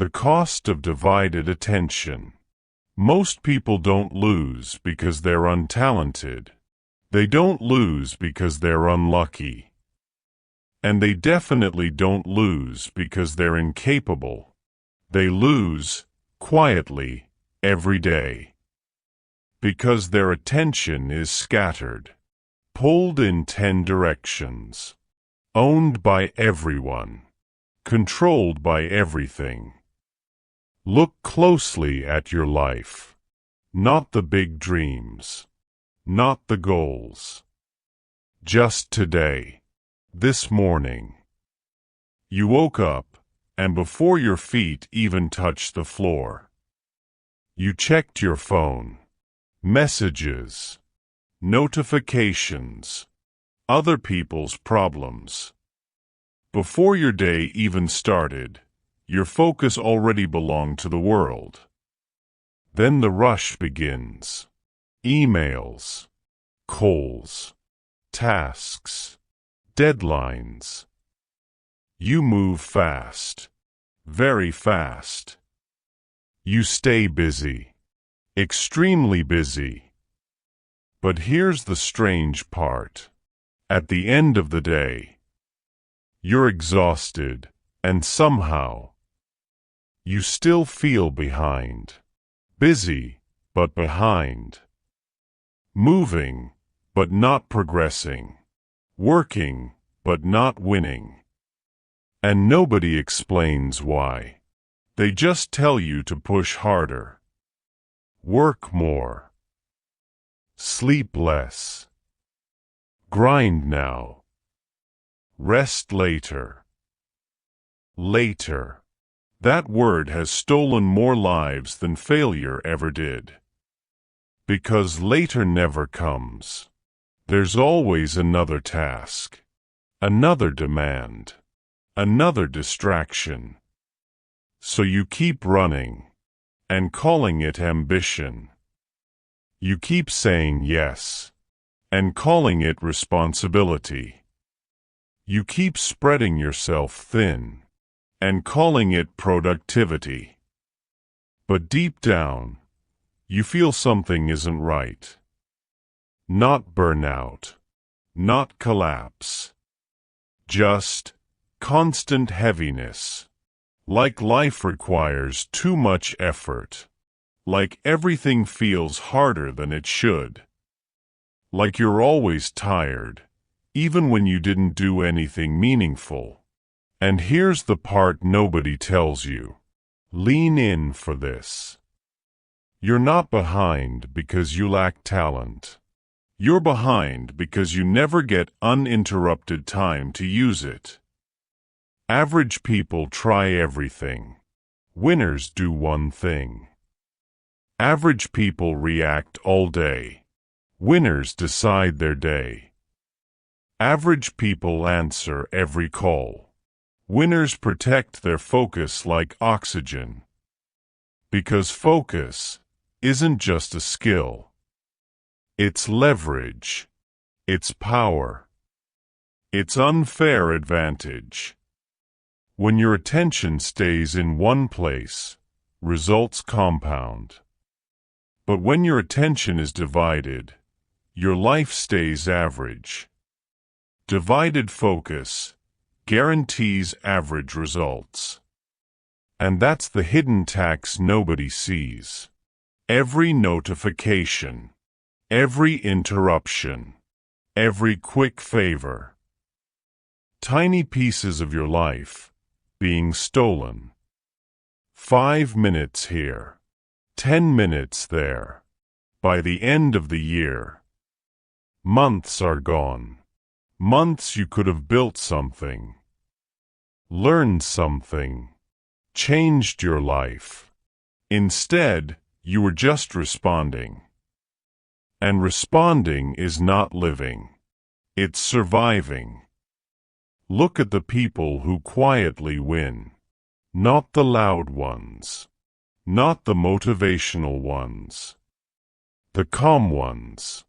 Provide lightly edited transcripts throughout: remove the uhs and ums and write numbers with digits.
The cost of divided attention. Most people don't lose because they're untalented. They don't lose because they're unlucky. And they definitely don't lose because they're incapable. They lose, quietly, every day. Because their attention is scattered, pulled in 10 directions, owned by everyone, controlled by everything. Look closely at your life. Not the big dreams. Not the goals. Just today. This morning. You woke up, and before your feet even touched the floor, you checked your phone. Messages. Notifications. Other people's problems. Before your day even started, your focus already belonged to the world. Then the rush begins. Emails, calls, tasks, deadlines. You move fast, very fast. You stay busy, extremely busy. But here's the strange part. At the end of the day, you're exhausted, and somehow, you still feel behind. Busy, but behind. Moving, but not progressing. Working, but not winning. And nobody explains why. They just tell you to push harder. Work more. Sleep less. Grind now. Rest later. Later. That word has stolen more lives than failure ever did. Because later never comes. There's always another task, another demand, another distraction. So you keep running, and calling it ambition. You keep saying yes, and calling it responsibility. You keep spreading yourself thin, and calling it productivity. But deep down, you feel something isn't right. Not burnout, not collapse. Just constant heaviness. Like life requires too much effort. Like everything feels harder than it should. Like you're always tired, even when you didn't do anything meaningful. And here's the part nobody tells you. Lean in for this. You're not behind because you lack talent. You're behind because you never get uninterrupted time to use it. Average people try everything. Winners do one thing. Average people react all day. Winners decide their day. Average people answer every call. Winners protect their focus like oxygen. Because focus isn't just a skill. It's leverage. It's power. It's unfair advantage. When your attention stays in one place, results compound. But when your attention is divided, your life stays average. Divided focus guarantees average results. And that's the hidden tax nobody sees. Every notification, every interruption, every quick favor. Tiny pieces of your life being stolen. 5 minutes here, 10 minutes there. By the end of the year, months are gone. Months you could have built something, learned something, changed your life. Instead, you were just responding. And responding is not living. It's surviving. Look at the people who quietly win. Not the loud ones. Not the motivational ones. The calm ones.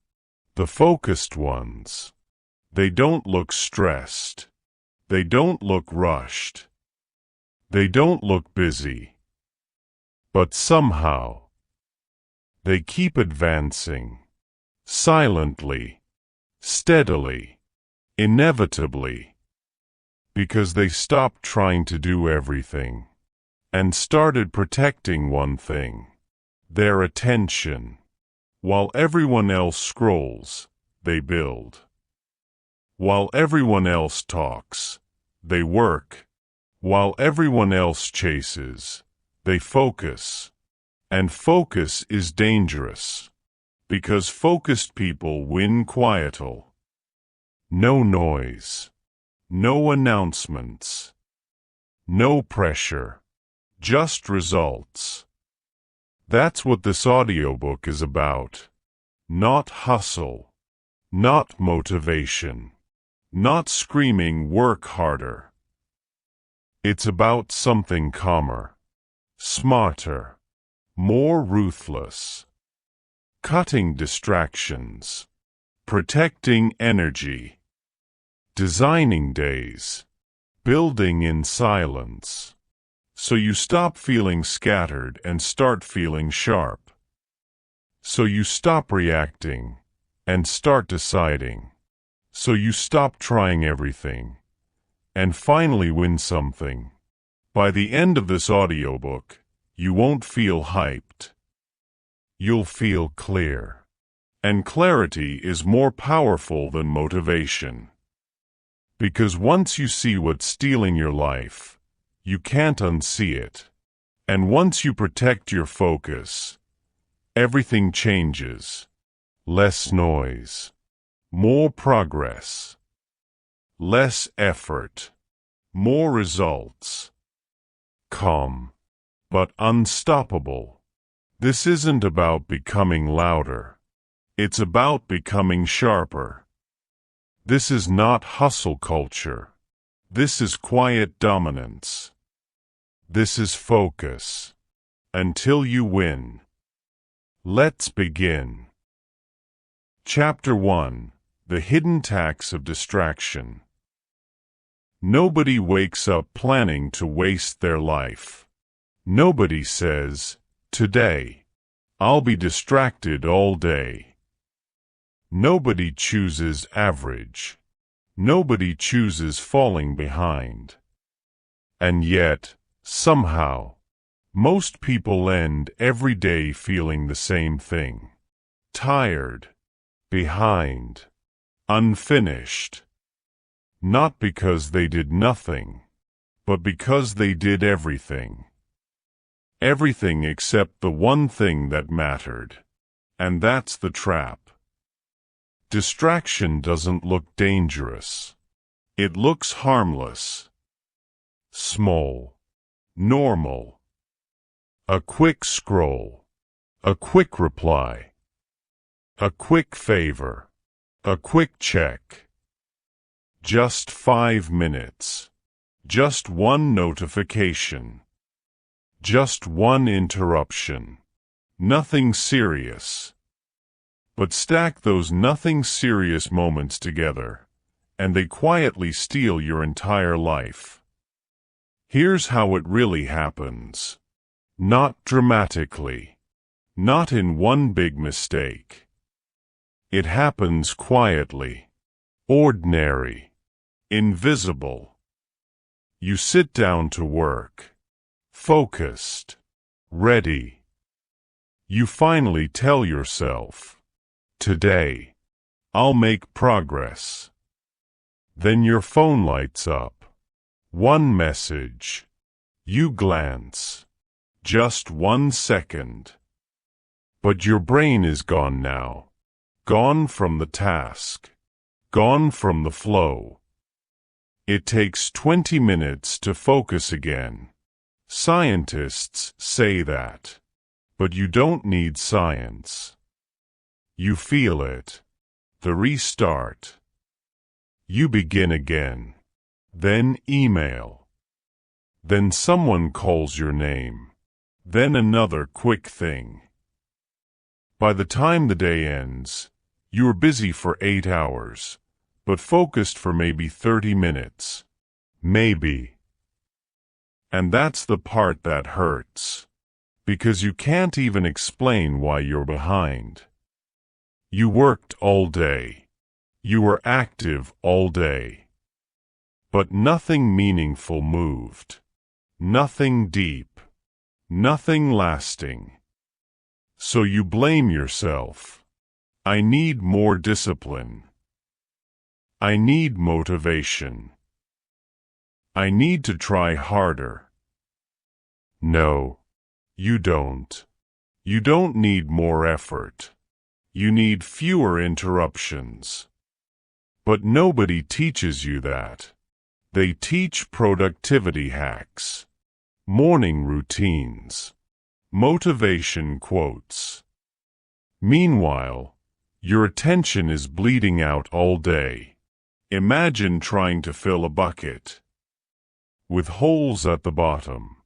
The focused ones. They don't look stressed. They don't look rushed. They don't look busy. But somehow, they keep advancing, silently, steadily, inevitably, because they stopped trying to do everything and started protecting one thing, their attention. While everyone else scrolls, they build. While everyone else talks, they work. While everyone else chases, they focus. And focus is dangerous, because focused people win quietly. No noise, no announcements, no pressure, just results. That's what this audiobook is about. Not hustle, not motivation, not screaming work harder. It's about something calmer, smarter, more ruthless. Cutting distractions, protecting energy, designing days, building in silence. So you stop feeling scattered and start feeling sharp. So you stop reacting and start deciding. So you stop trying everything and finally win something. By the end of this audiobook, you won't feel hyped. You'll feel clear. And clarity is more powerful than motivation. Because once you see what's stealing your life, you can't unsee it. And once you protect your focus, everything changes. Less noise, more progress, less effort, more results. Calm, but unstoppable. This isn't about becoming louder. It's about becoming sharper. This is not hustle culture. This is quiet dominance. This is focus. Until you win. Let's begin. Chapter 1: The Hidden Tax of Distraction. Nobody wakes up planning to waste their life. Nobody says, "Today, I'll be distracted all day." Nobody chooses average. Nobody chooses falling behind. And yet, somehow, most people end every day feeling the same thing. Tired, behind, unfinished. Not because they did nothing, but because they did everything. Everything except the one thing that mattered. And that's the trap. Distraction doesn't look dangerous. It looks harmless. Small. Normal. A quick scroll. A quick reply. A quick favor. A quick check. Just 5 minutes. Just one notification. Just one interruption. Nothing serious. But stack those nothing serious moments together, and they quietly steal your entire life. Here's how it really happens. Not dramatically. Not in one big mistake. It happens quietly. Ordinary. Invisible. You sit down to work. Focused. Ready. You finally tell yourself, "Today, I'll make progress." Then your phone lights up. One message. You glance. Just 1 second. But your brain is gone now. Gone from the task. Gone from the flow. It takes 20 minutes to focus again. Scientists say that. But you don't need science. You feel it. The restart. You begin again. Then email. Then someone calls your name. Then another quick thing. By the time the day ends, you are busy for 8 hours, but focused for maybe 30 minutes. Maybe. And that's the part that hurts. because you can't even explain why you're behind. You worked all day. You were active all day. But nothing meaningful moved. Nothing deep. Nothing lasting. So you blame yourself. I need more discipline. I need motivation. I need to try harder. No, you don't. You don't need more effort. You need fewer interruptions. But nobody teaches you that. They teach productivity hacks, morning routines, motivation quotes. Meanwhile, your attention is bleeding out all day. Imagine trying to fill a bucket with holes at the bottom.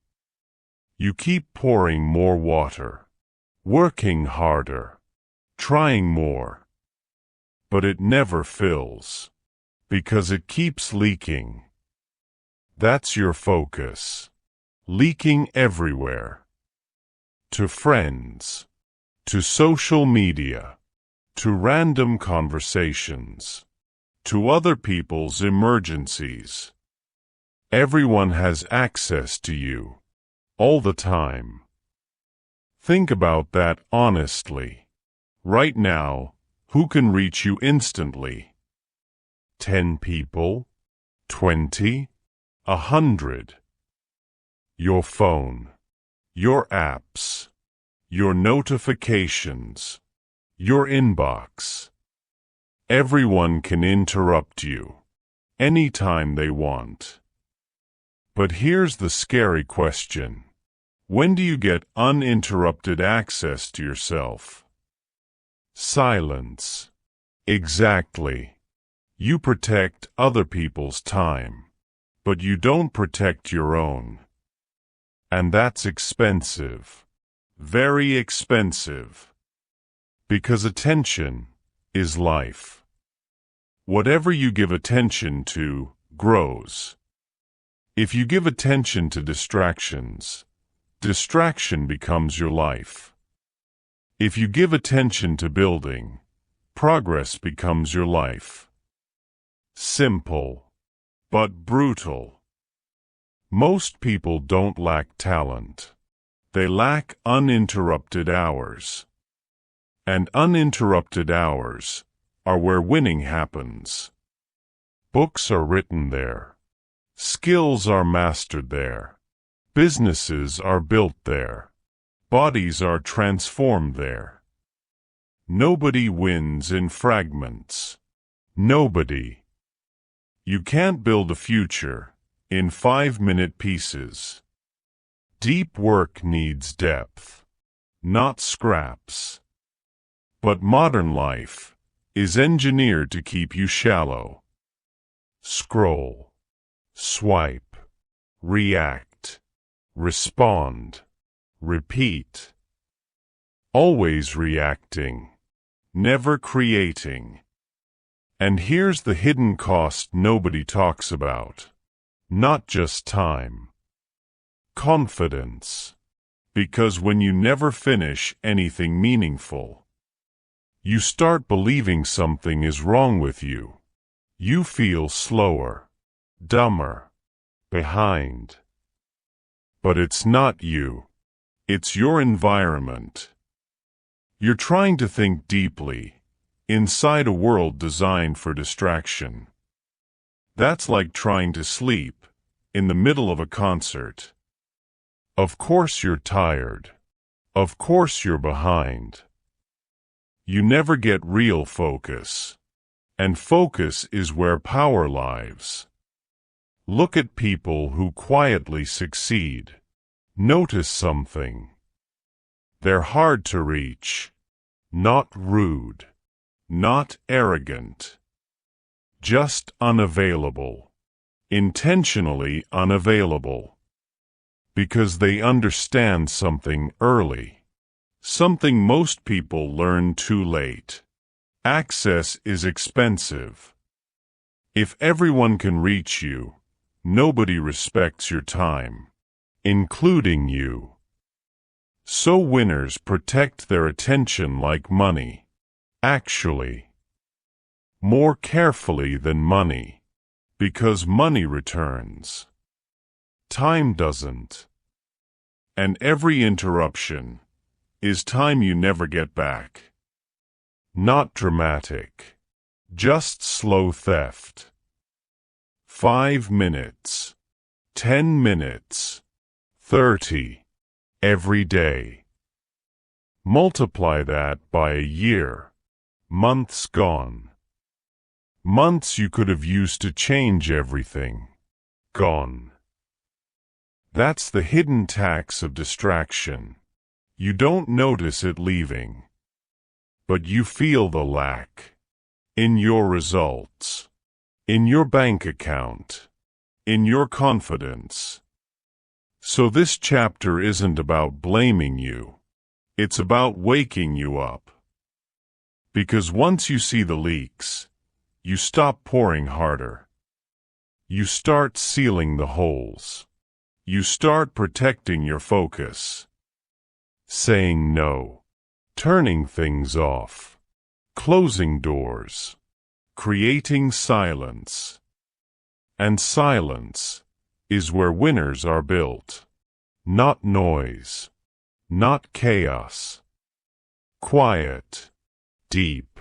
You keep pouring more water, working harder, trying more. But it never fills, because it keeps leaking. That's your focus. Leaking everywhere. To friends, to social media, to random conversations, to other people's emergencies. Everyone has access to you, all the time. Think about that honestly. Right now, who can reach you instantly? 10 people? 20? 100? Your phone, your apps, your notifications, your inbox. Everyone can interrupt you anytime they want. But here's the scary question. When do you get uninterrupted access to yourself? Silence. Exactly. You protect other people's time, but you don't protect your own. And that's expensive. Very expensive. Because attention is life. Whatever you give attention to grows. If you give attention to distractions, distraction becomes your life. If you give attention to building, progress becomes your life. Simple, but brutal. Most people don't lack talent. They lack uninterrupted hours. And uninterrupted hours are where winning happens. Books are written there. Skills are mastered there. Businesses are built there. Bodies are transformed there. Nobody wins in fragments. Nobody. You can't build a future in 5-minute pieces. Deep work needs depth, not scraps. But modern life is engineered to keep you shallow. Scroll, swipe, react, respond, repeat. Always reacting, never creating. And here's the hidden cost nobody talks about. Not just time. Confidence. Because when you never finish anything meaningful, you start believing something is wrong with you. You feel slower, dumber, behind. But it's not you. It's your environment. You're trying to think deeply, inside a world designed for distraction. That's like trying to sleep in the middle of a concert. Of course you're tired. Of course you're behind. You never get real focus. And focus is where power lies. Look at people who quietly succeed. Notice something. They're hard to reach. Not rude. Not arrogant. Just unavailable. Intentionally unavailable. Because they understand something early. Something most people learn too late. Access is expensive. If everyone can reach you, nobody respects your time, including you. So winners protect their attention like money. Actually, more carefully than money. Because money returns. Time doesn't. And every interruption is time you never get back. Not dramatic. Just slow theft. 5 minutes. 10 minutes. 30. Every day. Multiply that by a year. Months gone. Months you could have used to change everything. Gone. That's the hidden tax of distraction. You don't notice it leaving. But you feel the lack. In your results. In your bank account. In your confidence. So this chapter isn't about blaming you. It's about waking you up. Because once you see the leaks, you stop pouring harder. You start sealing the holes. You start protecting your focus. Saying no. Turning things off. Closing doors. Creating silence. And silence is where winners are built. Not noise. Not chaos. Quiet. Deep.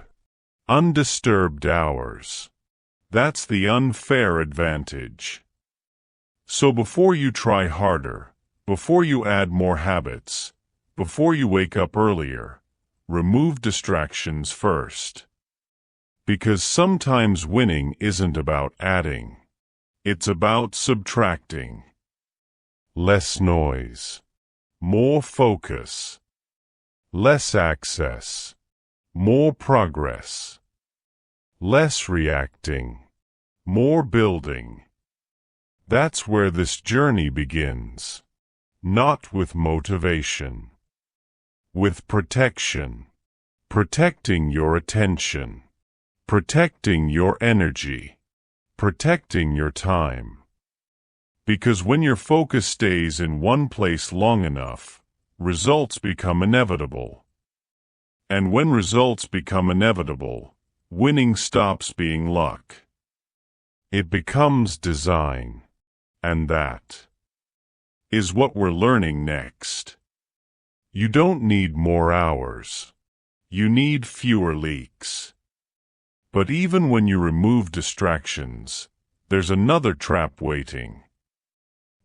Undisturbed hours. That's the unfair advantage. So before you try harder, before you add more habits, before you wake up earlier, remove distractions first. Because sometimes winning isn't about adding. It's about subtracting. Less noise. More focus. Less access. More progress. Less reacting. More building. That's where this journey begins. Not with motivation. With protection. Protecting your attention. Protecting your energy. Protecting your time. Because when your focus stays in one place long enough, results become inevitable. And when results become inevitable, winning stops being luck. It becomes design. And that is what we're learning next. You don't need more hours. You need fewer leaks. But even when you remove distractions, there's another trap waiting.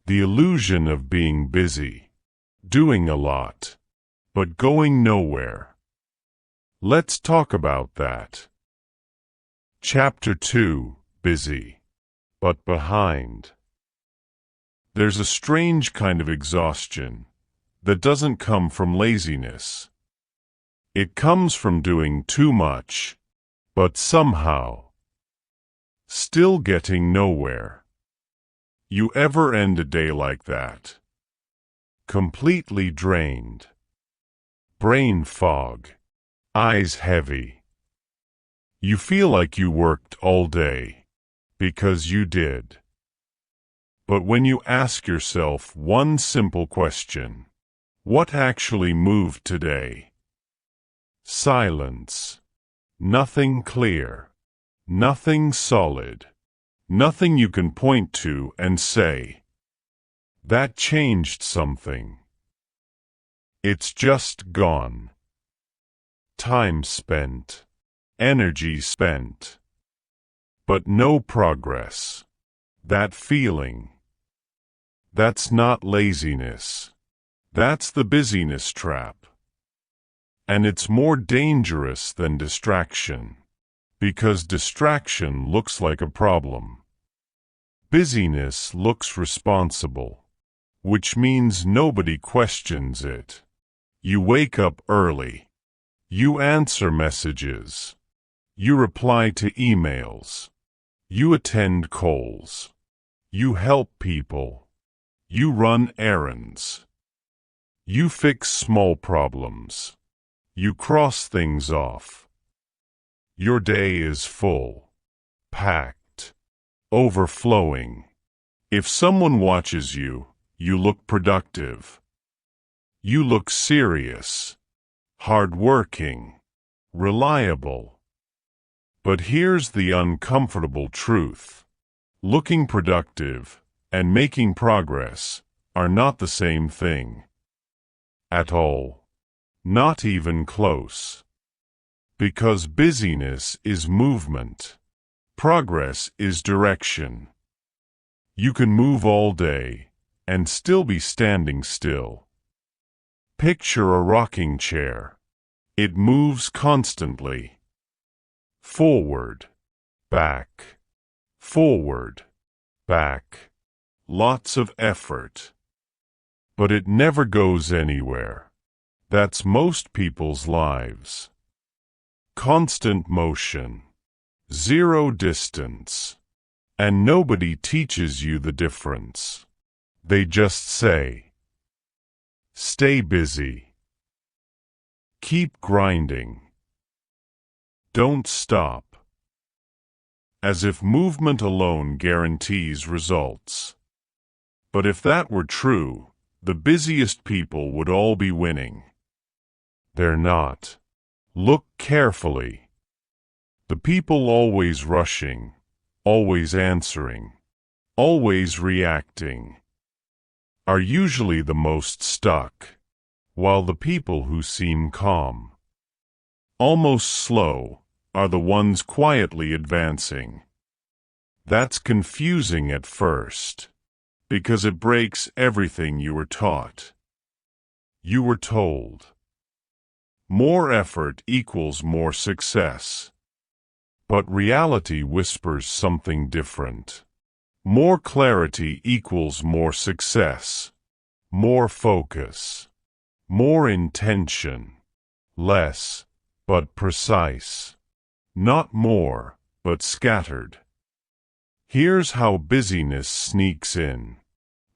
The illusion of being busy, doing a lot, but going nowhere. Let's talk about that. Chapter 2, Busy, but behind. There's a strange kind of exhaustion that doesn't come from laziness. It comes from doing too much, but somehow still getting nowhere. You ever end a day like that? Completely drained. Brain fog. Eyes heavy. You feel like you worked all day, because you did. But when you ask yourself one simple question, what actually moved today? Silence. Nothing clear. Nothing solid. Nothing you can point to and say, that changed something. It's just gone. Time spent. Energy spent. But no progress. That feeling. That's not laziness. That's the busyness trap. And it's more dangerous than distraction. Because distraction looks like a problem. Busyness looks responsible. Which means nobody questions it. You wake up early. You answer messages. You reply to emails. You attend calls. You help people. You run errands. You fix small problems. You cross things off. Your day is full, packed, overflowing. If someone watches you, you look productive. You look serious, hardworking, reliable. But here's the uncomfortable truth. Looking productive and making progress are not the same thing. At all. Not even close. Because busyness is movement. Progress is direction. You can move all day and still be standing still. Picture a rocking chair. It moves constantly. Forward, back, forward, back. Lots of effort. But it never goes anywhere. That's most people's lives. Constant motion. Zero distance. And nobody teaches you the difference. They just say, stay busy. Keep grinding. Don't stop. As if movement alone guarantees results. But if that were true, the busiest people would all be winning. They're not. Look carefully. The people always rushing, always answering, always reacting, are usually the most stuck, while the people who seem calm, almost slow, are the ones quietly advancing. That's confusing at first, because it breaks everything you were taught. You were told, more effort equals more success. But reality whispers something different. More clarity equals more success, more focus, more intention, less, but precise, not more, but scattered. Here's how busyness sneaks in,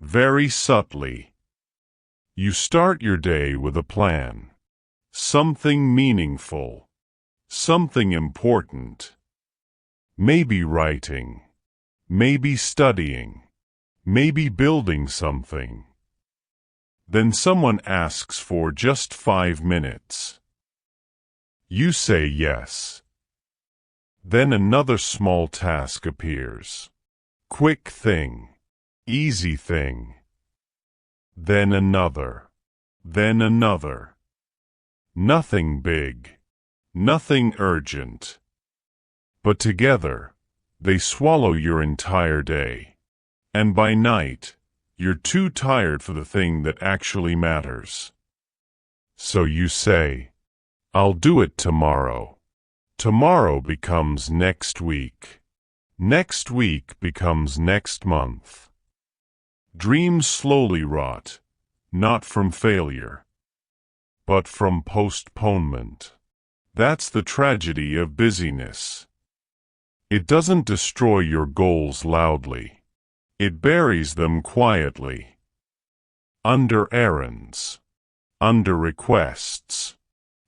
very subtly. You start your day with a plan, something meaningful, something important. Maybe writing, maybe studying, maybe building something. Then someone asks for just 5 minutes. You say yes. Then another small task appears. Quick thing, easy thing. Then another, then another. Nothing big, nothing urgent. But together, they swallow your entire day. And by night, you're too tired for the thing that actually matters. So you say, I'll do it tomorrow. Tomorrow becomes next week. Next week becomes next month. Dreams slowly rot, not from failure, but from postponement. That's the tragedy of busyness. It doesn't destroy your goals loudly. It buries them quietly. Under errands, under requests,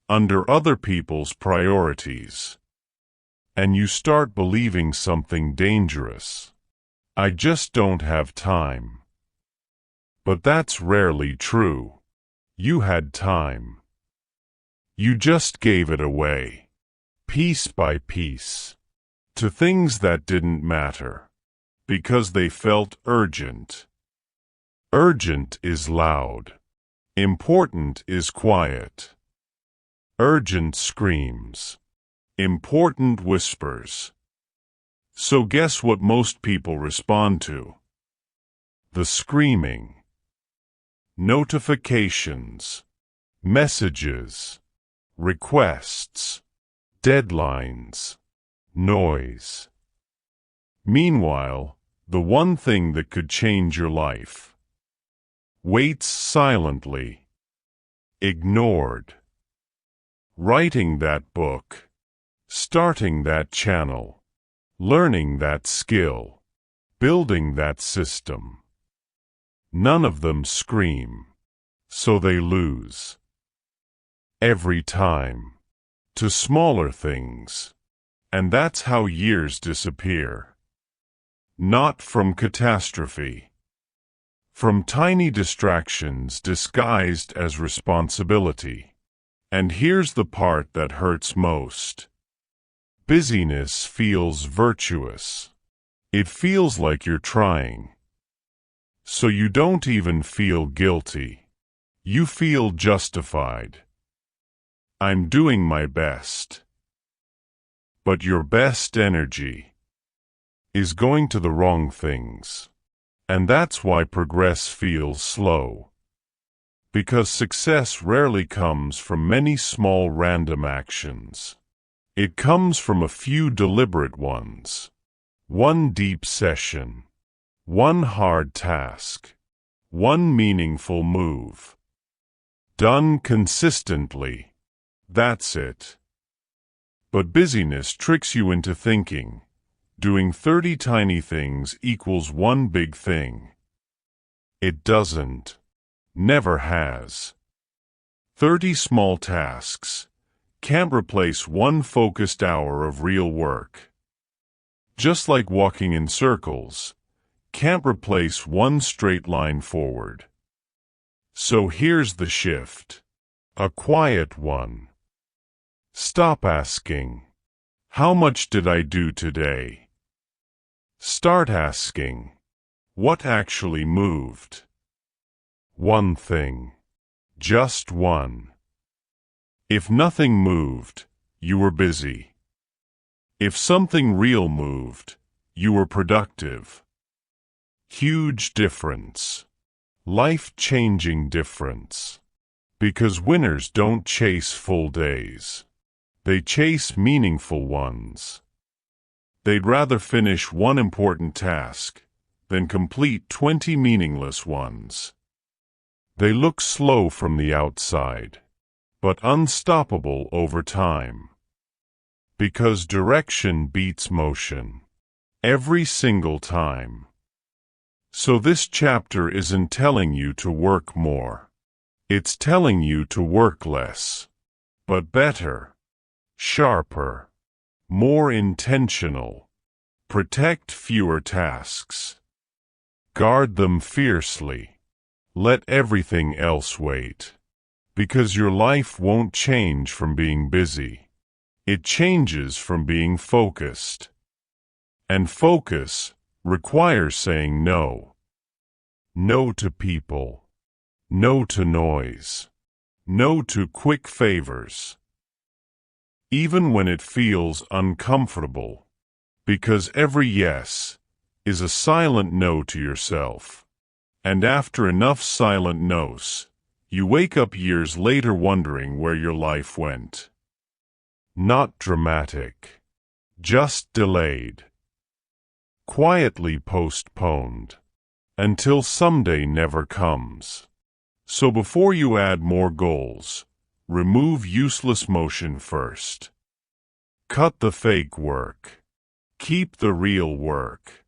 under other people's priorities. And you start believing something dangerous. I just don't have time. But that's rarely true. You had time. You just gave it away, piece by piece, to things that didn't matter, because they felt urgent. Urgent is loud. Important is quiet. Urgent screams. Important whispers. So guess what most people respond to? The screaming. Notifications. Messages. Requests. Deadlines. Noise. Meanwhile, the one thing that could change your life waits silently, ignored. Writing that book, starting that channel, learning that skill, building that system. None of them scream, so they lose. Every time. To smaller things. And that's how years disappear. Not from catastrophe, from tiny distractions disguised as responsibility. And here's the part that hurts most. Busyness feels virtuous. It feels like you're trying. So you don't even feel guilty. You feel justified. I'm doing my best. But your best energy is going to the wrong things. And that's why progress feels slow. Because success rarely comes from many small random actions. It comes from a few deliberate ones. One deep session. One hard task. One meaningful move. Done consistently. That's it. But busyness tricks you into thinking doing 30 tiny things equals one big thing. It doesn't. Never has. 30 small tasks can't replace one focused hour of real work. Just like walking in circles can't replace one straight line forward. So here's the shift. A quiet one. Stop asking, how much did I do today? Start asking, what actually moved? One thing. Just one. If nothing moved, you were busy. If something real moved, you were productive. Huge difference. Life-changing difference. Because winners don't chase full days. They chase meaningful ones. They'd rather finish one important task than complete 20 meaningless ones. They look slow from the outside, but unstoppable over time. Because direction beats motion. Every single time. So this chapter isn't telling you to work more. It's telling you to work less. But better. Sharper. More intentional. Protect fewer tasks. Guard them fiercely. Let everything else wait. Because your life won't change from being busy. It changes from being focused. And focus requires saying no. No to people. No to noise. No to quick favors. Even when it feels uncomfortable. Because every yes is a silent no to yourself. And after enough silent no's, you wake up years later wondering where your life went. Not dramatic. Just delayed. Quietly postponed. Until someday never comes. So before you add more goals, remove useless motion first. Cut the fake work. Keep the real work.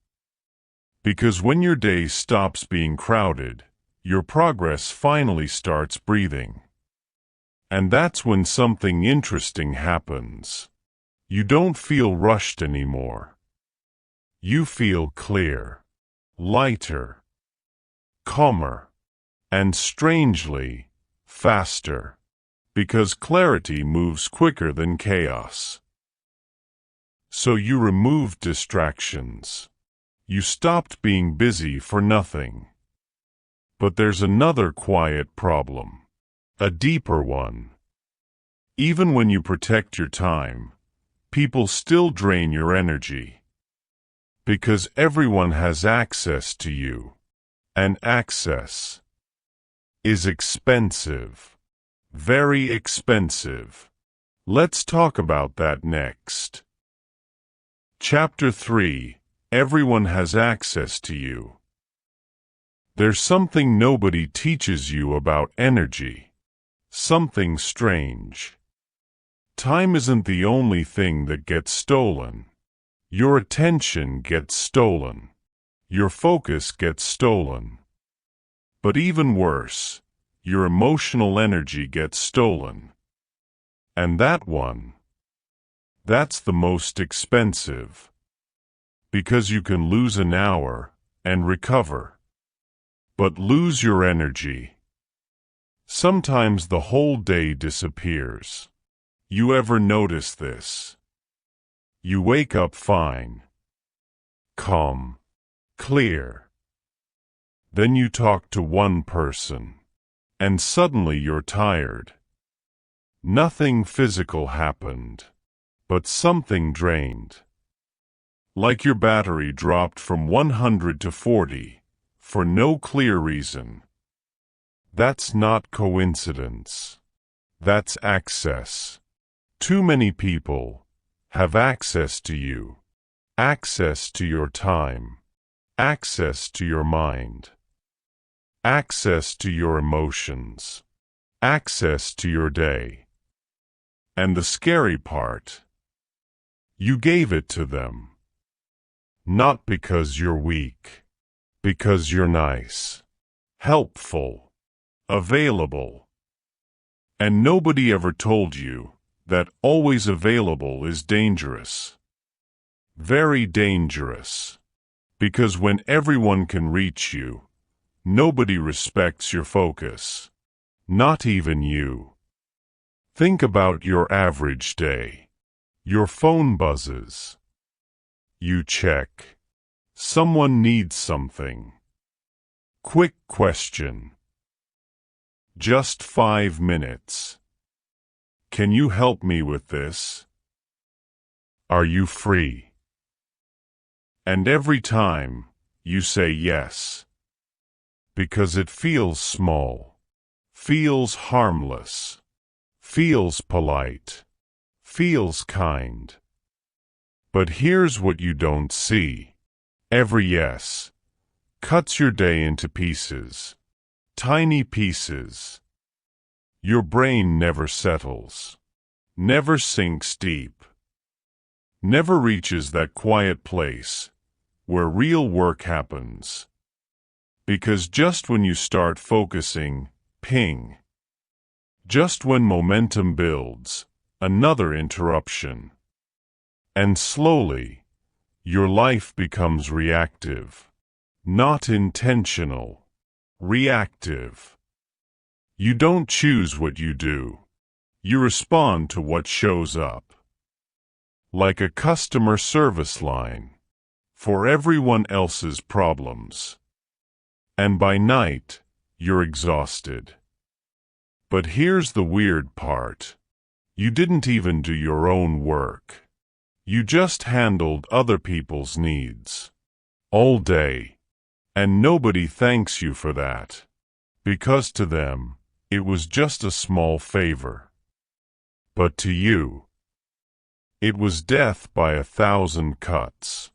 Because when your day stops being crowded, your progress finally starts breathing. And that's when something interesting happens. You don't feel rushed anymore. You feel clear, lighter, calmer, and strangely, faster. Because clarity moves quicker than chaos. So you removed distractions. You stopped being busy for nothing. But there's another quiet problem. A deeper one. Even when you protect your time, people still drain your energy. Because everyone has access to you. And access is expensive. Very expensive. Let's talk about that next. Chapter 3. Everyone has access to you. There's something nobody teaches you about energy. Something strange. Time isn't the only thing that gets stolen. Your attention gets stolen. Your focus gets stolen. But even worse, your emotional energy gets stolen. And that one, that's the most expensive. Because you can lose an hour and recover. but lose your energy. Sometimes the whole day disappears. You ever notice this? You wake up fine, calm, clear. Then you talk to one person, and suddenly you're tired. Nothing physical happened, but something drained. Like your battery dropped from 100 to 40, for no clear reason. That's not coincidence. That's access. Too many people have access to you, access to your time, access to your mind, access to your emotions, access to your day. And the scary part, you gave it to them. Not because you're weak, because you're nice, helpful, available. And nobody ever told you that always available is dangerous. Very dangerous. Because when everyone can reach you, nobody respects your focus. Not even you. Think about your average day. Your phone buzzes. You check. Someone needs something. Quick question. Just 5 minutes. Can you help me with this? Are you free? And every time, you say yes. Because it feels small, feels harmless, feels polite, feels kind. But here's what you don't see. Every yes cuts your day into pieces, tiny pieces. Your brain never settles, never sinks deep, never reaches that quiet place where real work happens. Because just when you start focusing, ping. Just when momentum builds, another interruption. And slowly, your life becomes reactive. Not intentional. Reactive. You don't choose what you do. You respond to what shows up. Like a customer service line. For everyone else's problems. And by night, you're exhausted. But here's the weird part. You didn't even do your own work. You just handled other people's needs. All day. And nobody thanks you for that. Because to them, it was just a small favor. But to you, it was death by 1,000 cuts.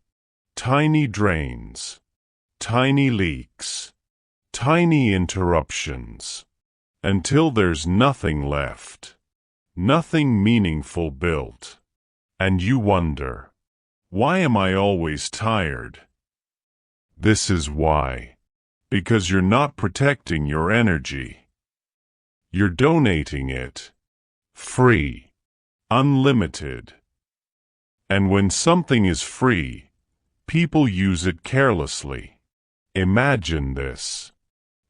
Tiny drains. Tiny leaks. Tiny interruptions. Until there's nothing left. Nothing meaningful built. And you wonder, why am I always tired? This is why. Because you're not protecting your energy. You're donating it. Free. Unlimited. And when something is free, people use it carelessly. Imagine this.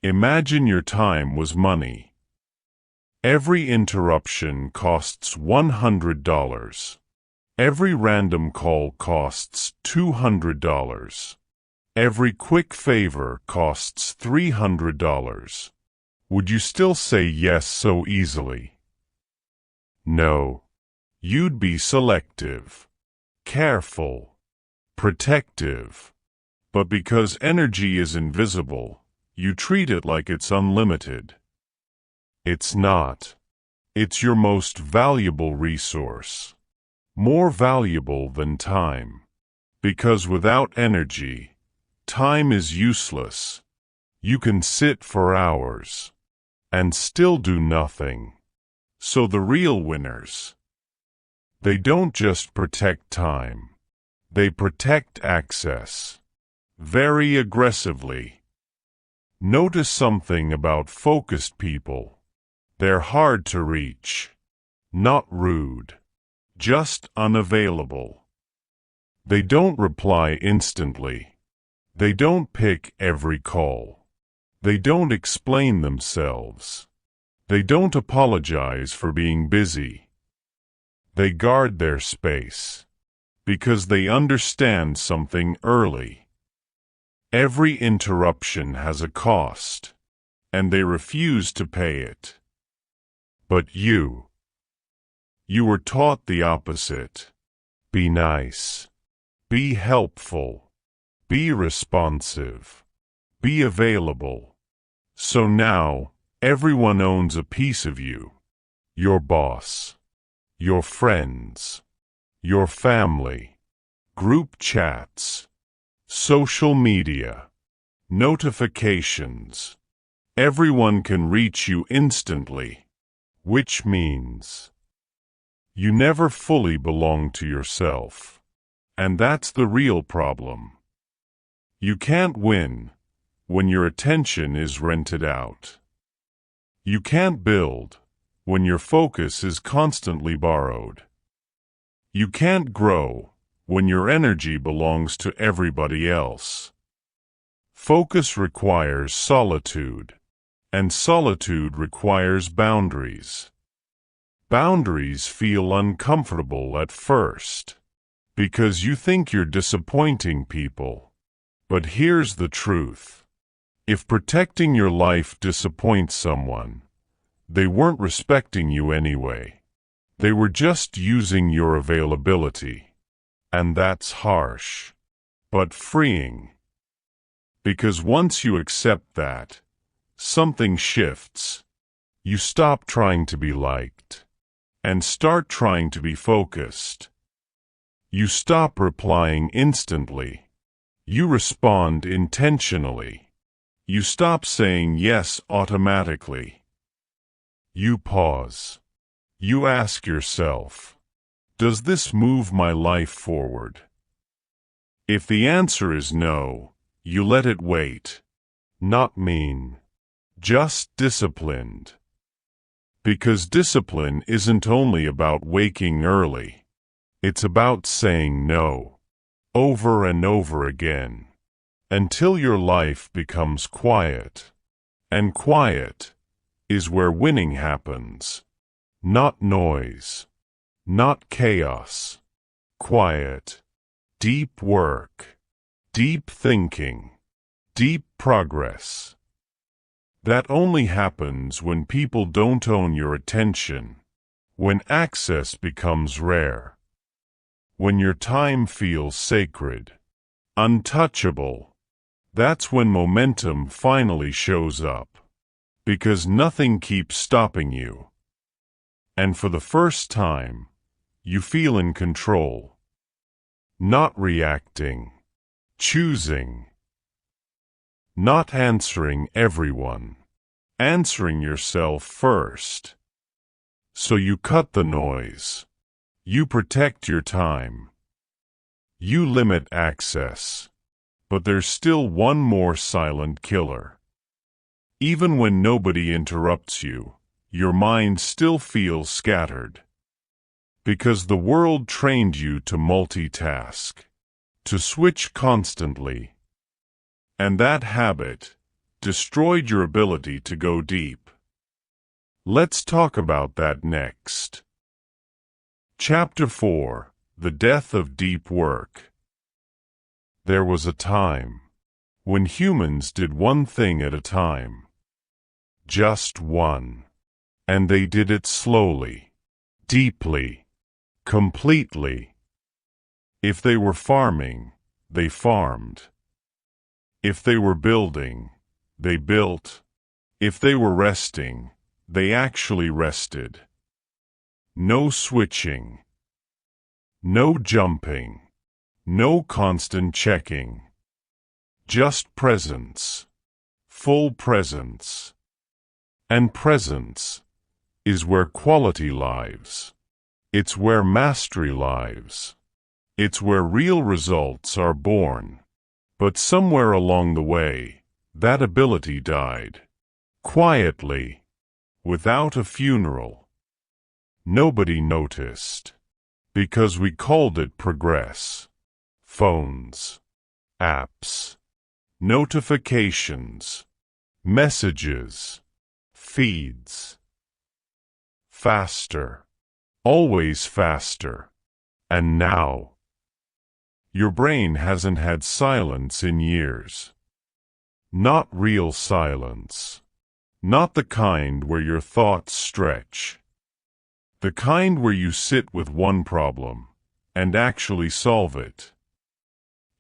Imagine your time was money. Every interruption costs $100. Every random call costs $200. Every quick favor costs $300. Would you still say yes so easily? No. You'd be selective, careful, protective. But because energy is invisible, you treat it like it's unlimited. It's not. It's your most valuable resource. More valuable than time. Because without energy, time is useless. You can sit for hours and still do nothing. So the real winners, they don't just protect time. They protect access. Very aggressively. Notice something about focused people. They're hard to reach. Not rude. Just unavailable. They don't reply instantly. They don't pick every call. They don't explain themselves. They don't apologize for being busy. They guard their space because they understand something early. Every interruption has a cost, and they refuse to pay it. But you were taught the opposite. Be nice. Be helpful. Be responsive. Be available. So now, everyone owns a piece of you. Your boss. Your friends. Your family. Group chats. Social media. Notifications. Everyone can reach you instantly, which means you never fully belong to yourself. And that's the real problem. You can't win when your attention is rented out. You can't build when your focus is constantly borrowed. You can't grow when your energy belongs to everybody else. Focus requires solitude, and solitude requires boundaries. Boundaries feel uncomfortable at first, because you think you're disappointing people. But here's the truth. If protecting your life disappoints someone, they weren't respecting you anyway. They were just using your availability. And that's harsh, but freeing. Because once you accept that, something shifts. You stop trying to be liked, and start trying to be focused. You stop replying instantly. You respond intentionally. You stop saying yes automatically. You pause. You ask yourself, does this move my life forward? If the answer is no, you let it wait. Not mean, just disciplined. Because discipline isn't only about waking early. It's about saying no, over and over again, until your life becomes quiet. And quiet is where winning happens. Not noise, not chaos. Quiet, deep work, deep thinking, deep progress. That only happens when people don't own your attention, when access becomes rare, when your time feels sacred, untouchable. That's when momentum finally shows up, because nothing keeps stopping you. And for the first time, you feel in control, not reacting, choosing, not answering everyone, answering yourself first. So you cut the noise. You protect your time. You limit access. But there's still one more silent killer. Even when nobody interrupts you, your mind still feels scattered. Because the world trained you to multitask, to switch constantly. And that habit destroyed your ability to go deep. Let's talk about that next. Chapter 4: The Death of Deep Work. There was a time when humans did one thing at a time. Just one. And they did it slowly, deeply, completely. If they were farming, they farmed. If they were building, they built. If they were resting, they actually rested. No switching. No jumping. No constant checking. Just presence. Full presence. And presence is where quality lives. It's where mastery lives. It's where real results are born. But somewhere along the way, that ability died. Quietly. Without a funeral. Nobody noticed. Because we called it progress. Phones. Apps. Notifications. messages, feeds. Faster, always faster. And now, your brain hasn't had silence in years. Not real silence. Not the kind where your thoughts stretch. The kind where you sit with one problem and actually solve it.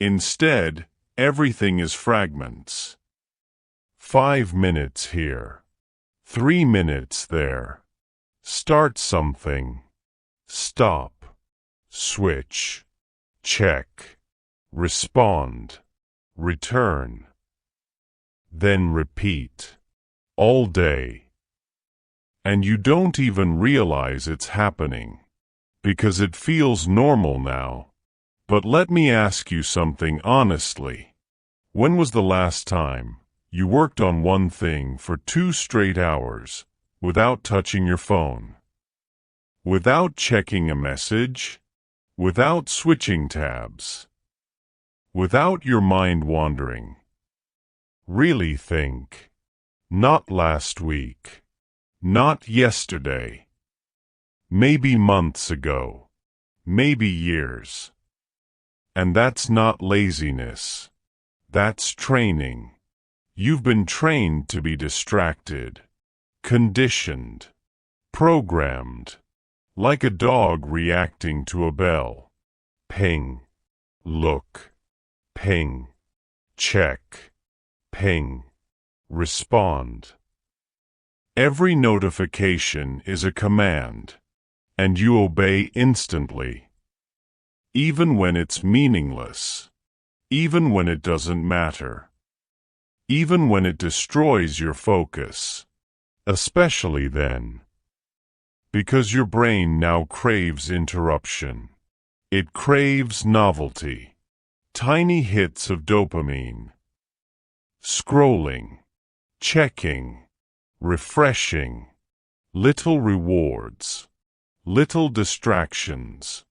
Instead, everything is fragments. 5 minutes here. 3 minutes there. Start something. Stop. Switch. Check. Respond. Return. Then repeat. All day. And you don't even realize it's happening, because it feels normal now. But let me ask you something honestly. When was the last time you worked on one thing for 2 straight hours without touching your phone? Without checking a message? Without switching tabs? Without your mind wandering? Really think. Not last week. Not yesterday. Maybe months ago. Maybe years. And that's not laziness. That's training. You've been trained to be distracted, conditioned, programmed, like a dog reacting to a bell. Ping. Look. Ping. Check. Ping. Respond. Every notification is a command, and you obey instantly. Even when it's meaningless. Even when it doesn't matter. Even when it destroys your focus. Especially then. Because your brain now craves interruption. It craves novelty. Tiny hits of dopamine. Scrolling. Checking. Refreshing. Little rewards. Little distractions.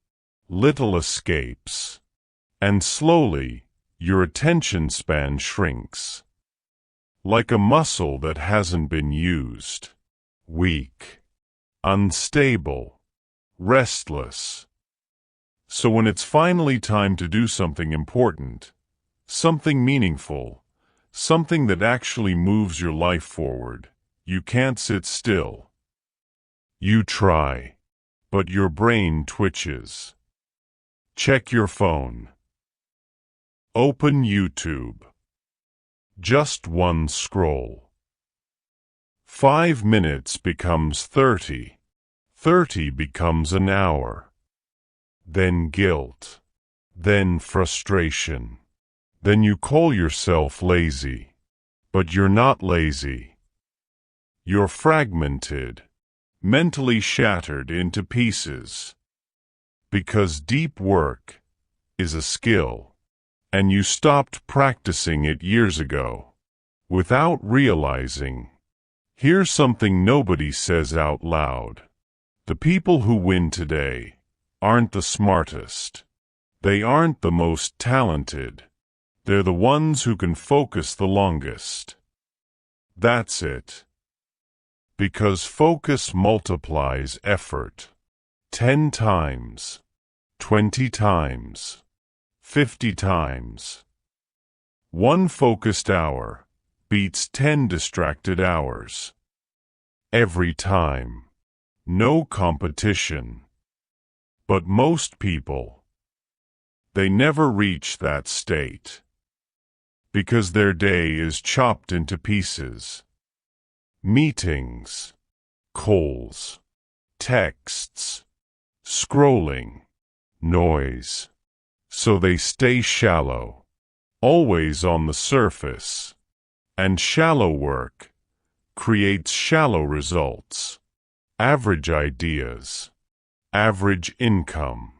Little escapes. And slowly, your attention span shrinks. Like a muscle that hasn't been used. Weak. Unstable. Restless. So when it's finally time to do something important, something meaningful, something that actually moves your life forward, you can't sit still. You try, but your brain twitches. Check your phone. Open YouTube. Just one scroll. 5 minutes becomes 30. 30 becomes an hour. Then guilt. Then frustration. Then you call yourself lazy. But you're not lazy. You're fragmented, mentally shattered into pieces. Because deep work is a skill, and you stopped practicing it years ago, without realizing. Here's something nobody says out loud. The people who win today aren't the smartest. They aren't the most talented. They're the ones who can focus the longest. That's it. Because focus multiplies effort. 10 times. 20 times. 50 times. 1 focused hour beats 10 distracted hours. Every time. No competition. But most people, they never reach that state. Because their day is chopped into pieces. Meetings, calls, texts, scrolling, noise. So they stay shallow, always on the surface. And shallow work creates shallow results. Average ideas, average income,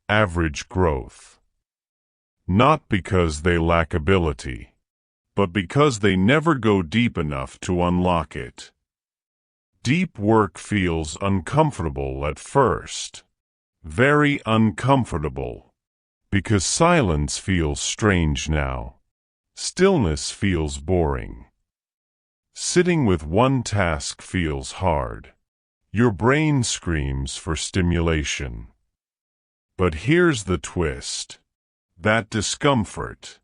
average growth. Not because they lack ability, but because they never go deep enough to unlock it. Deep work feels uncomfortable at first. Very uncomfortable. Because silence feels strange now. Stillness feels boring. Sitting with one task feels hard. Your brain screams for stimulation. But here's the twist. That discomfort,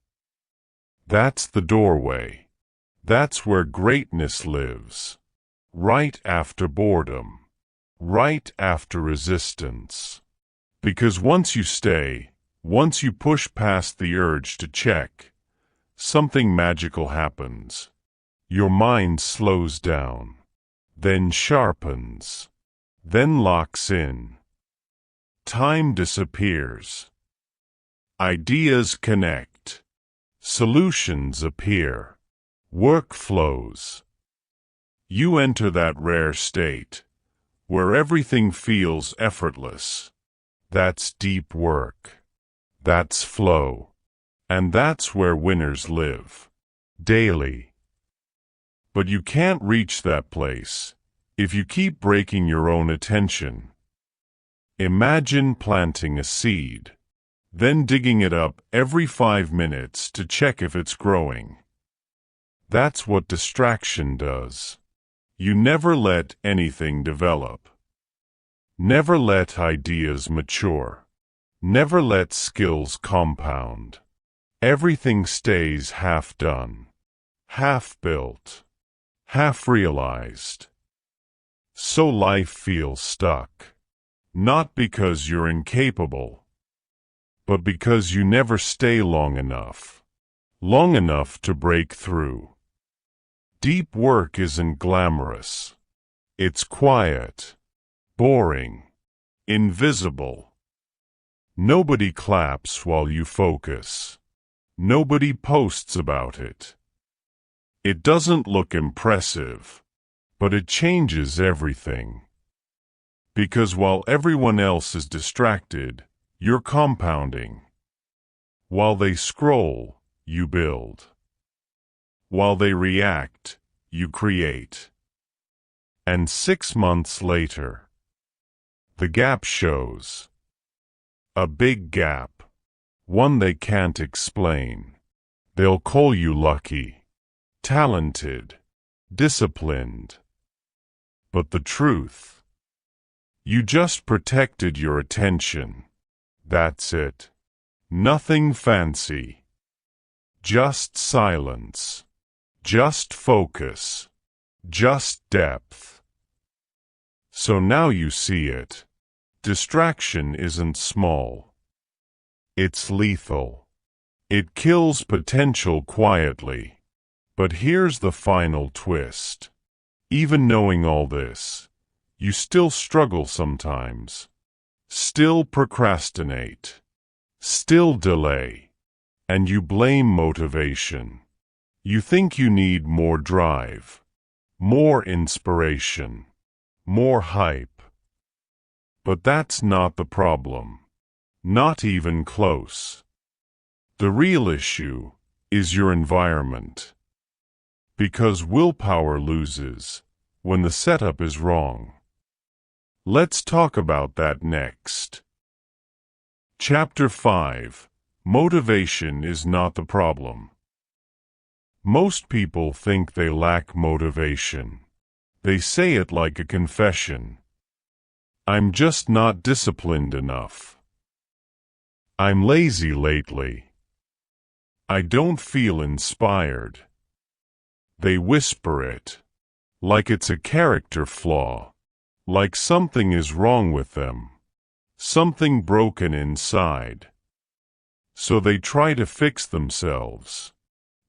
that's the doorway. That's where greatness lives. Right after boredom. Right after resistance. Because once you stay, once you push past the urge to check, something magical happens. Your mind slows down, then sharpens, then locks in. Time disappears. Ideas connect. Solutions appear. Work flows. You enter that rare state, where everything feels effortless. That's deep work. That's flow. And that's where winners live. Daily. But you can't reach that place if you keep breaking your own attention. Imagine planting a seed, then digging it up every 5 minutes to check if it's growing. That's what distraction does. You never let anything develop. Never let ideas mature. Never let skills compound. Everything stays half done, half built, half realized. So life feels stuck. Not because you're incapable, but because you never stay long enough to break through. Deep work isn't glamorous. It's quiet, boring, invisible. Nobody claps while you focus. Nobody posts about it. It doesn't look impressive, but it changes everything. Because while everyone else is distracted, you're compounding. While they scroll, you build. While they react, you create. And 6 months later, the gap shows. A big gap. One they can't explain. They'll call you lucky, talented, disciplined. But the truth, you just protected your attention. That's it. Nothing fancy. Just silence. Just focus. Just depth. So now you see it. Distraction isn't small. It's lethal. It kills potential quietly. But here's the final twist. Even knowing all this, you still struggle sometimes. Still procrastinate. Still delay. And you blame motivation. You think you need more drive, more inspiration, more hype. But that's not the problem. Not even close. The real issue is your environment. Because willpower loses when the setup is wrong. Let's talk about that next. Chapter 5. Motivation is not the problem. Most people think they lack motivation. They say it like a confession. I'm just not disciplined enough. I'm lazy lately. I don't feel inspired. They whisper it, like it's a character flaw, like something is wrong with them, something broken inside. So they try to fix themselves.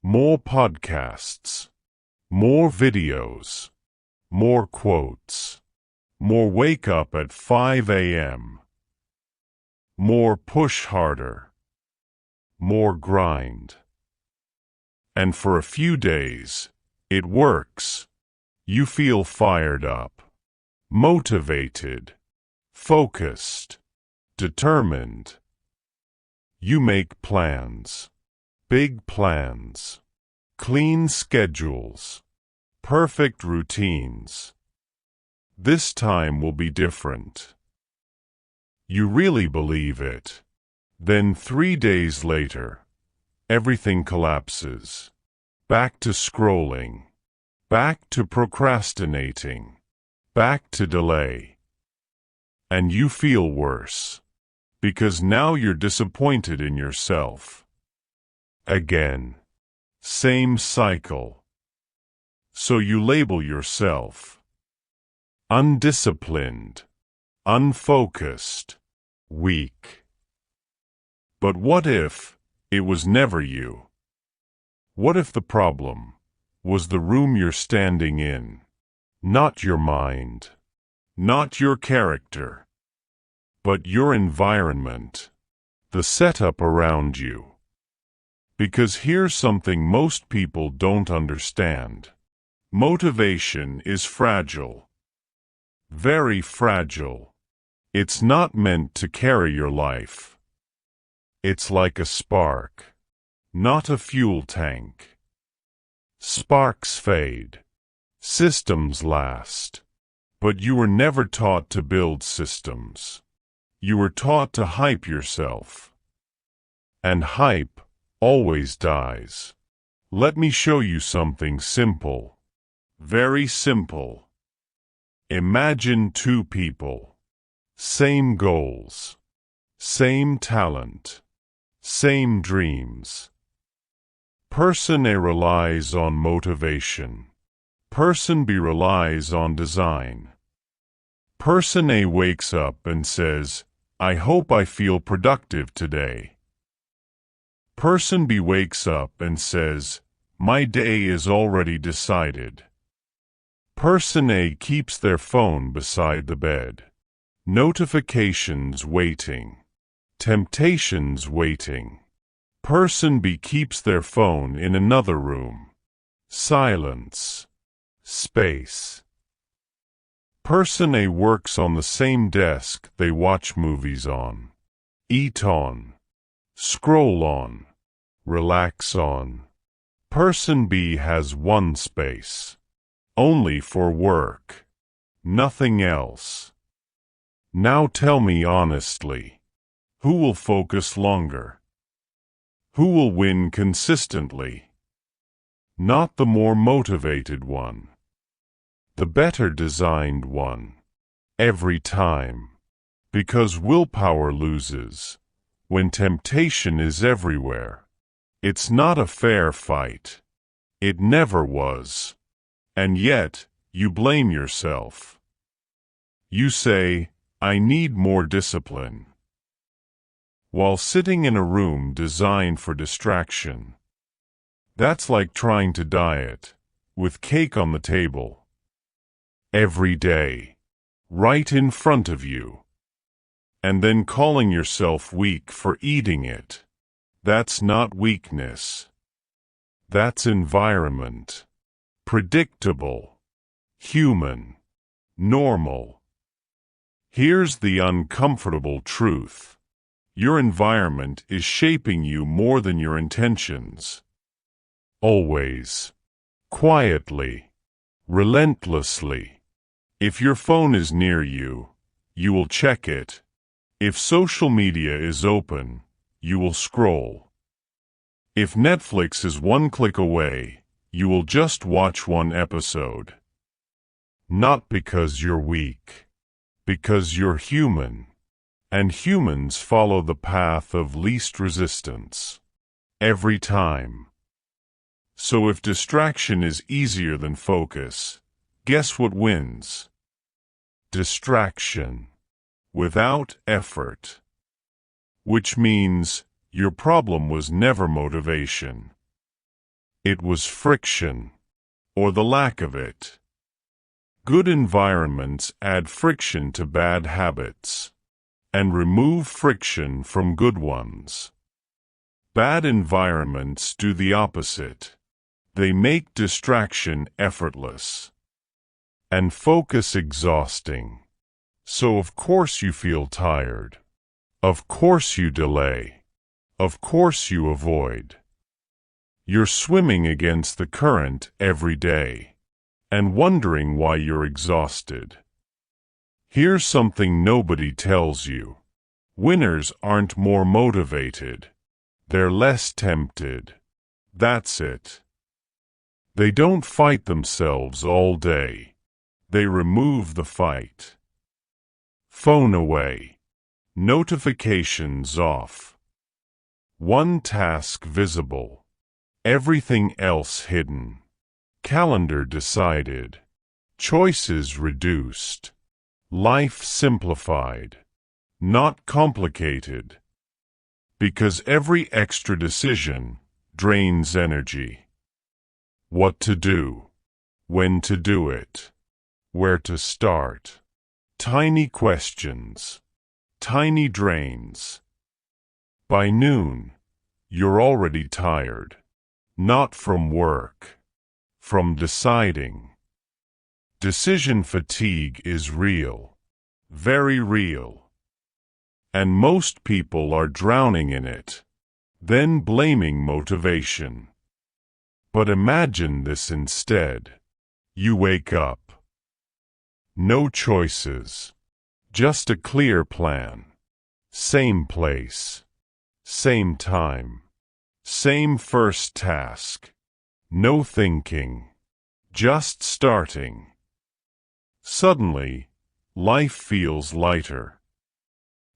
More podcasts, more videos, more quotes, more wake up at 5 a.m., more push harder, more grind. And for a few days, it works. You feel fired up, motivated, focused, determined. You make plans, big plans, clean schedules, perfect routines. This time will be different. You really believe it. Then 3 days later, everything collapses. Back to scrolling. back to procrastinating, back to delay. And you feel worse, because now you're disappointed in yourself. Again. Same cycle. So you label yourself undisciplined, unfocused, weak. But what if it was never you? What if the problem was the room you're standing in, not your mind, not your character, but your environment, the setup around you? Because here's something most people don't understand. Motivation is fragile. Very fragile. It's not meant to carry your life. It's like a spark, not a fuel tank. Sparks fade. Systems last. But you were never taught to build systems. You were taught to hype yourself. And hype always dies. Let me show you something simple. Very simple. Imagine two people. Same goals. Same talent. Same dreams. Person A relies on motivation. Person B relies on design. Person A wakes up and says, "I hope I feel productive today." Person B wakes up and says, "My day is already decided." Person A keeps their phone beside the bed. Notifications waiting. Temptations waiting. Person B keeps their phone in another room. Silence. Space. Person A works on the same desk they watch movies on. Eat on. Scroll on. Relax on. Person B has one space. Only for work. Nothing else. Now tell me honestly. Who will focus longer? Who will win consistently? Not the more motivated one. The better designed one. Every time. Because willpower loses. When temptation is everywhere. It's not a fair fight. It never was. And yet, you blame yourself. You say, "I need more discipline." While sitting in a room designed for distraction. That's like trying to diet, with cake on the table. Every day. Right in front of you. And then calling yourself weak for eating it. That's not weakness. That's environment. Predictable. Human. Normal. Here's the uncomfortable truth. Your environment is shaping you more than your intentions. Always. Quietly. Relentlessly. If your phone is near you, you will check it. If social media is open, you will scroll. If Netflix is one click away, you will just watch one episode. Not because you're weak. Because you're human. And humans follow the path of least resistance. Every time. So if distraction is easier than focus, guess what wins? Distraction. Without effort. Which means your problem was never motivation. It was friction, or the lack of it. Good environments add friction to bad habits, and remove friction from good ones. Bad environments do the opposite. They make distraction effortless, and focus exhausting. So of course you feel tired. Of course you delay. Of course you avoid. You're swimming against the current every day, and wondering why you're exhausted. Here's something nobody tells you. Winners aren't more motivated. They're less tempted. That's it. They don't fight themselves all day. They remove the fight. Phone away. Notifications off. One task visible. Everything else hidden. Calendar decided. Choices reduced. Life simplified. Not complicated. Because every extra decision drains energy. What to do. When to do it. Where to start. Tiny questions. Tiny drains. By noon, you're already tired. Not from work. From deciding. Decision fatigue is real. Very real. And most people are drowning in it, then blaming motivation. But imagine this instead. You wake up. No choices. Just a clear plan. Same place. Same time. Same first task. No thinking. Just starting. Suddenly, life feels lighter.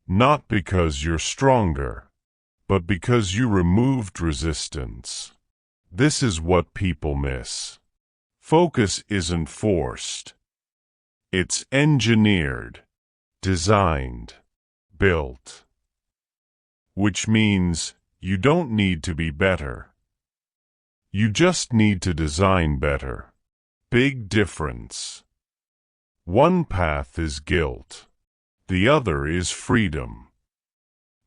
Not because you're stronger, but because you removed resistance. This is what people miss. Focus isn't forced. It's engineered, designed, built. Which means you don't need to be better. You just need to design better. Big difference. One path is guilt. The other is freedom.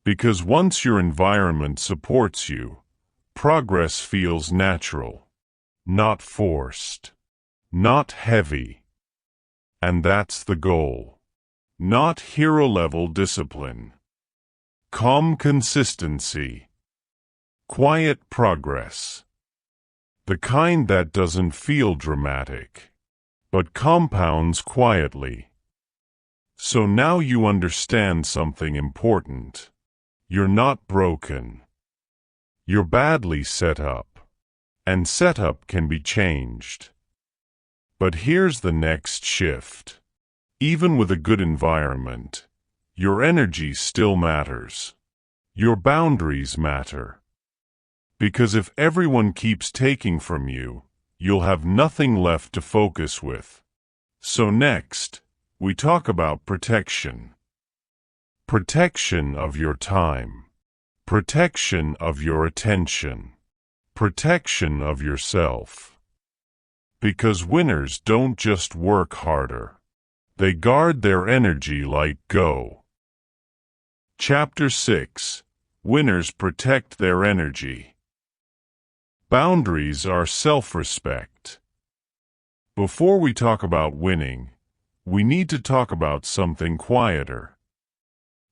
Because once your environment supports you, progress feels natural, not forced, not heavy. And that's the goal. Not hero-level discipline. Calm consistency. Quiet progress. The kind that doesn't feel dramatic, but compounds quietly. So now you understand something important. You're not broken. You're badly set up. And setup can be changed. But here's the next shift. Even with a good environment, your energy still matters. Your boundaries matter. Because if everyone keeps taking from you, you'll have nothing left to focus with. So next, we talk about protection. Protection of your time. Protection of your attention. Protection of yourself. Because winners don't just work harder. They guard their energy like Go. Chapter 6. Winners protect their energy. Boundaries are self-respect. Before we talk about winning, we need to talk about something quieter.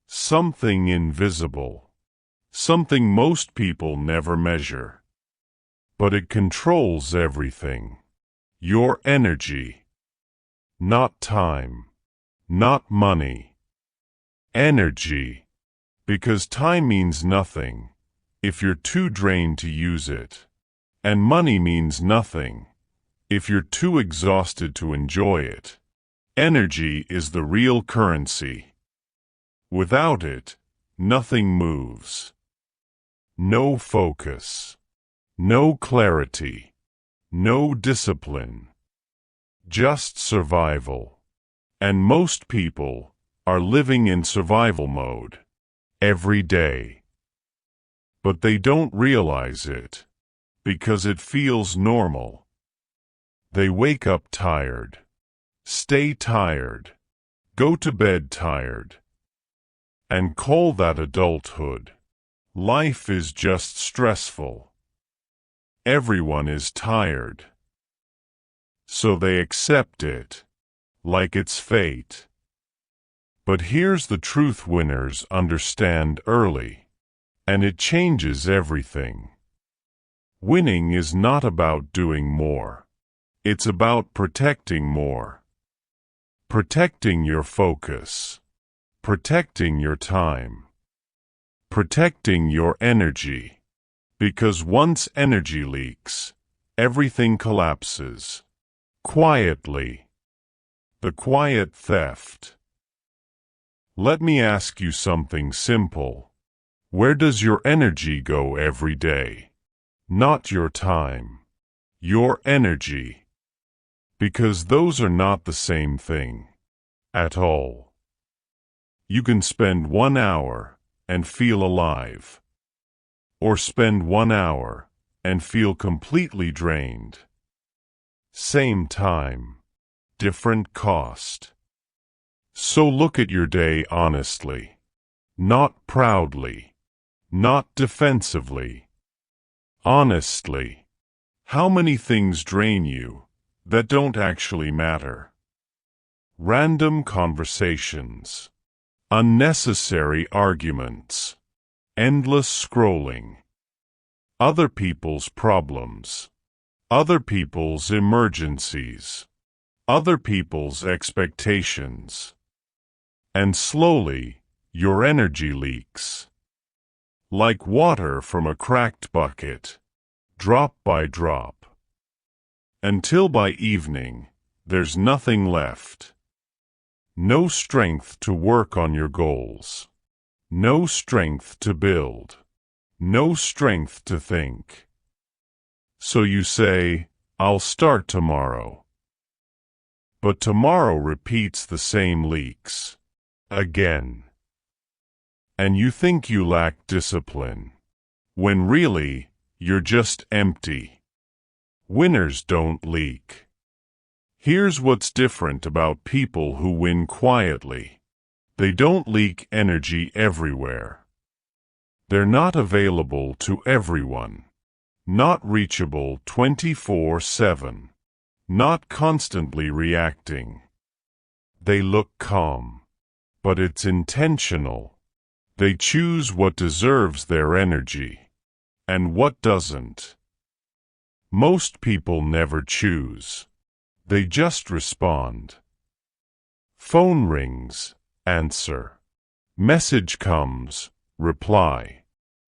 Something invisible. Something most people never measure. But it controls everything. Your energy. Not time. Not money. Energy. Because time means nothing if you're too drained to use it. And money means nothing if you're too exhausted to enjoy it. Energy is the real currency. Without it, nothing moves. No focus. No clarity. No discipline. Just survival. And most people are living in survival mode every day. But they don't realize it because it feels normal. They wake up tired. Stay tired. Go to bed tired. And call that adulthood. Life is just stressful. Everyone is tired. So they accept it, like it's fate. But here's the truth winners understand early, and it changes everything. Winning is not about doing more. It's about protecting more. Protecting your focus. Protecting your time. Protecting your energy. Because once energy leaks, everything collapses. Quietly. The quiet theft. Let me ask you something simple. Where does your energy go every day? Not your time. Your energy. Because those are not the same thing. At all. You can spend 1 hour and feel alive. Or spend 1 hour and feel completely drained. Same time. Different cost. So look at your day honestly. Not proudly. Not defensively. Honestly. How many things drain you that don't actually matter? Random conversations. Unnecessary arguments. Endless scrolling. Other people's problems. Other people's emergencies. Other people's expectations. And slowly, your energy leaks. Like water from a cracked bucket, drop by drop. Until by evening, there's nothing left. No strength to work on your goals. No strength to build. No strength to think. So you say, I'll start tomorrow. But tomorrow repeats the same leaks. Again. And you think you lack discipline. When really, you're just empty. Winners don't leak. Here's what's different about people who win quietly. They don't leak energy everywhere. They're not available to everyone. Not reachable 24/7. Not constantly reacting. They look calm. But it's intentional. They choose what deserves their energy. And what doesn't. Most people never choose. They just respond. Phone rings. Answer. Message comes. Reply.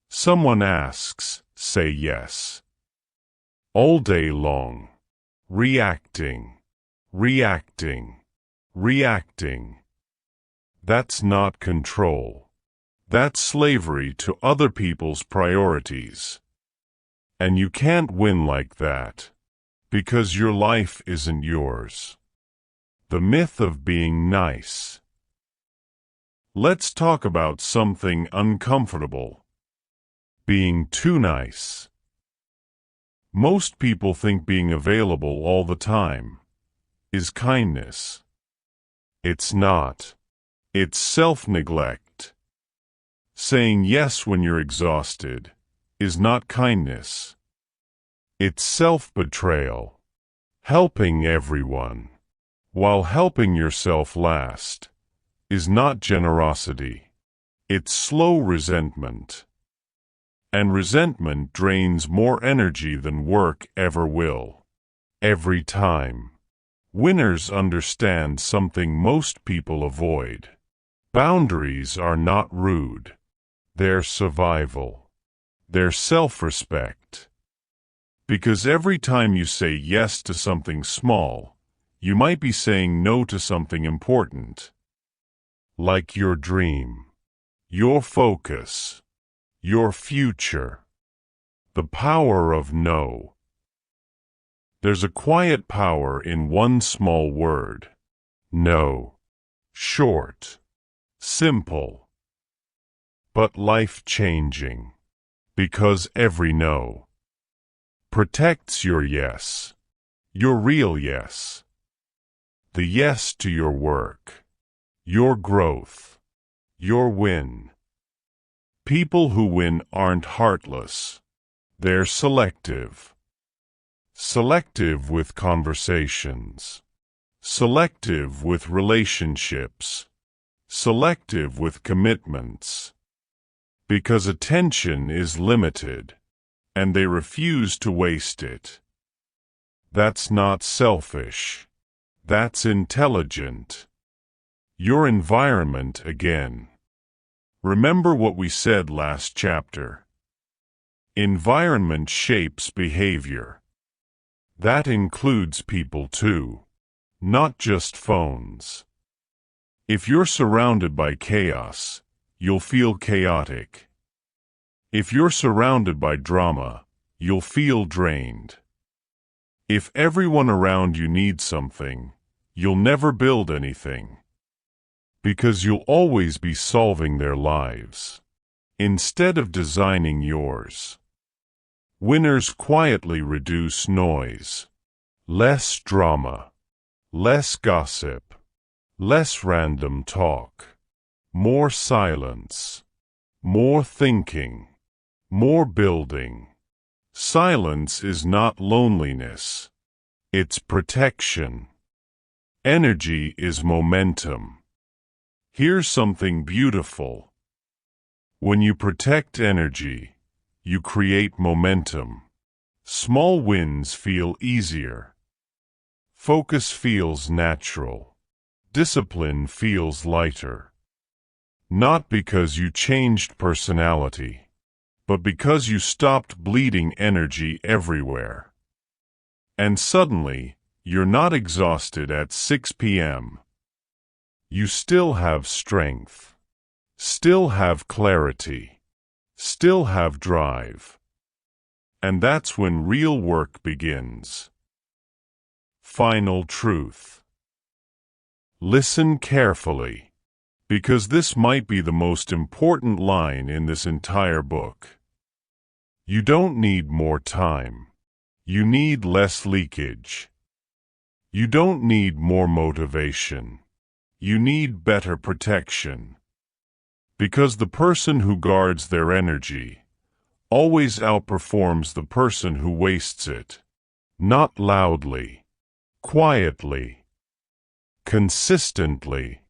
Someone asks. Say yes. All day long. Reacting. Reacting. Reacting. That's not control. That's slavery to other people's priorities. And you can't win like that. Because your life isn't yours. The myth of being nice. Let's talk about something uncomfortable. Being too nice. Most people think being available all the time is kindness. It's not. It's self-neglect. Saying yes when you're exhausted is not kindness. It's self-betrayal. Helping everyone, while helping yourself last, is not generosity. It's slow resentment. And resentment drains more energy than work ever will. Every time. Winners understand something most people avoid. Boundaries are not rude. They're survival. They're self-respect. Because every time you say yes to something small, you might be saying no to something important. Like your dream, your focus, your future. The power of no. There's a quiet power in one small word. No. Short. Simple. But life-changing. Because every no protects your yes. Your real yes. The yes to your work. Your growth. Your win. People who win aren't heartless. They're selective. Selective with conversations. Selective with relationships. Selective with commitments. Because attention is limited, and they refuse to waste it. That's not selfish. That's intelligent. Your environment again. Remember what we said last chapter. Environment shapes behavior. That includes people too, not just phones. If you're surrounded by chaos, you'll feel chaotic. If you're surrounded by drama, you'll feel drained. If everyone around you needs something, you'll never build anything. Because you'll always be solving their lives, instead of designing yours. Winners quietly reduce noise. Less drama. Less gossip. Less random talk. More silence. More thinking. More building. Silence is not loneliness. It's protection. Energy is momentum. Here's something beautiful. When you protect energy, you create momentum. Small wins feel easier. Focus feels natural. Discipline feels lighter. Not because you changed personality, but because you stopped bleeding energy everywhere. And suddenly, you're not exhausted at 6 p.m. You still have strength, still have clarity, still have drive. And that's when real work begins. Final truth. Listen carefully, because this might be the most important line in this entire book. You don't need more time. You need less leakage. You don't need more motivation. You need better protection. Because the person who guards their energy always outperforms the person who wastes it. Not loudly, quietly, consistently,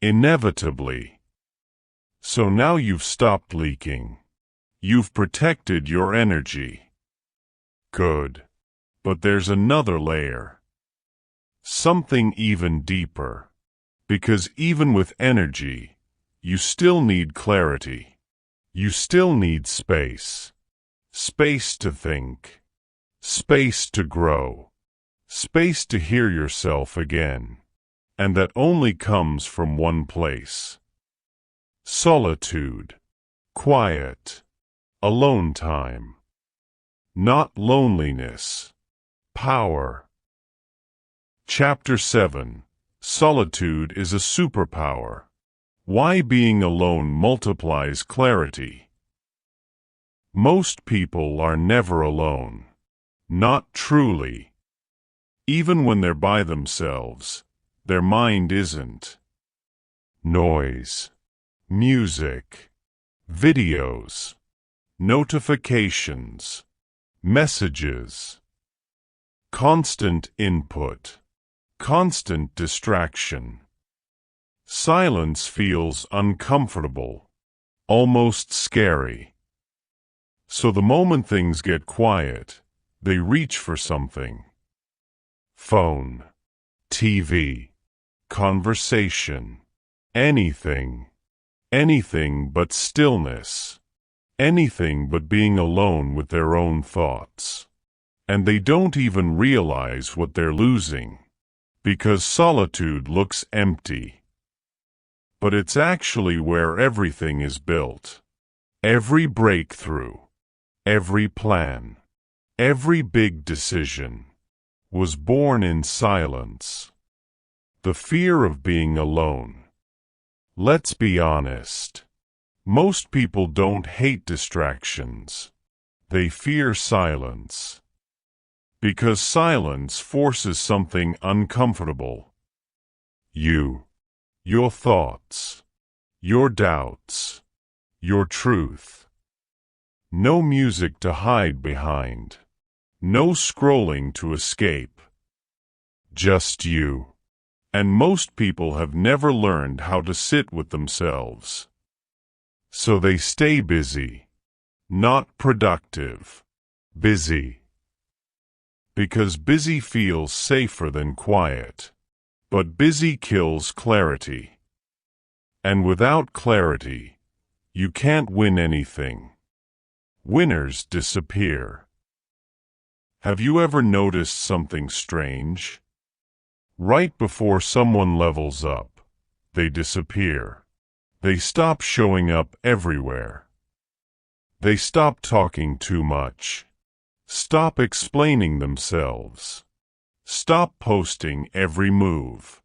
inevitably. So now you've stopped leaking. You've protected your energy. Good. But there's another layer. Something even deeper. Because even with energy, you still need clarity. You still need space. Space to think. Space to grow. Space to hear yourself again. And that only comes from one place. Solitude. Quiet. Alone time. Not loneliness. Power. Chapter 7. Solitude is a superpower. Why being alone multiplies clarity. Most people are never alone. Not truly. Even when they're by themselves, their mind isn't. Noise. Music. Videos. Notifications. Messages. Constant input. Constant distraction. Silence feels uncomfortable, almost scary. So the moment things get quiet, they reach for something. Phone, TV, conversation, anything. Anything but stillness. Anything but being alone with their own thoughts. And they don't even realize what they're losing. Because solitude looks empty. But it's actually where everything is built. Every breakthrough, every plan, every big decision was born in silence. The fear of being alone. Let's be honest. Most people don't hate distractions. They fear silence. Because silence forces something uncomfortable. You. Your thoughts. Your doubts. Your truth. No music to hide behind. No scrolling to escape. Just you. And most people have never learned how to sit with themselves. So they stay busy. Not productive. Busy. Because busy feels safer than quiet. But busy kills clarity. And without clarity, you can't win anything. Winners disappear. Have you ever noticed something strange? Right before someone levels up, they disappear. They stop showing up everywhere. They stop talking too much. Stop explaining themselves. Stop posting every move.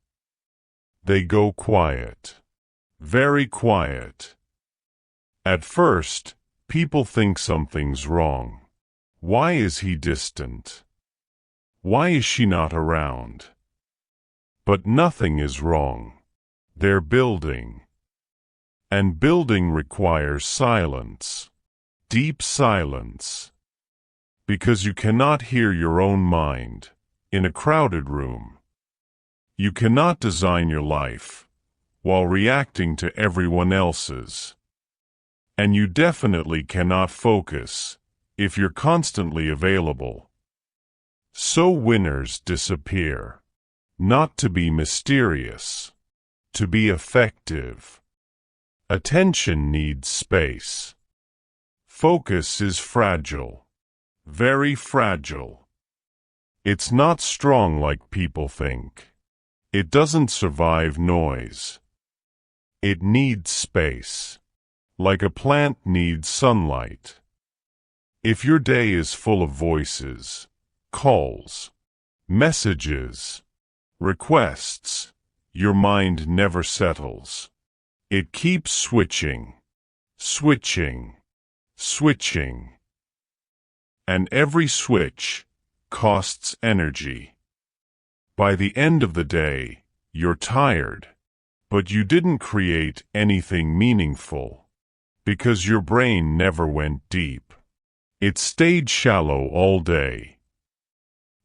They go quiet. Very quiet. At first, people think something's wrong. Why is he distant? Why is she not around? But nothing is wrong. They're building. And building requires silence. Deep silence. Because you cannot hear your own mind in a crowded room. You cannot design your life while reacting to everyone else's. And you definitely cannot focus if you're constantly available. So winners disappear. Not to be mysterious. To be effective. Attention needs space. Focus is fragile. Very fragile. It's not strong like people think. It doesn't survive noise. It needs space. Like a plant needs sunlight. If your day is full of voices, calls, messages, requests, your mind never settles. It keeps switching, switching, switching. And every switch costs energy. By the end of the day, you're tired, but you didn't create anything meaningful, because your brain never went deep. It stayed shallow all day.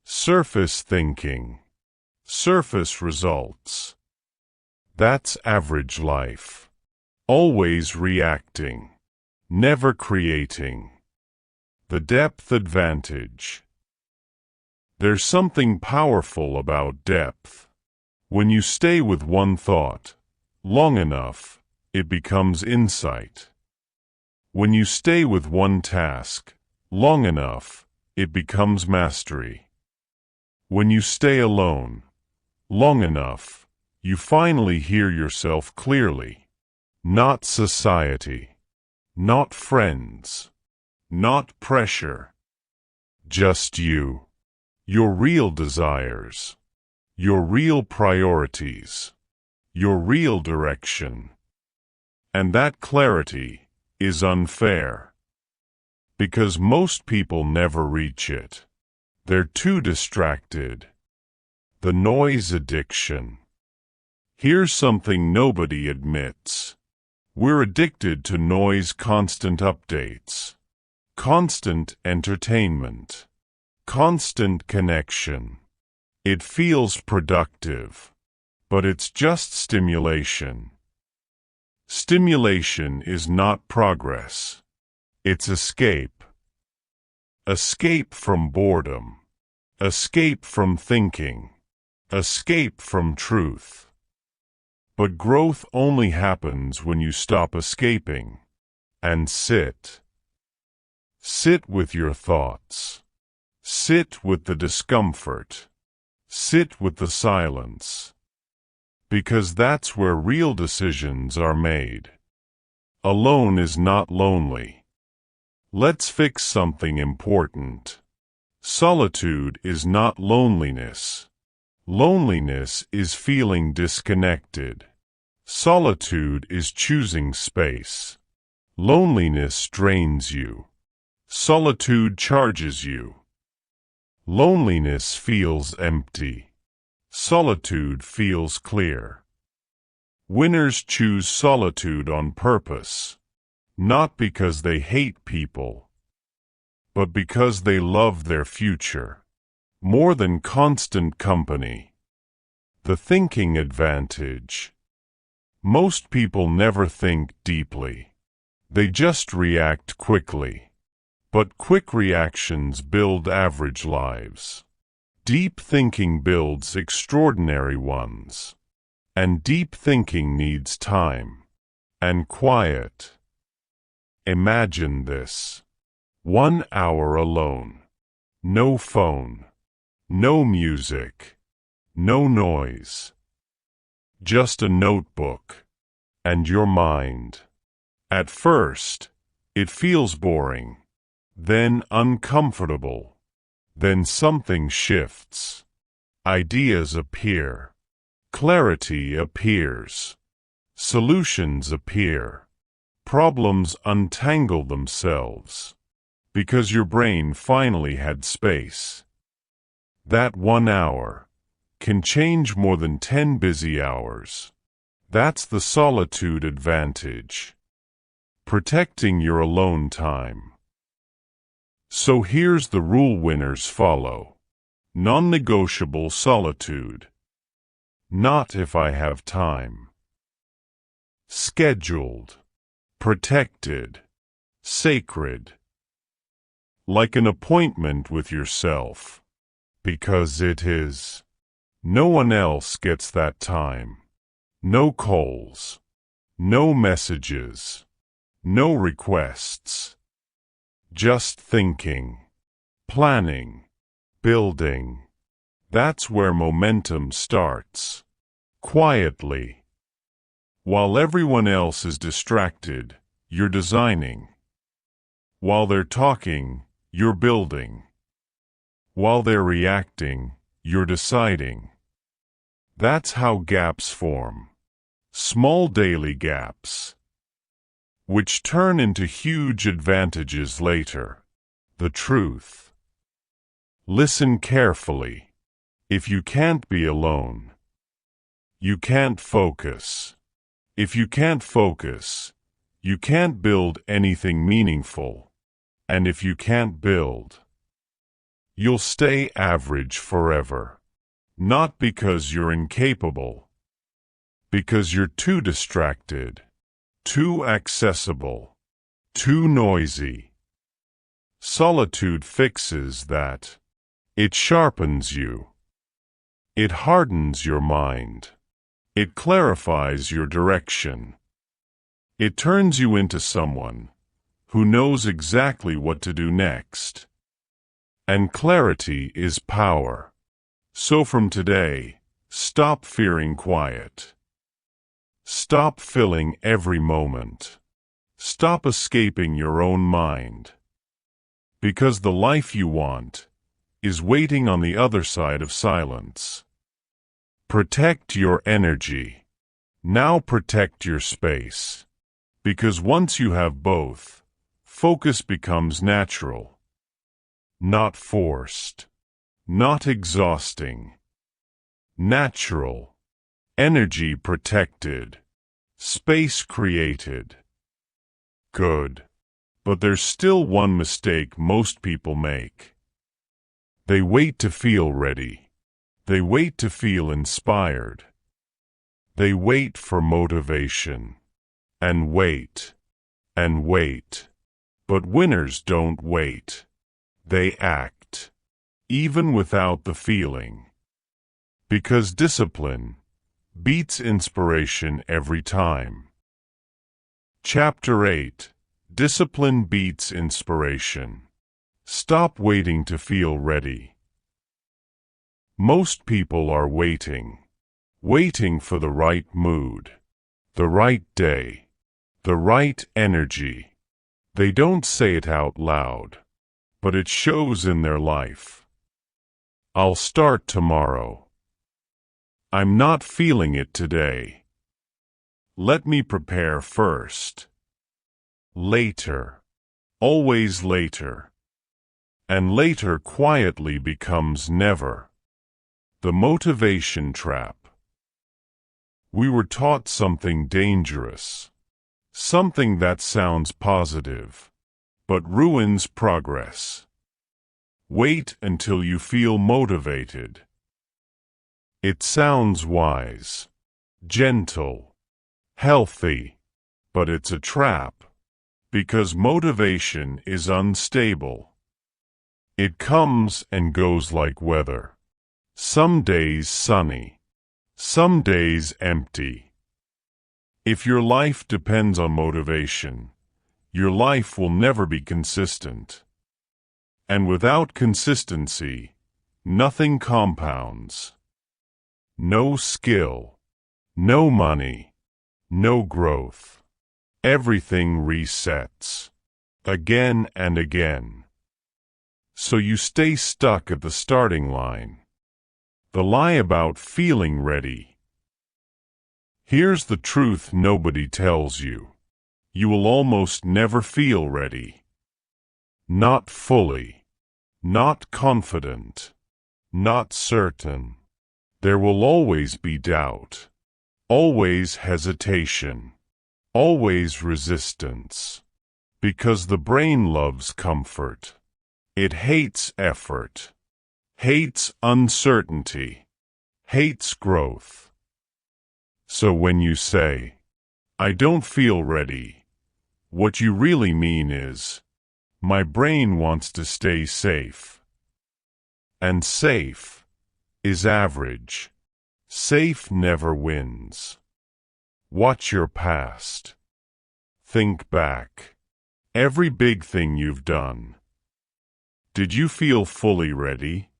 Surface thinking. Surface results. That's average life. Always reacting. Never creating. The depth advantage. There's something powerful about depth. When you stay with one thought long enough, it becomes insight. When you stay with one task long enough, it becomes mastery. When you stay alone long enough, you finally hear yourself clearly. Not society. Not friends. Not pressure. Just you. Your real desires. Your real priorities. Your real direction. And that clarity is unfair. Because most people never reach it. They're too distracted. The noise addiction. Here's something nobody admits. We're addicted to noise, constant updates, constant entertainment, constant connection. It feels productive, but it's just stimulation. Stimulation is not progress. It's escape. Escape from boredom. Escape from thinking. Escape from truth. But growth only happens when you stop escaping and sit. Sit with your thoughts. Sit with the discomfort. Sit with the silence. Because that's where real decisions are made. Alone is not lonely. Let's fix something important. Solitude is not loneliness. Loneliness is feeling disconnected. Solitude is choosing space. Loneliness drains you. Solitude charges you. Loneliness feels empty. Solitude feels clear. Winners choose solitude on purpose, not because they hate people, but because they love their future. More than constant company. The thinking advantage. Most people never think deeply. They just react quickly. But quick reactions build average lives. Deep thinking builds extraordinary ones. And deep thinking needs time. And quiet. Imagine this. 1 hour alone. No phone. No music. No noise. Just a notebook. And your mind. At first, it feels boring. Then uncomfortable. Then something shifts. Ideas appear. Clarity appears. Solutions appear. Problems untangle themselves. Because your brain finally had space. That 1 hour can change more than 10 busy hours. That's the solitude advantage. Protecting your alone time. So here's the rule winners follow. Non-negotiable solitude. Not if I have time. Scheduled. Protected. Sacred. Like an appointment with yourself. Because it is. No one else gets that time. No calls. No messages. No requests. Just thinking. Planning. Building. That's where momentum starts. Quietly. While everyone else is distracted, you're designing. While they're talking, you're building. While they're reacting, you're deciding. That's how gaps form. Small daily gaps. Which turn into huge advantages later. The truth. Listen carefully. If you can't be alone, you can't focus. If you can't focus, you can't build anything meaningful. And if you can't build, you'll stay average forever. Not because you're incapable. Because you're too distracted. Too accessible. Too noisy. Solitude fixes that. It sharpens you. It hardens your mind. It clarifies your direction. It turns you into someone who knows exactly what to do next. And clarity is power. So from today, stop fearing quiet. Stop filling every moment. Stop escaping your own mind. Because the life you want is waiting on the other side of silence. Protect your energy. Now protect your space. Because once you have both, focus becomes natural. Not forced. Not exhausting. Natural. Energy protected. Space created. Good. But there's still one mistake most people make. They wait to feel ready. They wait to feel inspired. They wait for motivation. And wait. And wait. But winners don't wait. They act. Even without the feeling. Because discipline beats inspiration every time. Chapter 8. Discipline beats inspiration. Stop waiting to feel ready. Most people are waiting. Waiting for the right mood. The right day. The right energy. They don't say it out loud, but it shows in their life. I'll start tomorrow. I'm not feeling it today. Let me prepare first. Later. Always later. And later quietly becomes never. The motivation trap. We were taught something dangerous. Something that sounds positive, but ruins progress. Wait until you feel motivated. It sounds wise, gentle, healthy, but it's a trap, because motivation is unstable. It comes and goes like weather. Some days sunny, some days empty. If your life depends on motivation, your life will never be consistent. And without consistency, nothing compounds. No skill, no money, no growth. Everything resets. Again and again. So you stay stuck at the starting line. The lie about feeling ready. Here's the truth nobody tells you. You will almost never feel ready. Not fully. Not confident. Not certain. There will always be doubt. Always hesitation. Always resistance. Because the brain loves comfort. It hates effort. Hates uncertainty. Hates growth. So when you say, "I don't feel ready," what you really mean is, "My brain wants to stay safe." And safe is average. Safe never wins. Watch your past. Think back. Every big thing you've done. Did you feel fully ready?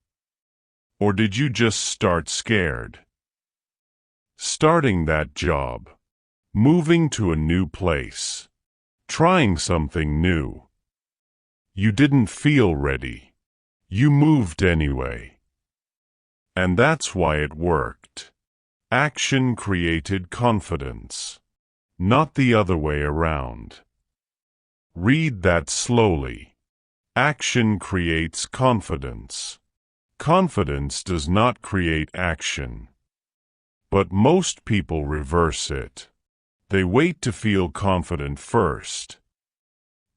Or did you just start scared? Starting that job. Moving to a new place. Trying something new. You didn't feel ready. You moved anyway. And that's why it worked. Action created confidence. Not the other way around. Read that slowly. Action creates confidence. Confidence does not create action. But most people reverse it. They wait to feel confident first.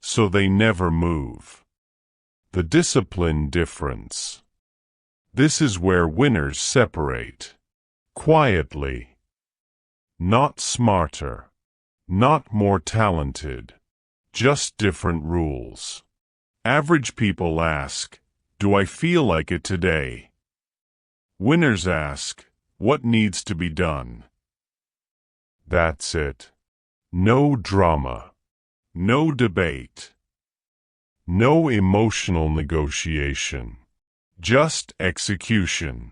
So they never move. The discipline difference. This is where winners separate. Quietly. Not smarter. Not more talented. Just different rules. Average people ask, "Do I feel like it today?" Winners ask, "What needs to be done?" That's it. No drama. No debate. No emotional negotiation. Just execution.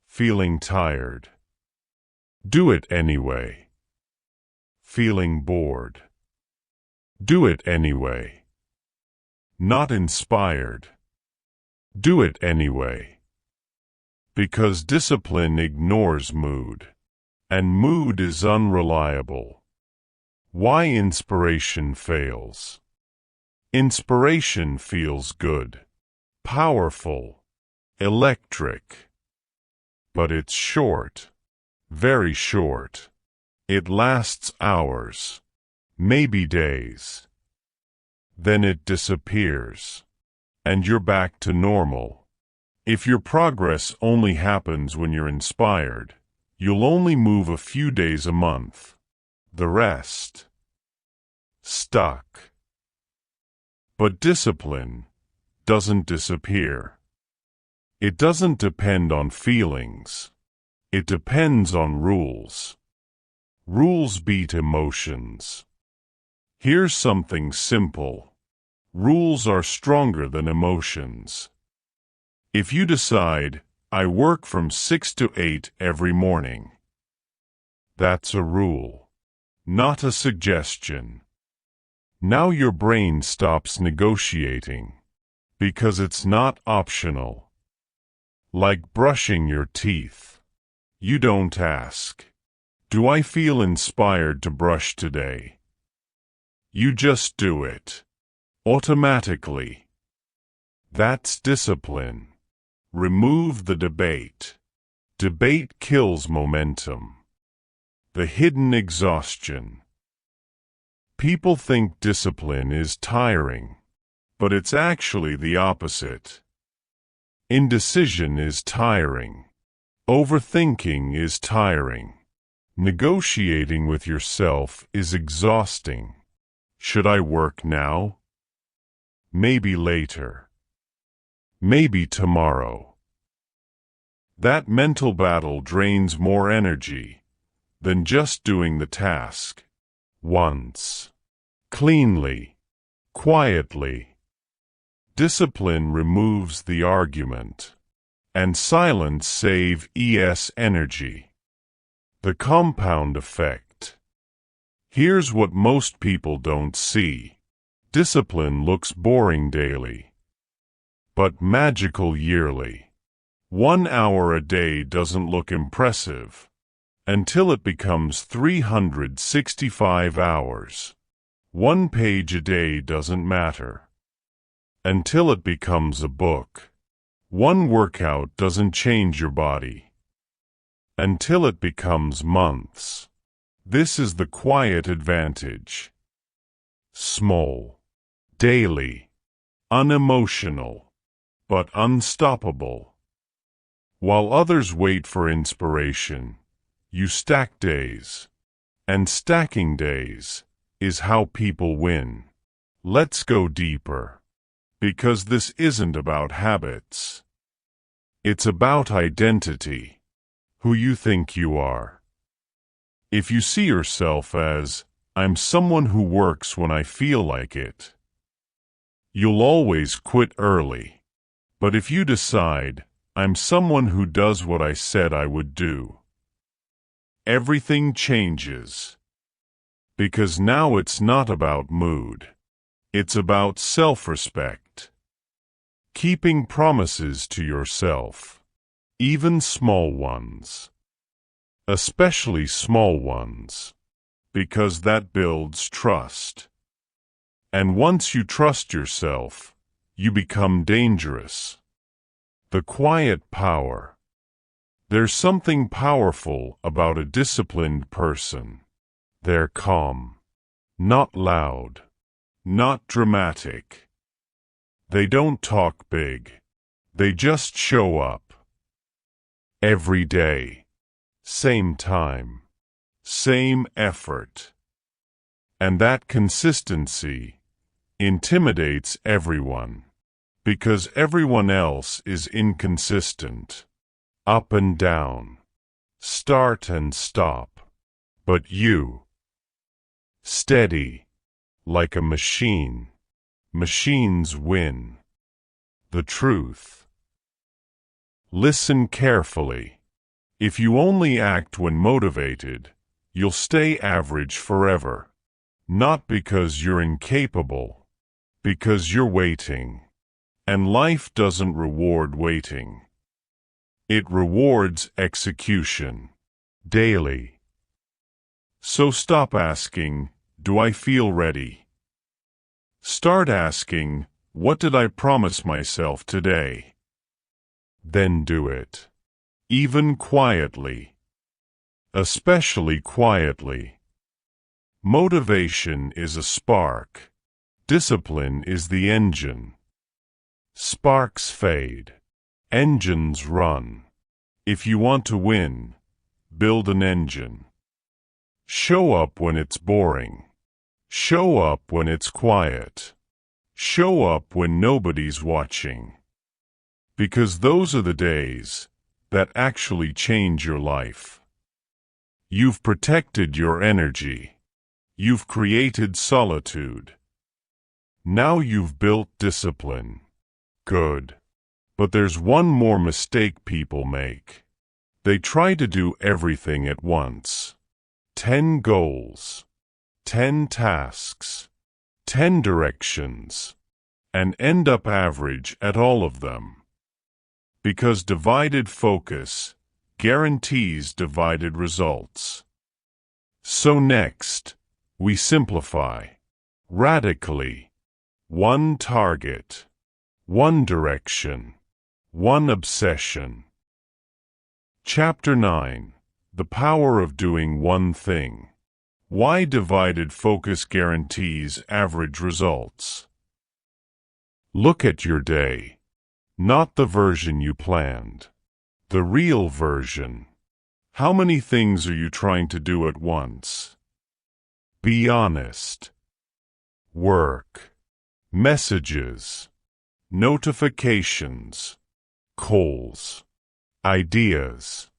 Feeling tired. Do it anyway. Feeling bored. Do it anyway. Not inspired. Do it anyway. Because discipline ignores mood. And mood is unreliable. Why inspiration fails? Inspiration feels good, powerful, electric. But it's short, very short. It lasts hours, maybe days. Then it disappears, and you're back to normal. If your progress only happens when you're inspired, you'll only move a few days a month. The rest, stuck. But discipline doesn't disappear. It doesn't depend on feelings. It depends on rules. Rules beat emotions. Here's something simple. Rules are stronger than emotions. If you decide, "I work from 6 to 8 every morning," that's a rule, not a suggestion. Now your brain stops negotiating, because it's not optional. Like brushing your teeth. You don't ask, "Do I feel inspired to brush today?" You just do it. Automatically. That's discipline. Remove the debate. Debate kills momentum. The hidden exhaustion. People think discipline is tiring, but it's actually the opposite. Indecision is tiring. Overthinking is tiring. Negotiating with yourself is exhausting. Should I work now? Maybe later. Maybe tomorrow. That mental battle drains more energy than just doing the task. Once. Cleanly. Quietly. Discipline removes the argument, and silence saves energy. The compound effect. Here's what most people don't see. Discipline looks boring daily, but magical yearly. 1 hour a day doesn't look impressive until it becomes 365 hours. 1 page a day doesn't matter until it becomes a book. 1 workout doesn't change your body until it becomes months. This is the quiet advantage. Small, daily, unemotional, but unstoppable. While others wait for inspiration, you stack days. And stacking days is how people win. Let's go deeper. Because this isn't about habits. It's about identity. Who you think you are. If you see yourself as, I'm someone who works when I feel like it, you'll always quit early. But if you decide, I'm someone who does what I said I would do, everything changes. Because now it's not about mood. It's about self-respect. Keeping promises to yourself, even small ones. Especially small ones, because that builds trust. And once you trust yourself, you become dangerous. The quiet power. There's something powerful about a disciplined person. They're calm, not loud, not dramatic. They don't talk big. They just show up. Every day. Same time. Same effort. And that consistency intimidates everyone. Because everyone else is inconsistent. Up and down. Start and stop. But you. Steady. Like a machine. Machines win. The truth. Listen carefully. If you only act when motivated, you'll stay average forever. Not because you're incapable, because you're waiting. And life doesn't reward waiting. It rewards execution. Daily. So stop asking, do I feel ready? Start asking, what did I promise myself today? Then do it. Even quietly. Especially quietly. Motivation is a spark. Discipline is the engine. Sparks fade. Engines run. If you want to win, build an engine. Show up when it's boring. Show up when it's quiet. Show up when nobody's watching. Because those are the days that actually change your life. You've protected your energy. You've created solitude. Now you've built discipline. Good. But there's one more mistake people make. They try to do everything at once. 10 goals. 10 tasks. 10 directions. And end up average at all of them. Because divided focus guarantees divided results. So next, we simplify. Radically. 1 target. 1 direction. 1 obsession. Chapter 9. The power of doing one thing. Why divided focus guarantees average results. Look at your day. Not the version you planned. The real version. How many things are you trying to do at once? Be honest. Work. Messages. Notifications. Calls. Ideas.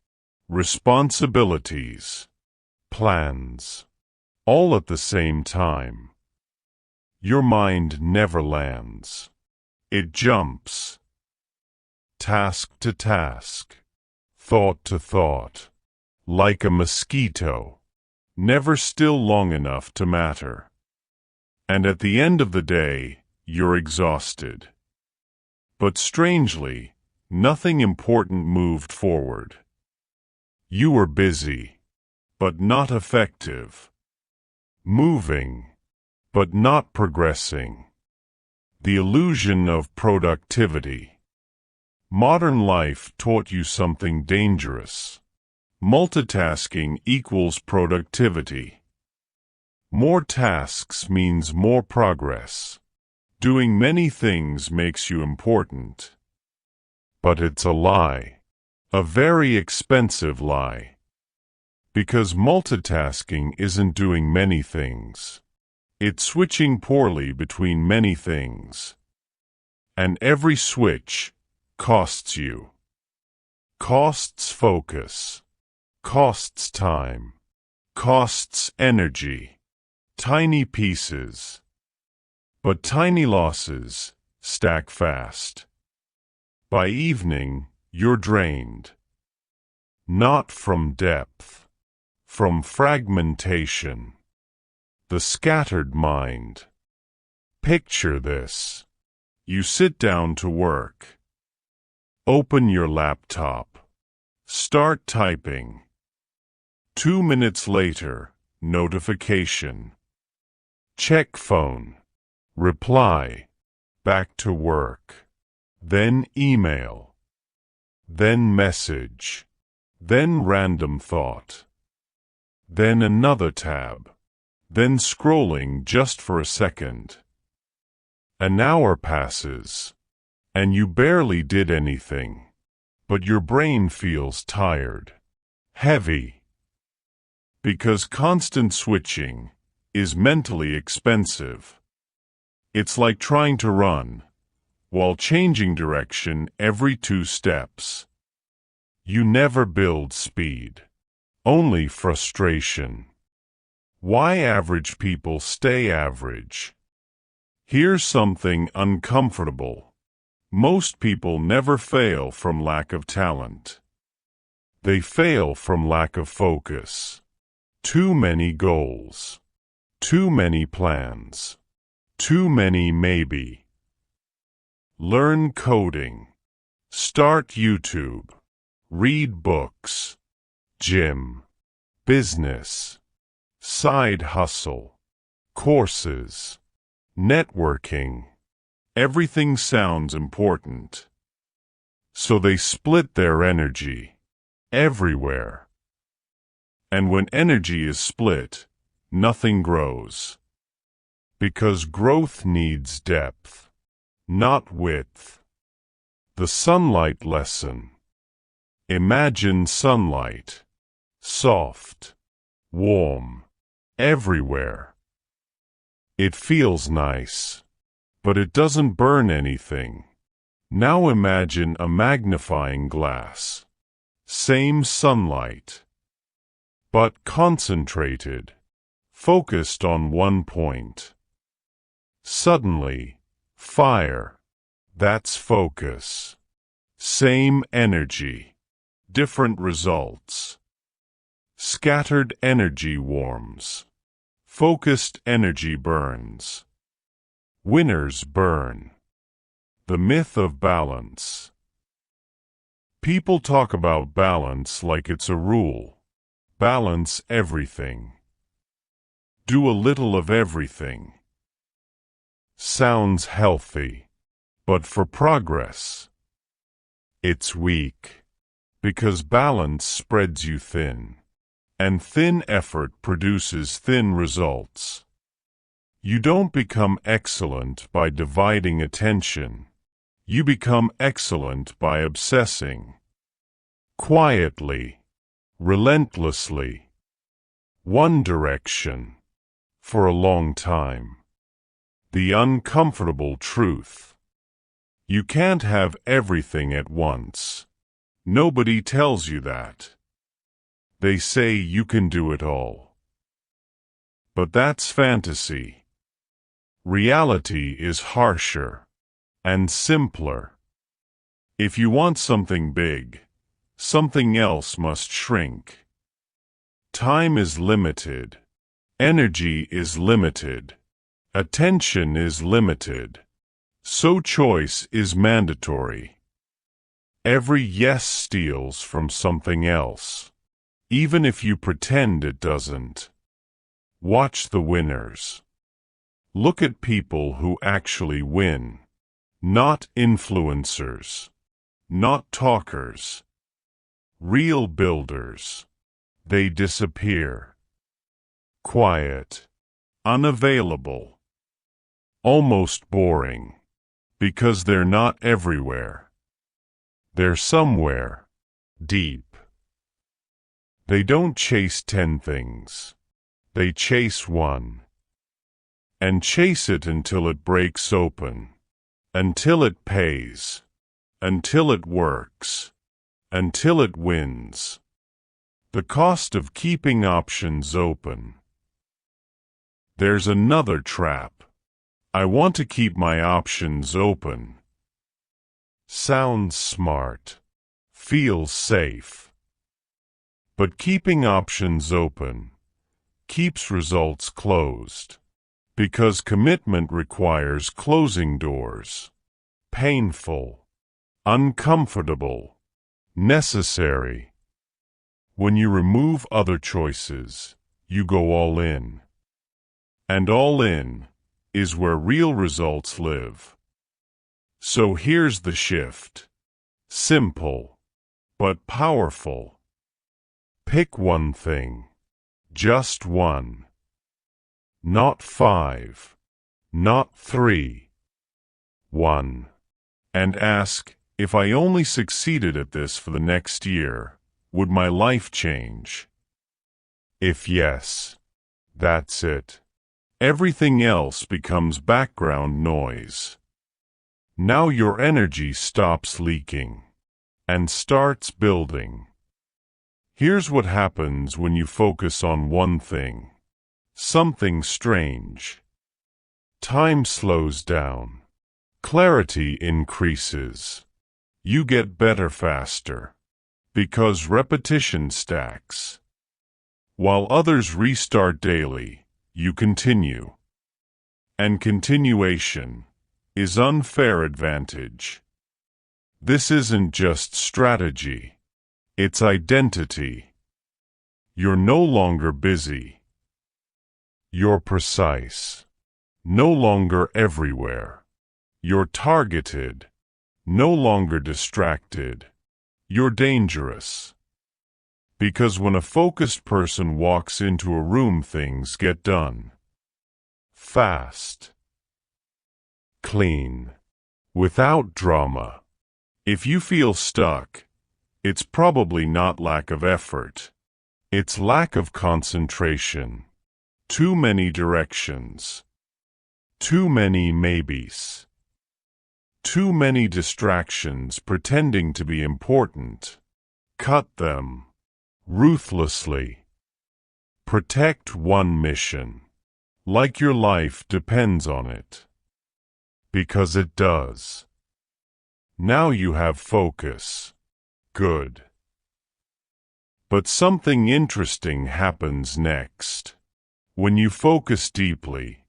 Responsibilities. Plans. All at the same time. Your mind never lands. It jumps. Task to task. Thought to thought. Like a mosquito. Never still long enough to matter. And at the end of the day, you're exhausted. But strangely, nothing important moved forward. You were busy, but not effective. Moving, but not progressing. The illusion of productivity. Modern life taught you something dangerous. Multitasking equals productivity. More tasks means more progress. Doing many things makes you important. But it's a lie. A very expensive lie. Because multitasking isn't doing many things. It's switching poorly between many things. And every switch costs you. Costs focus. Costs time. Costs energy. Tiny pieces. But tiny losses stack fast. By evening, you're drained. Not from depth. From fragmentation. The scattered mind. Picture this. You sit down to work. Open your laptop. Start typing. 2 minutes later, notification. Check phone. Reply. Back to work. Then email. Then message. Then random thought. Then another tab. Then scrolling just for a second. An hour passes. And you barely did anything. But your brain feels tired. Heavy. Because constant switching is mentally expensive. It's like trying to run, while changing direction every 2 steps. You never build speed. Only frustration. Why average people stay average? Here's something uncomfortable. Most people never fail from lack of talent. They fail from lack of focus. Too many goals. Too many plans. Too many maybe. Learn coding. Start YouTube. Read books. Gym. Business. Side hustle. Courses. Networking. Everything sounds important. So they split their energy. Everywhere. And when energy is split, nothing grows. Because growth needs depth, not width. The sunlight lesson. Imagine sunlight. Soft. Warm. Everywhere. It feels nice. But it doesn't burn anything. Now imagine a magnifying glass. Same sunlight. But concentrated. Focused on one point. Suddenly, fire. That's focus. Same energy. Different results. Scattered energy warms. Focused energy burns. Winners burn. The myth of balance. People talk about balance like it's a rule. Balance everything. Do a little of everything. Sounds healthy. But for progress, it's weak. Because balance spreads you thin. And thin effort produces thin results. You don't become excellent by dividing attention. You become excellent by obsessing. Quietly. Relentlessly. One direction. For a long time. The uncomfortable truth. You can't have everything at once. Nobody tells you that. They say you can do it all. But that's fantasy. Reality is harsher. and simpler. If you want something big, something else must shrink. Time is limited. Energy is limited. Attention is limited. So choice is mandatory. Every yes steals from something else, even if you pretend it doesn't. Watch the winners. Look at people who actually win. Not influencers. Not talkers. Real builders. They disappear. Quiet. Unavailable. Almost boring. Because they're not everywhere. They're somewhere. Deep. They don't chase 10 things. They chase one. And chase it until it breaks open. Until it pays. Until it works. Until it wins. The cost of keeping options open. There's another trap. I want to keep my options open. Sounds smart. Feels safe. But keeping options open keeps results closed. Because commitment requires closing doors. Painful. Uncomfortable. Necessary. When you remove other choices, you go all in. And all in is where real results live. So here's the shift. Simple, but powerful. Pick one thing. Just one. Not 5. Not 3. One. And ask, if I only succeeded at this for the next year, would my life change? If yes, that's it. Everything else becomes background noise. Now your energy stops leaking and starts building. Here's what happens when you focus on one thing. Something strange. Time slows down. Clarity increases. You get better faster. Because repetition stacks. While others restart daily, you continue. And continuation is unfair advantage. This isn't just strategy. It's identity. You're no longer busy. You're precise. No longer everywhere. You're targeted. No longer distracted. You're dangerous. Because when a focused person walks into a room, things get done. Fast. Clean. Without drama. If you feel stuck, it's probably not lack of effort. It's lack of concentration. Too many directions. Too many maybes. Too many distractions pretending to be important. Cut them. Ruthlessly. Protect one mission. Like your life depends on it. Because it does. Now you have focus. Good. But something interesting happens next. When you focus deeply,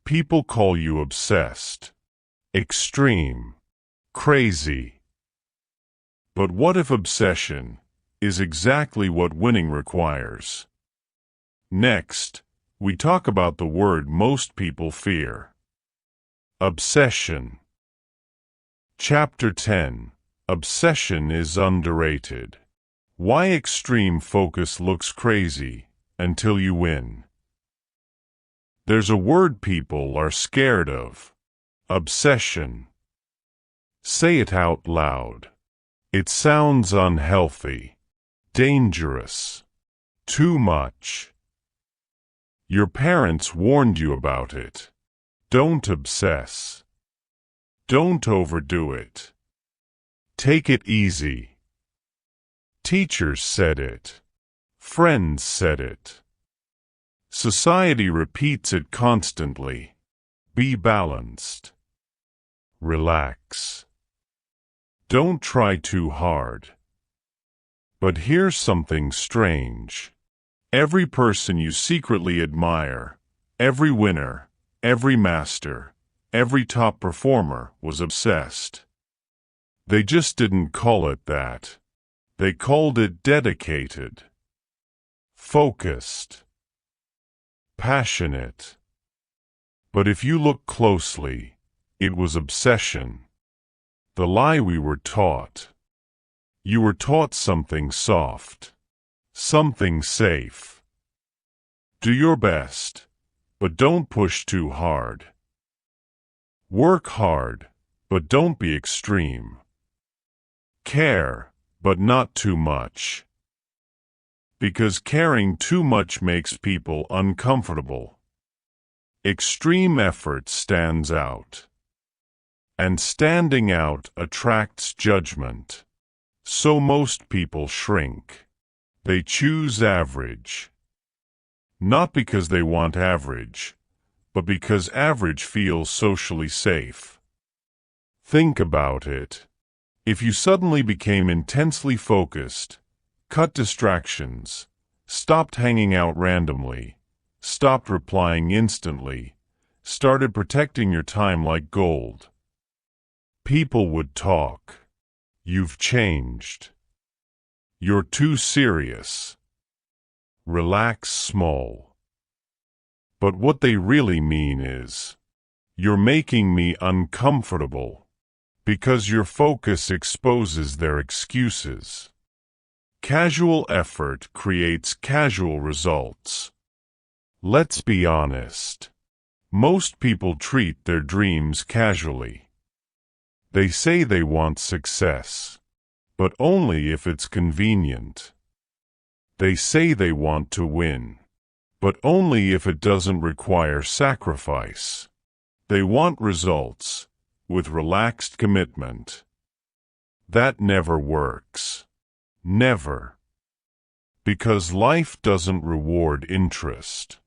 people call you obsessed, extreme, crazy. But what if obsession is exactly what winning requires? Next, we talk about the word most people fear. Obsession. Chapter 10. Obsession is underrated. Why extreme focus looks crazy until you win. There's a word people are scared of. Obsession. Say it out loud. It sounds unhealthy. Dangerous. Too much. Your parents warned you about it. Don't obsess. Don't overdo it. Take it easy. Teachers said it. Friends said it. Society repeats it constantly. Be balanced. Relax. Don't try too hard. But here's something strange. Every person you secretly admire, every winner, every master, every top performer was obsessed. They just didn't call it that. They called it dedicated, focused, passionate. But if you look closely, it was obsession. The lie we were taught. You were taught something soft, something safe. Do your best, but don't push too hard. Work hard, but don't be extreme. Care, but not too much. Because caring too much makes people uncomfortable. Extreme effort stands out. And standing out attracts judgment. So most people shrink. They choose average. Not because they want average, but because average feels socially safe. Think about it. If you suddenly became intensely focused, cut distractions, stopped hanging out randomly, stopped replying instantly, started protecting your time like gold, people would talk. You've changed. You're too serious. Relax small. But what they really mean is, you're making me uncomfortable, because your focus exposes their excuses. Casual effort creates casual results. Let's be honest. Most people treat their dreams casually. They say they want success, but only if it's convenient. They say they want to win, but only if it doesn't require sacrifice. They want results, with relaxed commitment. That never works. Never. Because life doesn't reward interest.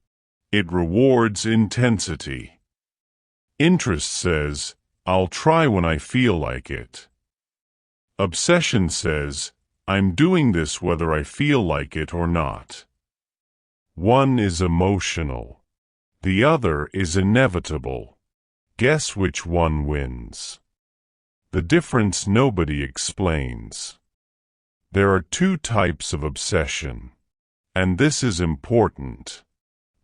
It rewards intensity. Interest says, I'll try when I feel like it. Obsession says, I'm doing this whether I feel like it or not. One is emotional. The other is inevitable. Guess which one wins? The difference nobody explains. There are two types of obsession. And this is important.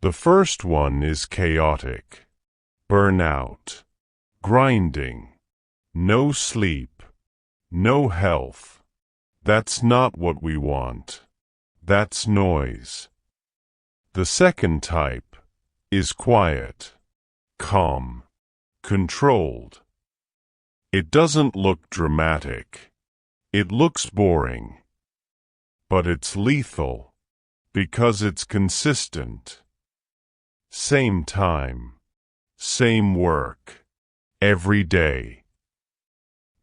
The first one is chaotic. Burnout. Grinding. No sleep. No health. That's not what we want. That's noise. The second type is quiet, calm, controlled. It doesn't look dramatic. It looks boring. But it's lethal, because it's consistent. Same time, same work, every day.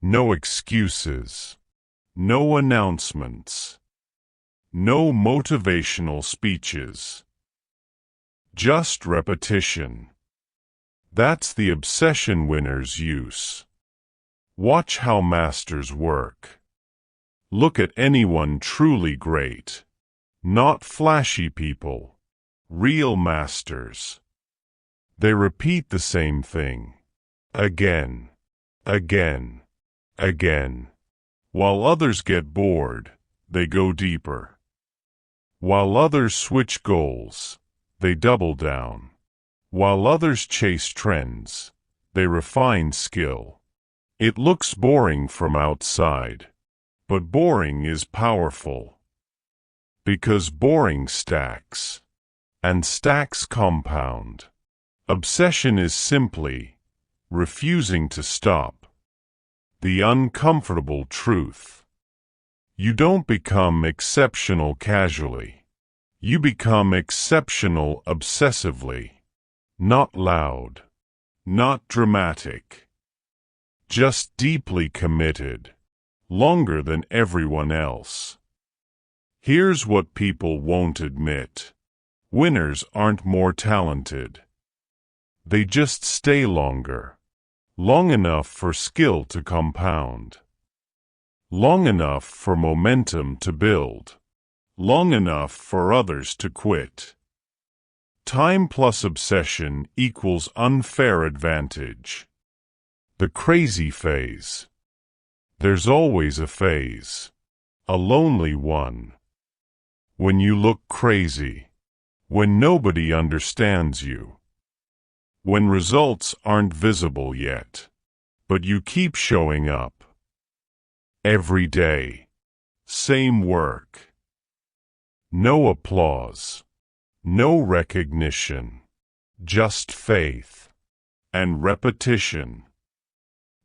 No excuses, no announcements, no motivational speeches. Just repetition. That's the obsession winner's use. Watch how masters work. Look at anyone truly great. Not flashy people. Real masters. They repeat the same thing. Again. Again. Again. While others get bored, they go deeper. While others switch goals, they double down. While others chase trends, they refine skill. It looks boring from outside, but boring is powerful. Because boring stacks, and stacks compound. Obsession is simply refusing to stop. The uncomfortable truth. You don't become exceptional casually. You become exceptional obsessively. Not loud. Not dramatic. Just deeply committed. Longer than everyone else. Here's what people won't admit. Winners aren't more talented. They just stay longer. long enough for skill to compound, long enough for momentum to build, long enough for others to quit. Time plus obsession equals unfair advantage. The crazy phase. There's always a phase, a lonely one. When you look crazy, when nobody understands you, when results aren't visible yet, but you keep showing up. Every day, same work. No applause, no recognition, just faith and repetition.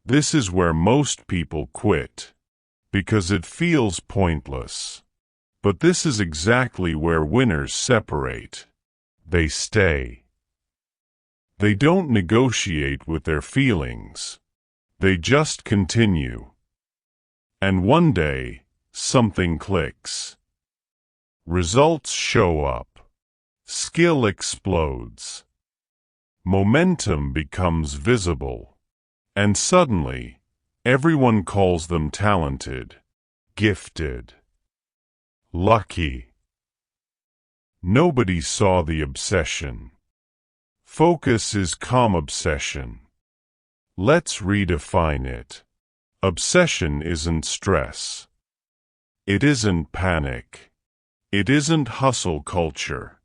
This is where most people quit, because it feels pointless. But this is exactly where winners separate. They stay. They don't negotiate with their feelings. They just continue. And one day, something clicks. Results show up. Skill explodes. Momentum becomes visible. And suddenly, everyone calls them talented, gifted, lucky. Nobody saw the obsession. Focus is calm obsession. Let's redefine it. Obsession isn't stress. It isn't panic. It isn't hustle culture.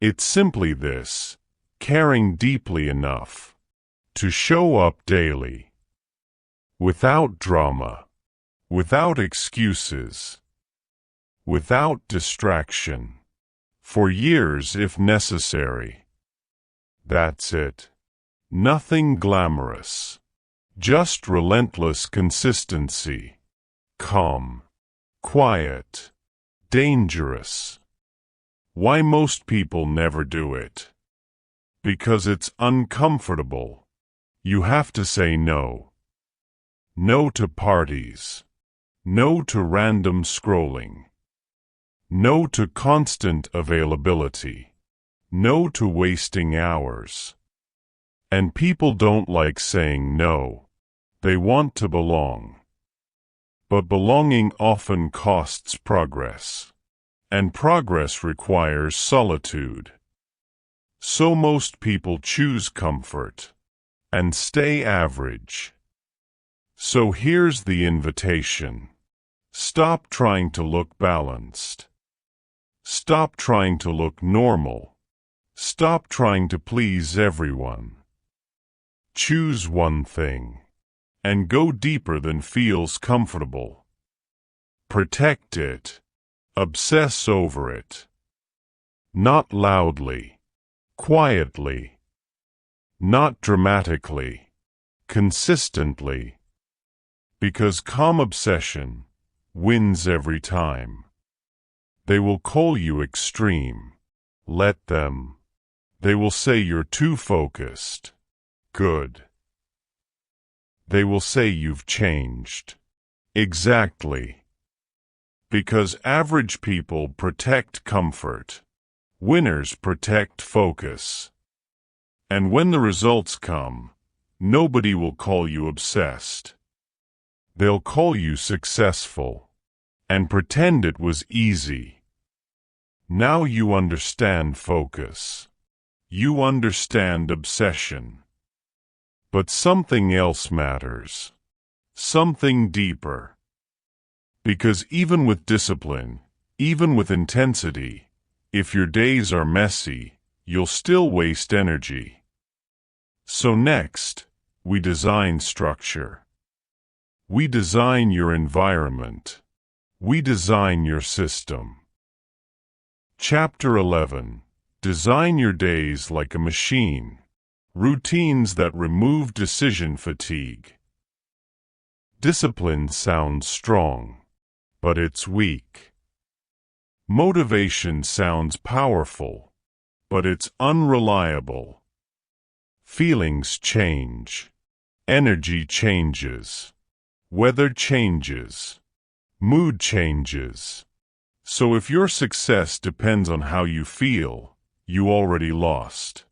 It's simply this: caring deeply enough to show up daily, without drama, without excuses, without distraction, for years if necessary. That's it. Nothing glamorous, just relentless consistency, calm, quiet, dangerous. Why most people never do it? Because it's uncomfortable. You have to say no. No to parties. No to random scrolling. No to constant availability. No to wasting hours. And people don't like saying no. They want to belong. But belonging often costs progress. And progress requires solitude. So most people choose comfort and stay average. So here's the invitation. Stop trying to look balanced. Stop trying to look normal. Stop trying to please everyone. Choose one thing and go deeper than feels comfortable. Protect it. Obsess over it. Not loudly, quietly, not dramatically, consistently. Because calm obsession wins every time. They will call you extreme. Let them. They will say you're too focused. Good. They will say you've changed. Exactly. Because average people protect comfort. Winners protect focus. And when the results come, nobody will call you obsessed. They'll call you successful and pretend it was easy. Now you understand focus. You understand obsession. But something else matters. Something deeper. Because even with discipline, even with intensity, if your days are messy, you'll still waste energy. So next, we design structure. We design your environment. We design your system. Chapter 11. Design your days like a machine. Routines that remove decision fatigue. Discipline sounds strong, but it's weak. Motivation sounds powerful, but it's unreliable. Feelings change. Energy changes. Weather changes. Mood changes. So if your success depends on how you feel, you already lost.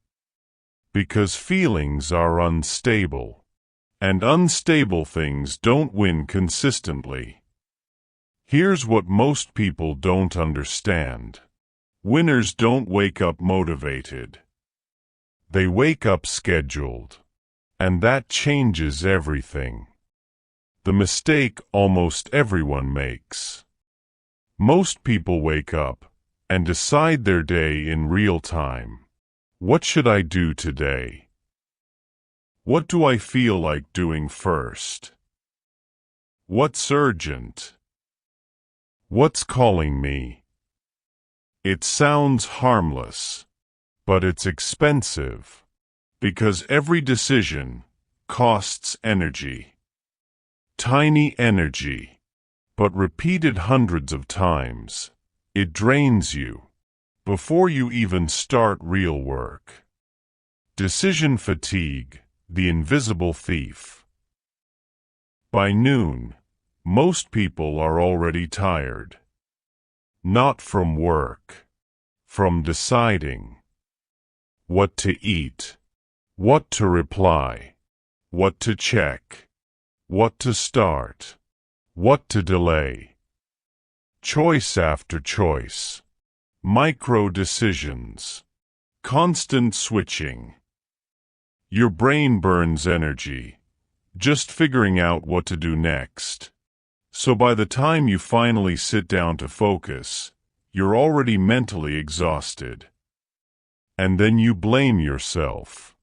Because feelings are unstable. And unstable things don't win consistently. Here's what most people don't understand. Winners don't wake up motivated. They wake up scheduled. And that changes everything. The mistake almost everyone makes. Most people wake up and decide their day in real time. What should I do today? What do I feel like doing first? What's urgent? What's calling me? It sounds harmless, but it's expensive, because every decision costs energy. Tiny energy, but repeated hundreds of times, it drains you before you even start real work. Decision fatigue, the invisible thief. By noon, most people are already tired. Not from work, from deciding what to eat, what to reply, what to check, what to start, what to delay. Choice after choice, micro decisions, constant switching. Your brain burns energy, just figuring out what to do next. So by the time you finally sit down to focus, you're already mentally exhausted. And then you blame yourself.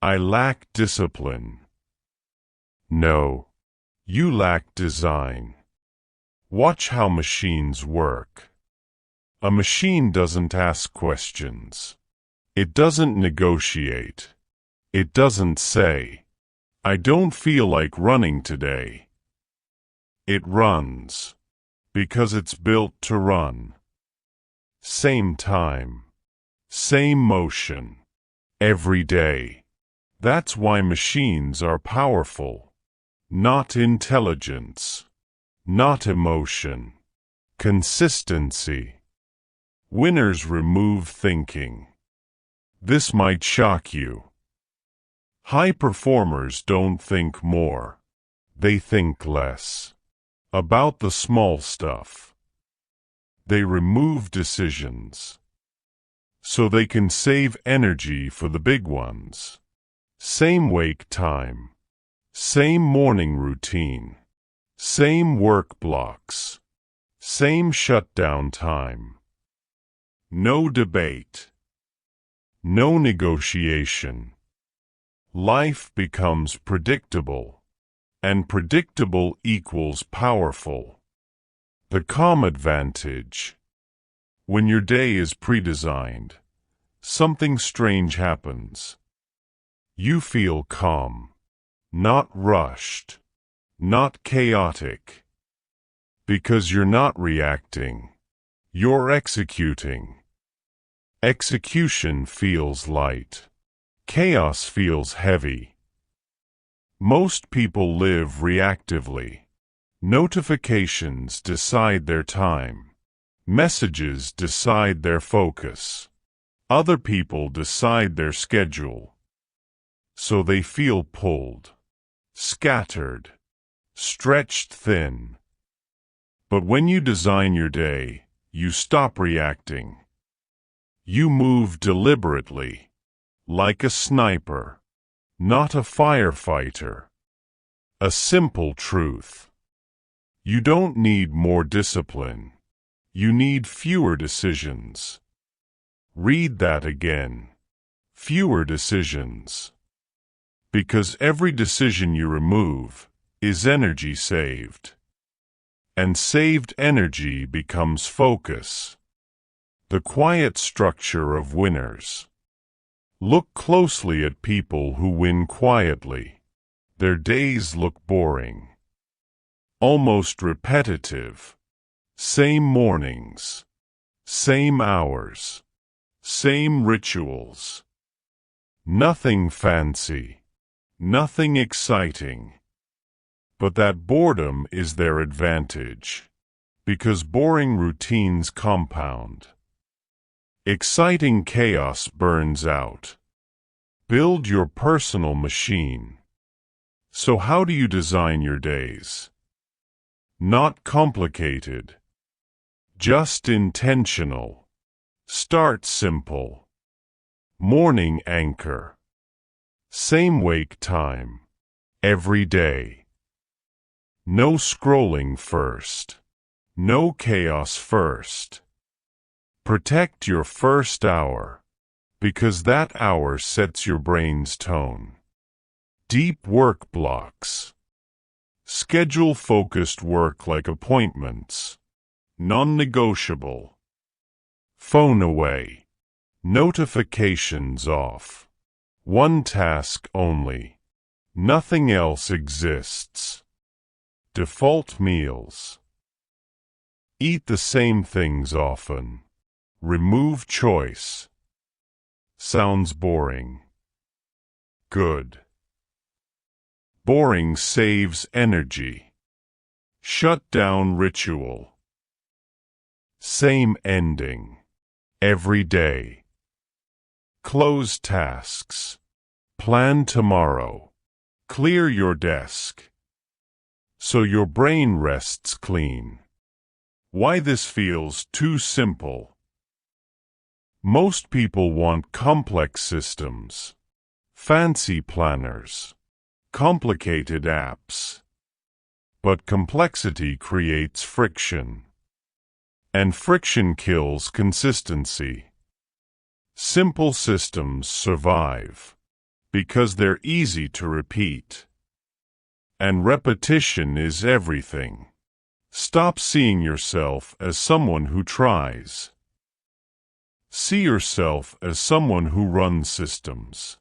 I lack discipline. No, you lack design. Watch how machines work. A machine doesn't ask questions. It doesn't negotiate. It doesn't say, I don't feel like running today. It runs, because it's built to run. Same time, same motion, every day. That's why machines are powerful. Not intelligence, not emotion, consistency. Winners remove thinking. This might shock you. High performers don't think more. They think less. About the small stuff. They remove decisions. So they can save energy for the big ones. Same wake time. Same morning routine. Same work blocks. Same shutdown time. No debate. No negotiation. Life becomes predictable, and predictable equals powerful. The calm advantage. When your day is pre-designed, something strange happens. You feel calm, not rushed, not chaotic. Because you're not reacting, you're executing. Execution feels light. Chaos feels heavy. Most people live reactively. Notifications decide their time. Messages decide their focus. Other people decide their schedule. So they feel pulled, scattered, stretched thin. But when you design your day, you stop reacting. You move deliberately. Like a sniper, not a firefighter. A simple truth. You don't need more discipline. You need fewer decisions. Read that again. Fewer decisions. Because every decision you remove is energy saved. And saved energy becomes focus. The quiet structure of winners. Look closely at people who win quietly. Their days look boring. Almost repetitive. Same mornings. Same hours. Same rituals. Nothing fancy. Nothing exciting. But that boredom is their advantage. Because boring routines compound. Exciting chaos burns out. Build your personal machine. So how do you design your days? Not complicated. Just intentional. Start simple. Morning anchor. Same wake time. Every day. No scrolling first. No chaos first. Protect your first hour, because that hour sets your brain's tone. Deep work blocks. Schedule focused work like appointments. Non-negotiable. Phone away. Notifications off. One task only. Nothing else exists. Default meals. Eat the same things often. Remove choice. Sounds boring. Good. Boring saves energy. Shut down ritual. Same ending. Every day. Close tasks. Plan tomorrow. Clear your desk. So your brain rests clean. Why this feels too simple. Most people want complex systems, fancy planners, complicated apps. But complexity creates friction. And friction kills consistency. Simple systems survive because they're easy to repeat. And repetition is everything. Stop seeing yourself as someone who tries. See yourself as someone who runs systems.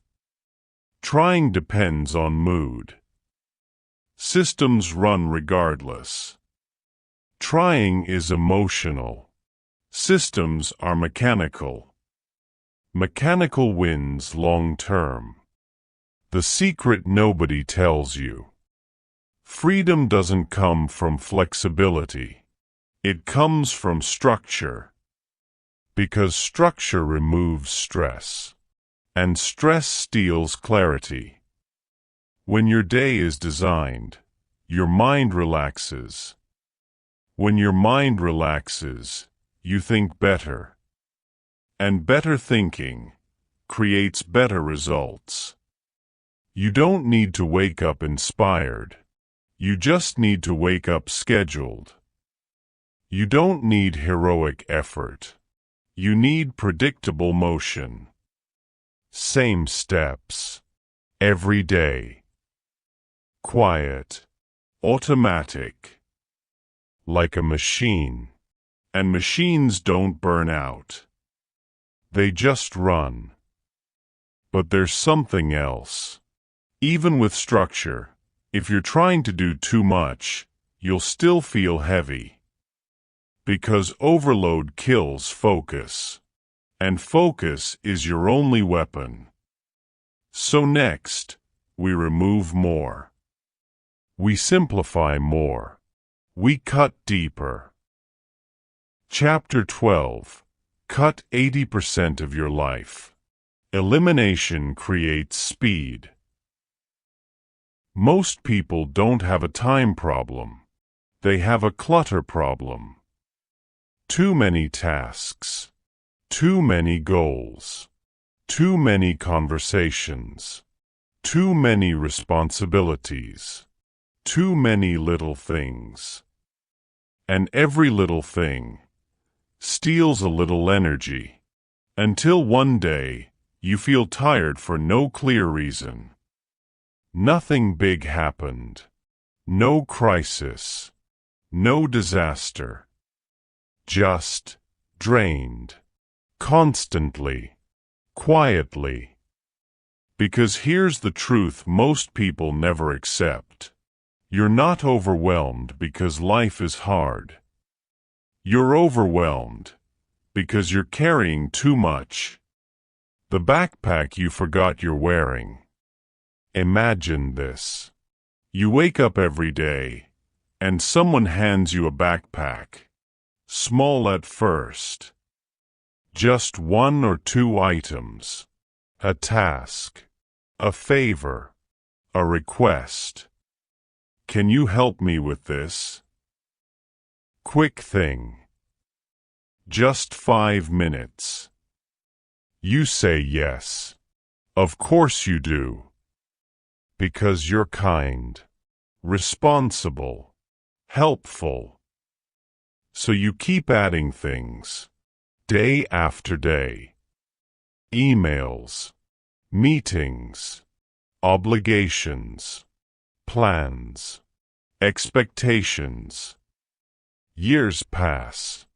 Trying depends on mood. Systems run regardless. Trying is emotional. Systems are mechanical. Mechanical wins long term. The secret nobody tells you. Freedom doesn't come from flexibility. It comes from structure. Because structure removes stress. And stress steals clarity. When your day is designed, your mind relaxes. When your mind relaxes, you think better. And better thinking creates better results. You don't need to wake up inspired. You just need to wake up scheduled. You don't need heroic effort. You need predictable motion. Same steps. Every day. Quiet. Automatic. Like a machine. And machines don't burn out. They just run. But there's something else. Even with structure, if you're trying to do too much, you'll still feel heavy. Because overload kills focus. And focus is your only weapon. So next, we remove more. We simplify more. We cut deeper. Chapter 12. Cut 80% of your life. Elimination creates speed. Most people don't have a time problem. They have a clutter problem. Too many tasks. Too many goals. Too many conversations. Too many responsibilities. Too many little things. And every little thing steals a little energy, until one day you feel tired for no clear reason. Nothing big happened. No crisis. No disaster. Just drained. Constantly. Quietly. Because here's the truth most people never accept. You're not overwhelmed because life is hard. You're overwhelmed because you're carrying too much. The backpack you forgot you're wearing. Imagine this. You wake up every day, and someone hands you a backpack. Small at first. Just 1 or 2 items. A task. A favor. A request. Can you help me with this? Quick thing. Just 5 minutes. You say yes. Of course you do. Because you're kind, responsible, helpful. So you keep adding things, day after day. Emails, meetings, obligations, plans, expectations. Years pass,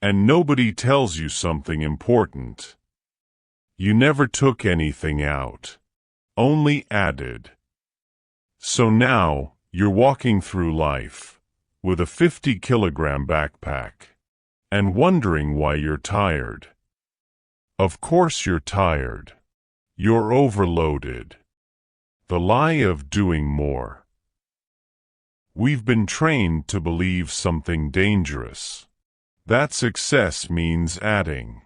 and nobody tells you something important. You never took anything out, only added. So now, you're walking through life, with a 50-kilogram backpack, and wondering why you're tired. Of course you're tired. You're overloaded. The lie of doing more. We've been trained to believe something dangerous. That success means adding.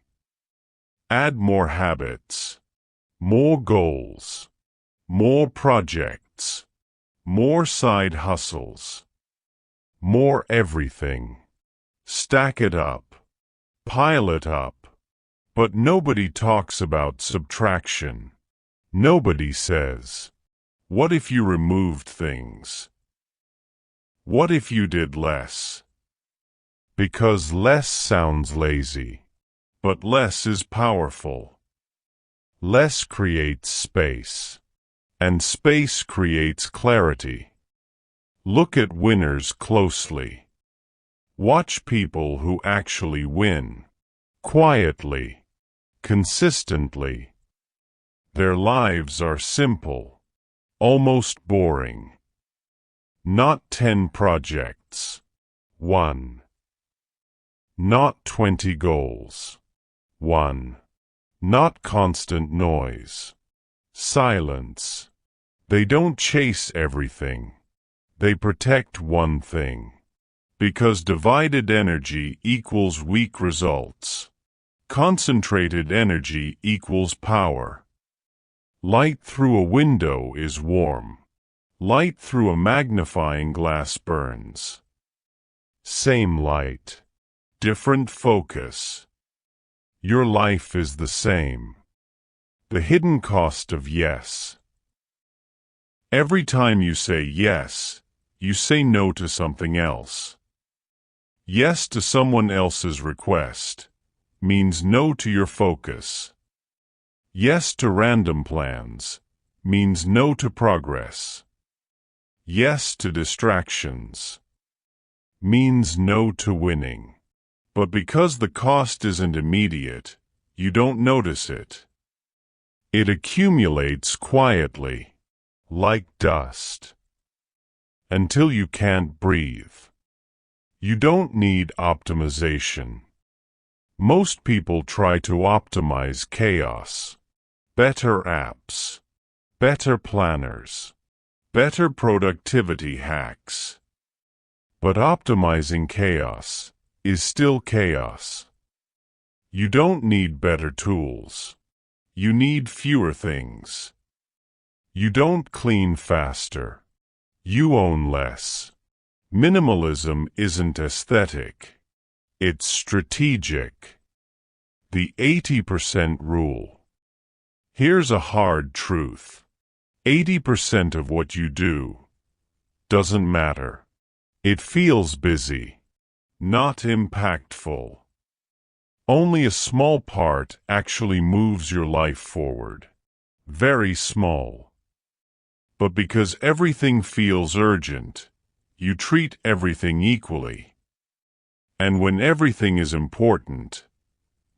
Add more habits, more goals, more projects, more side hustles, more everything. Stack it up, pile it up. But nobody talks about subtraction. Nobody says, what if you removed things? What if you did less? Because less sounds lazy. But less is powerful. Less creates space. And space creates clarity. Look at winners closely. Watch people who actually win. Quietly. Consistently. Their lives are simple. Almost boring. Not 10 projects. 1. Not 20 goals. 1. Not constant noise. Silence. They don't chase everything. They protect one thing. Because divided energy equals weak results. Concentrated energy equals power. Light through a window is warm. Light through a magnifying glass burns. Same light. Different focus. Your life is the same. The hidden cost of yes. Every time you say yes, you say no to something else. Yes to someone else's request means no to your focus. Yes to random plans means no to progress. Yes to distractions means no to winning. But because the cost isn't immediate, you don't notice it. It accumulates quietly, like dust, until you can't breathe. You don't need optimization. Most people try to optimize chaos. Better apps, better planners, better productivity hacks. But optimizing chaos is still chaos. You don't need better tools. You need fewer things. You don't clean faster. You own less. Minimalism isn't aesthetic. It's strategic. The 80% rule. Here's a hard truth. 80% of what you do doesn't matter. It feels busy. Not impactful. Only a small part actually moves your life forward. Very small. But because everything feels urgent, you treat everything equally. And when everything is important,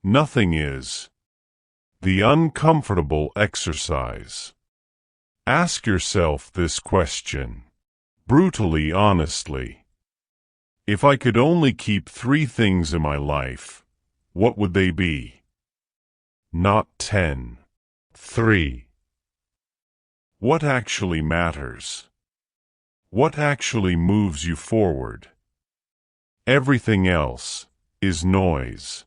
nothing is. The uncomfortable exercise. Ask yourself this question, brutally honestly. If I could only keep 3 things in my life, what would they be? Not 10. 3. What actually matters? What actually moves you forward? Everything else is noise.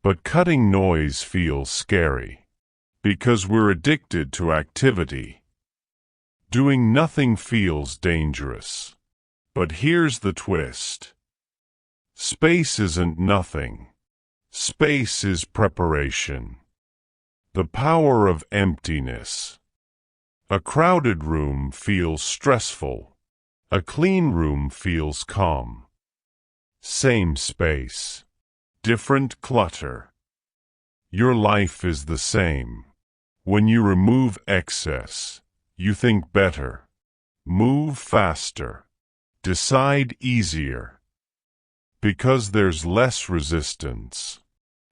But cutting noise feels scary, because we're addicted to activity. Doing nothing feels dangerous. But here's the twist. Space isn't nothing. Space is preparation. The power of emptiness. A crowded room feels stressful. A clean room feels calm. Same space. Different clutter. Your life is the same. When you remove excess, you think better. Move faster. Decide easier. Because there's less resistance.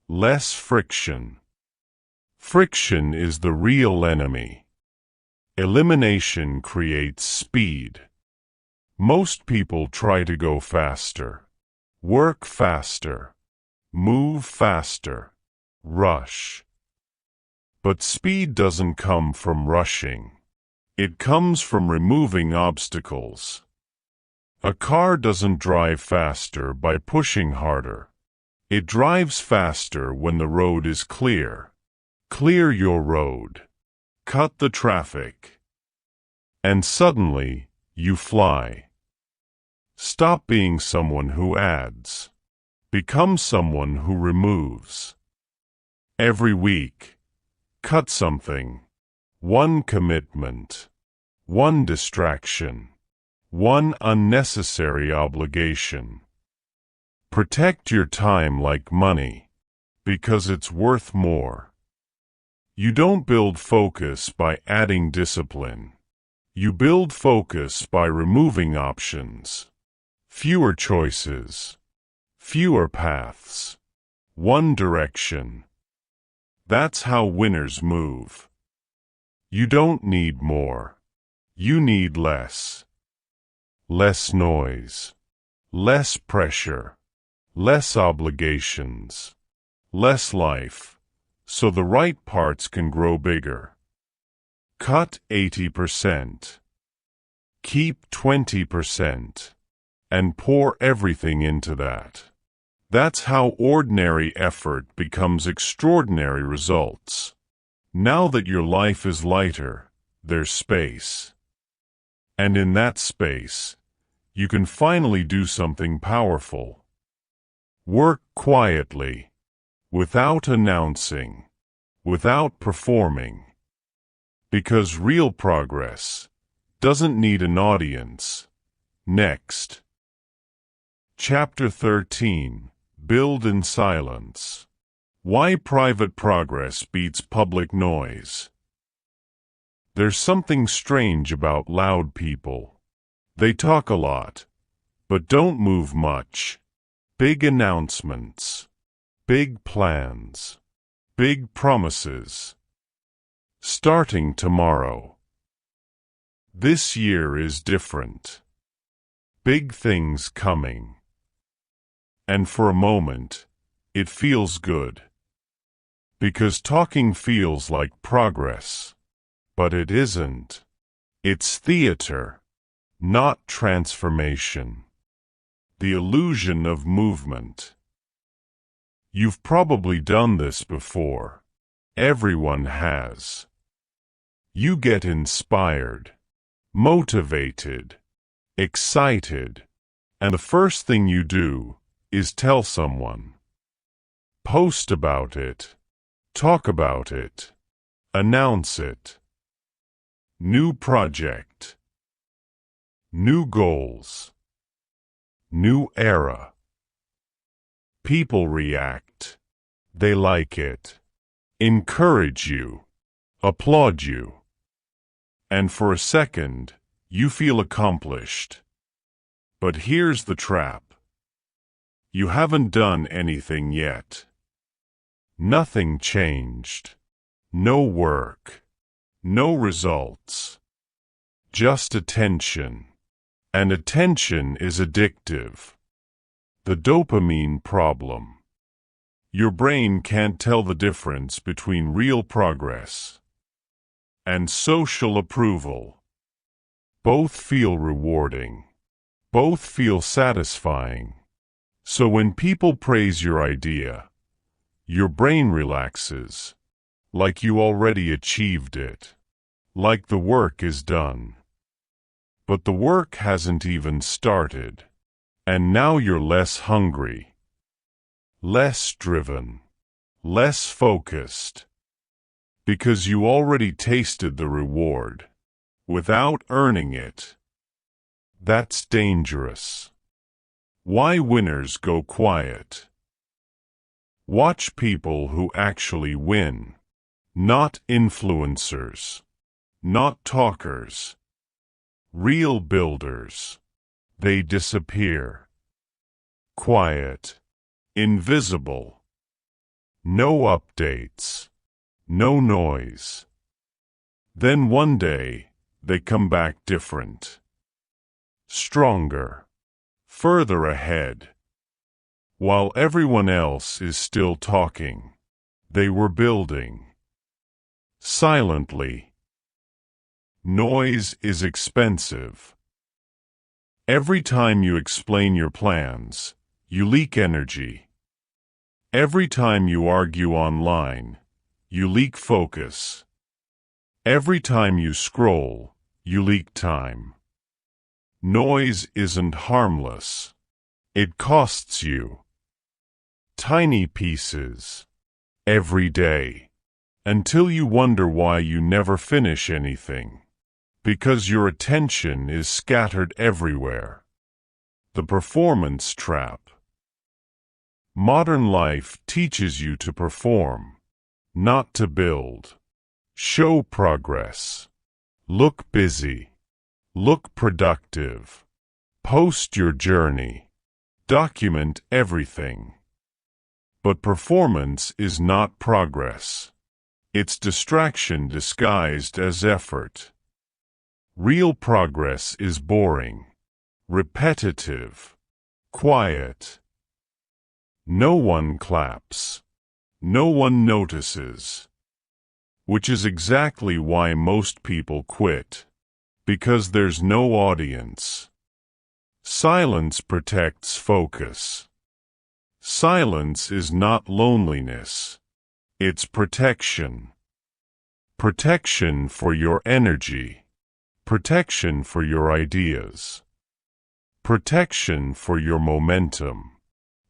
Less friction. Friction is the real enemy. Elimination creates speed. Most people try to go faster. Work faster. Move faster. Rush. But speed doesn't come from rushing. It comes from removing obstacles. A car doesn't drive faster by pushing harder. It drives faster when the road is clear. Clear your road. Cut the traffic. And suddenly, you fly. Stop being someone who adds. Become someone who removes. Every week, cut something. One commitment. One distraction. One unnecessary obligation. Protect your time like money, because it's worth more. You don't build focus by adding discipline. You build focus by removing options. Fewer choices. Fewer paths. One direction. That's how winners move. You don't need more. You need less. Less noise. Less pressure. Less obligations. Less life. So the right parts can grow bigger. Cut 80%. Keep 20%. And pour everything into that. That's how ordinary effort becomes extraordinary results. Now that your life is lighter, there's space. And in that space, you can finally do something powerful. Work quietly. Without announcing, without performing. Because real progress doesn't need an audience. Next. Chapter 13. Build in silence. Why private progress beats public noise. There's something strange about loud people. They talk a lot, but don't move much. Big announcements. Big plans. Big promises. Starting tomorrow. This year is different. Big things coming. And for a moment, it feels good. Because talking feels like progress. But it isn't. It's theater, not transformation. The illusion of movement. You've probably done this before. Everyone has. You get inspired, motivated, excited, and the first thing you do is tell someone. Post about it. Talk about it. Announce it. New project. New goals. New era. People react. They like it. Encourage you. Applaud you. And for a second, you feel accomplished. But here's the trap. You haven't done anything yet. Nothing changed. No work. No results. Just attention. And attention is addictive. The dopamine problem. Your brain can't tell the difference between real progress and social approval. Both feel rewarding. Both feel satisfying. So when people praise your idea, your brain relaxes, like you already achieved it, like the work is done. But the work hasn't even started. And now you're less hungry, less driven, less focused, because you already tasted the reward without earning it. That's dangerous. Why winners go quiet? Watch people who actually win, not influencers, not talkers, real builders. They disappear. Quiet, invisible, no updates, no noise. Then one day, they come back different, stronger, further ahead. While everyone else is still talking, they were building. Silently. Noise is expensive. Every time you explain your plans, you leak energy. Every time you argue online, you leak focus. Every time you scroll, you leak time. Noise isn't harmless. It costs you. Tiny pieces. Every day. Until you wonder why you never finish anything. Because your attention is scattered everywhere. The performance trap. Modern life teaches you to perform, not to build. Show progress. Look busy. Look productive. Post your journey. Document everything. But performance is not progress. It's distraction disguised as effort. Real progress is boring, repetitive, quiet. No one claps. No one notices. Which is exactly why most people quit. Because there's no audience. Silence protects focus. Silence is not loneliness. It's protection. Protection for your energy. Protection for your ideas. Protection for your momentum.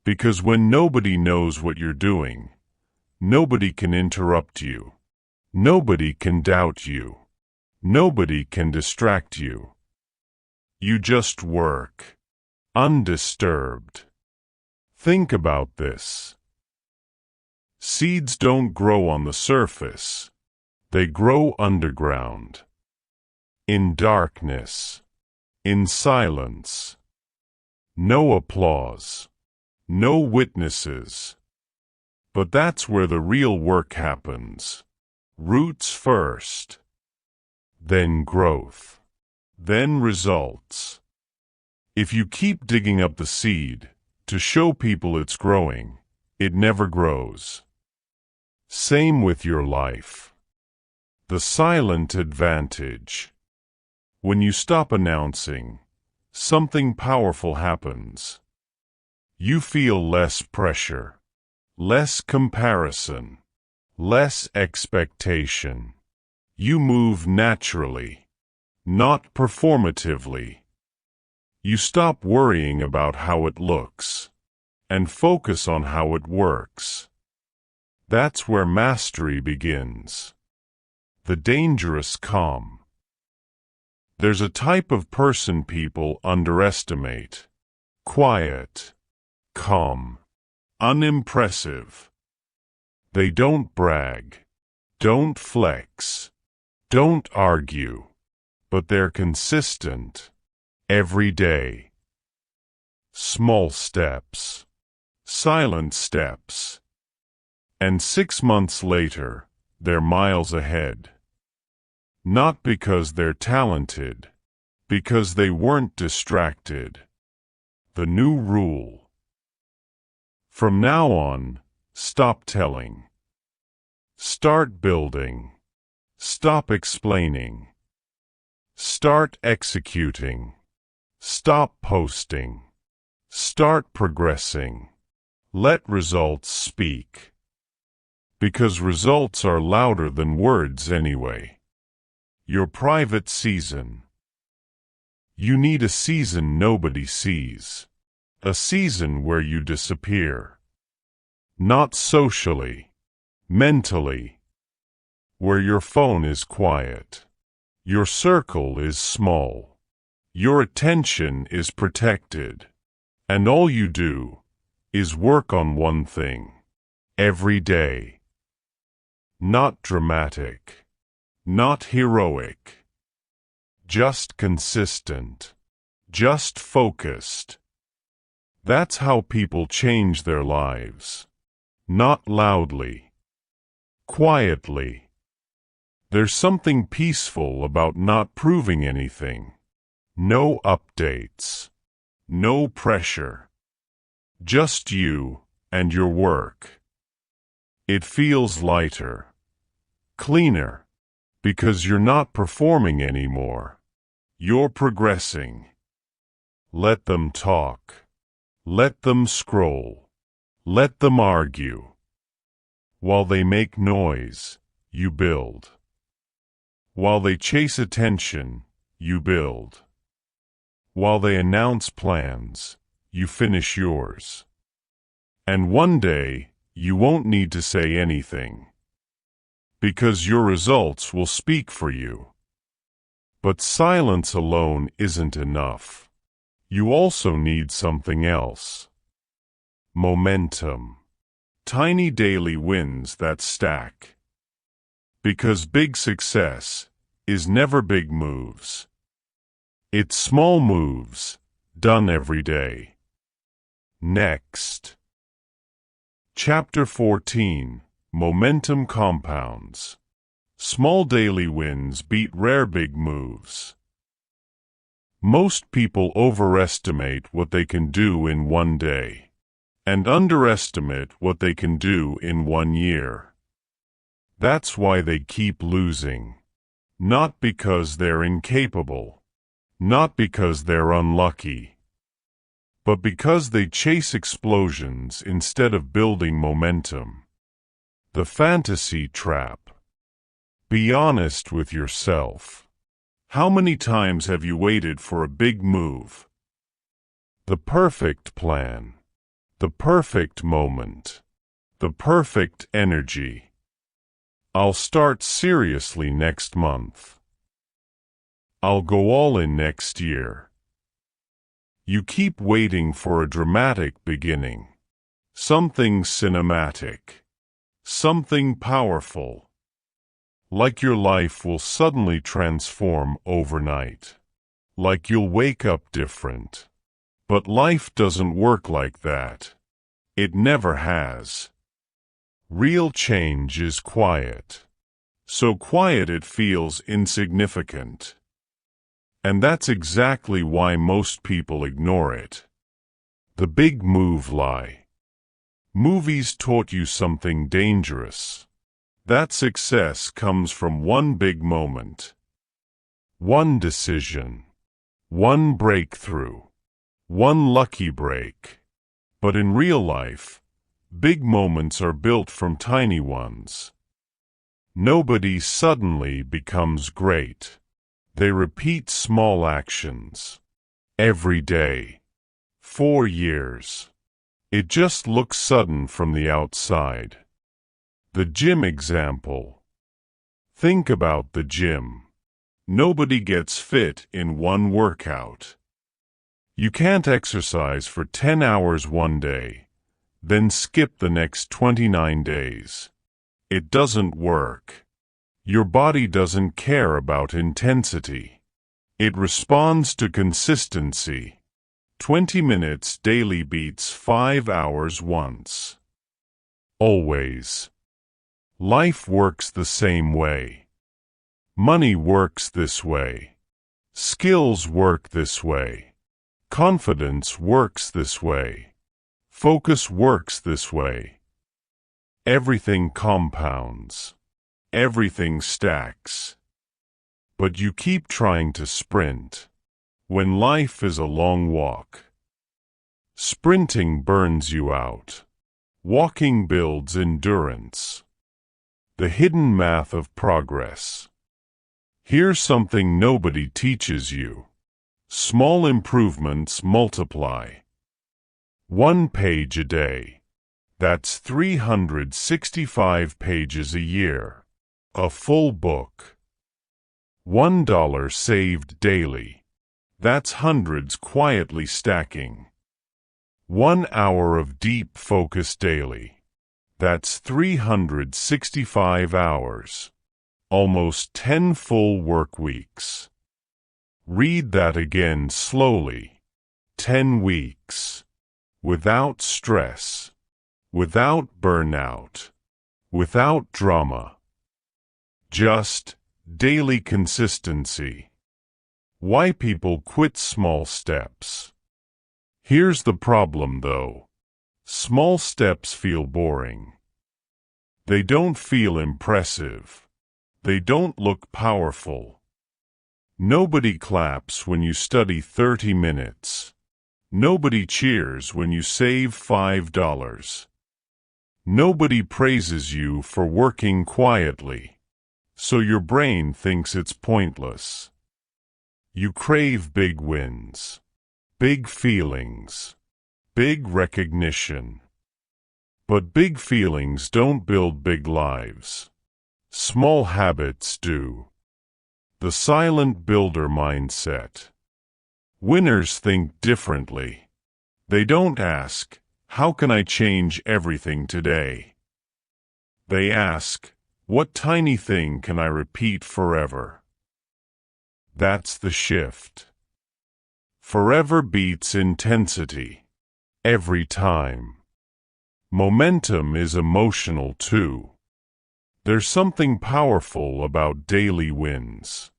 Because when nobody knows what you're doing, nobody can interrupt you. Nobody can doubt you. Nobody can distract you. You just work. Undisturbed. Think about this. Seeds don't grow on the surface. They grow underground. In darkness. In silence. No applause. No witnesses. But that's where the real work happens. Roots first. Then growth. Then results. If you keep digging up the seed to show people it's growing, it never grows. Same with your life. The silent advantage. When you stop announcing, something powerful happens. You feel less pressure, less comparison, less expectation. You move naturally, not performatively. You stop worrying about how it looks, and focus on how it works. That's where mastery begins. The dangerous calm. There's a type of person people underestimate. Quiet. Calm. Unimpressive. They don't brag. Don't flex. Don't argue. But they're consistent. Every day. Small steps. Silent steps. And 6 months later, they're miles ahead. Not because they're talented. Because they weren't distracted. The new rule. From now on, stop telling. Start building. Stop explaining. Start executing. Stop posting. Start progressing. Let results speak. Because results are louder than words anyway. Your private season. You need a season nobody sees. A season where you disappear. Not socially, mentally. Where your phone is quiet. Your circle is small. Your attention is protected. And all you do is work on one thing. Every day. Not dramatic. Not heroic. Just consistent. Just focused. That's how people change their lives. Not loudly. Quietly. There's something peaceful about not proving anything. No updates. No pressure. Just you and your work. It feels lighter. Cleaner. Because you're not performing anymore. You're progressing. Let them talk. Let them scroll. Let them argue. While they make noise, you build. While they chase attention, you build. While they announce plans, you finish yours. And one day, you won't need to say anything. Because your results will speak for you. But silence alone isn't enough. You also need something else. Momentum. Tiny daily wins that stack. Because big success is never big moves. It's small moves, done every day. Next. Chapter 14. Momentum compounds. Small daily wins beat rare big moves. Most people overestimate what they can do in one day, and underestimate what they can do in 1 year. That's why they keep losing. Not because they're incapable, not because they're unlucky, but because they chase explosions instead of building momentum. The fantasy trap. Be honest with yourself. How many times have you waited for a big move? The perfect plan. The perfect moment. The perfect energy. I'll start seriously next month. I'll go all in next year. You keep waiting for a dramatic beginning. Something cinematic. Something powerful. Like your life will suddenly transform overnight. Like you'll wake up different. But life doesn't work like that. It never has. Real change is quiet. So quiet it feels insignificant. And that's exactly why most people ignore it. The big move lie. Movies taught you something dangerous. That success comes from one big moment. One decision. One breakthrough. One lucky break. But in real life, big moments are built from tiny ones. Nobody suddenly becomes great. They repeat small actions. Every day. 4 years. It just looks sudden from the outside. The gym example. Think about the gym. Nobody gets fit in one workout. You can't exercise for 10 hours one day, then skip the next 29 days. It doesn't work. Your body doesn't care about intensity. It responds to consistency. 20 minutes daily beats 5 hours once. Always. Life works the same way. Money works this way. Skills work this way. Confidence works this way. Focus works this way. Everything compounds. Everything stacks. But you keep trying to sprint, when life is a long walk. Sprinting burns you out. Walking builds endurance. The hidden math of progress. Here's something nobody teaches you. Small improvements multiply. 1 page a day. That's 365 pages a year. A full book. $1 saved daily. That's hundreds quietly stacking. 1 hour of deep focus daily. That's 365 hours. Almost 10 full work weeks. Read that again slowly. 10 weeks. Without stress. Without burnout. Without drama. Just daily consistency. Why people quit small steps. Here's the problem though. Small steps feel boring. They don't feel impressive. They don't look powerful. Nobody claps when you study 30 minutes. Nobody cheers when you save $5. Nobody praises you for working quietly. So your brain thinks it's pointless. You crave big wins, big feelings, big recognition. But big feelings don't build big lives. Small habits do. The silent builder mindset. Winners think differently. They don't ask, how can I change everything today? They ask, what tiny thing can I repeat forever? That's the shift. Forever beats intensity. Every time. Momentum is emotional too. There's something powerful about daily wins.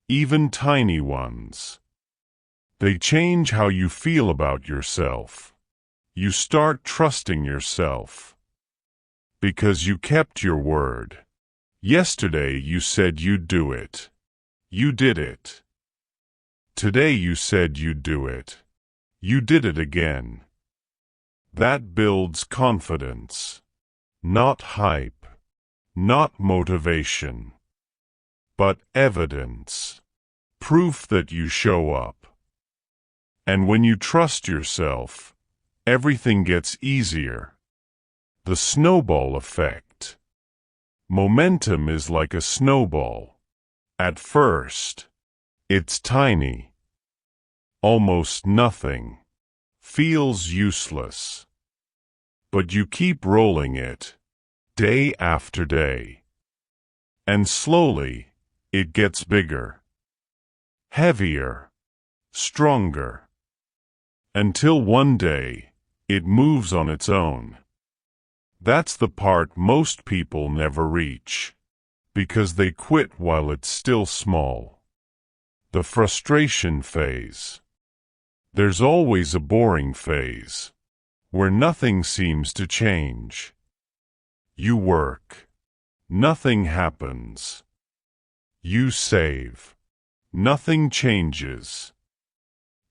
Even tiny ones. They change how you feel about yourself. You start trusting yourself. Because you kept your word. Yesterday you said you'd do it. You did it. Today you said you'd do it. You did it again. That builds confidence. Not hype. Not motivation. But evidence. Proof that you show up. And when you trust yourself, everything gets easier. The snowball effect. Momentum is like a snowball. At first, it's tiny. Almost nothing. Feels useless. But you keep rolling it, day after day. And slowly, it gets bigger. Heavier. Stronger. Until one day, it moves on its own. That's the part most people never reach. Because they quit while it's still small. The frustration phase. There's always a boring phase, where nothing seems to change. You work. Nothing happens. You save. Nothing changes.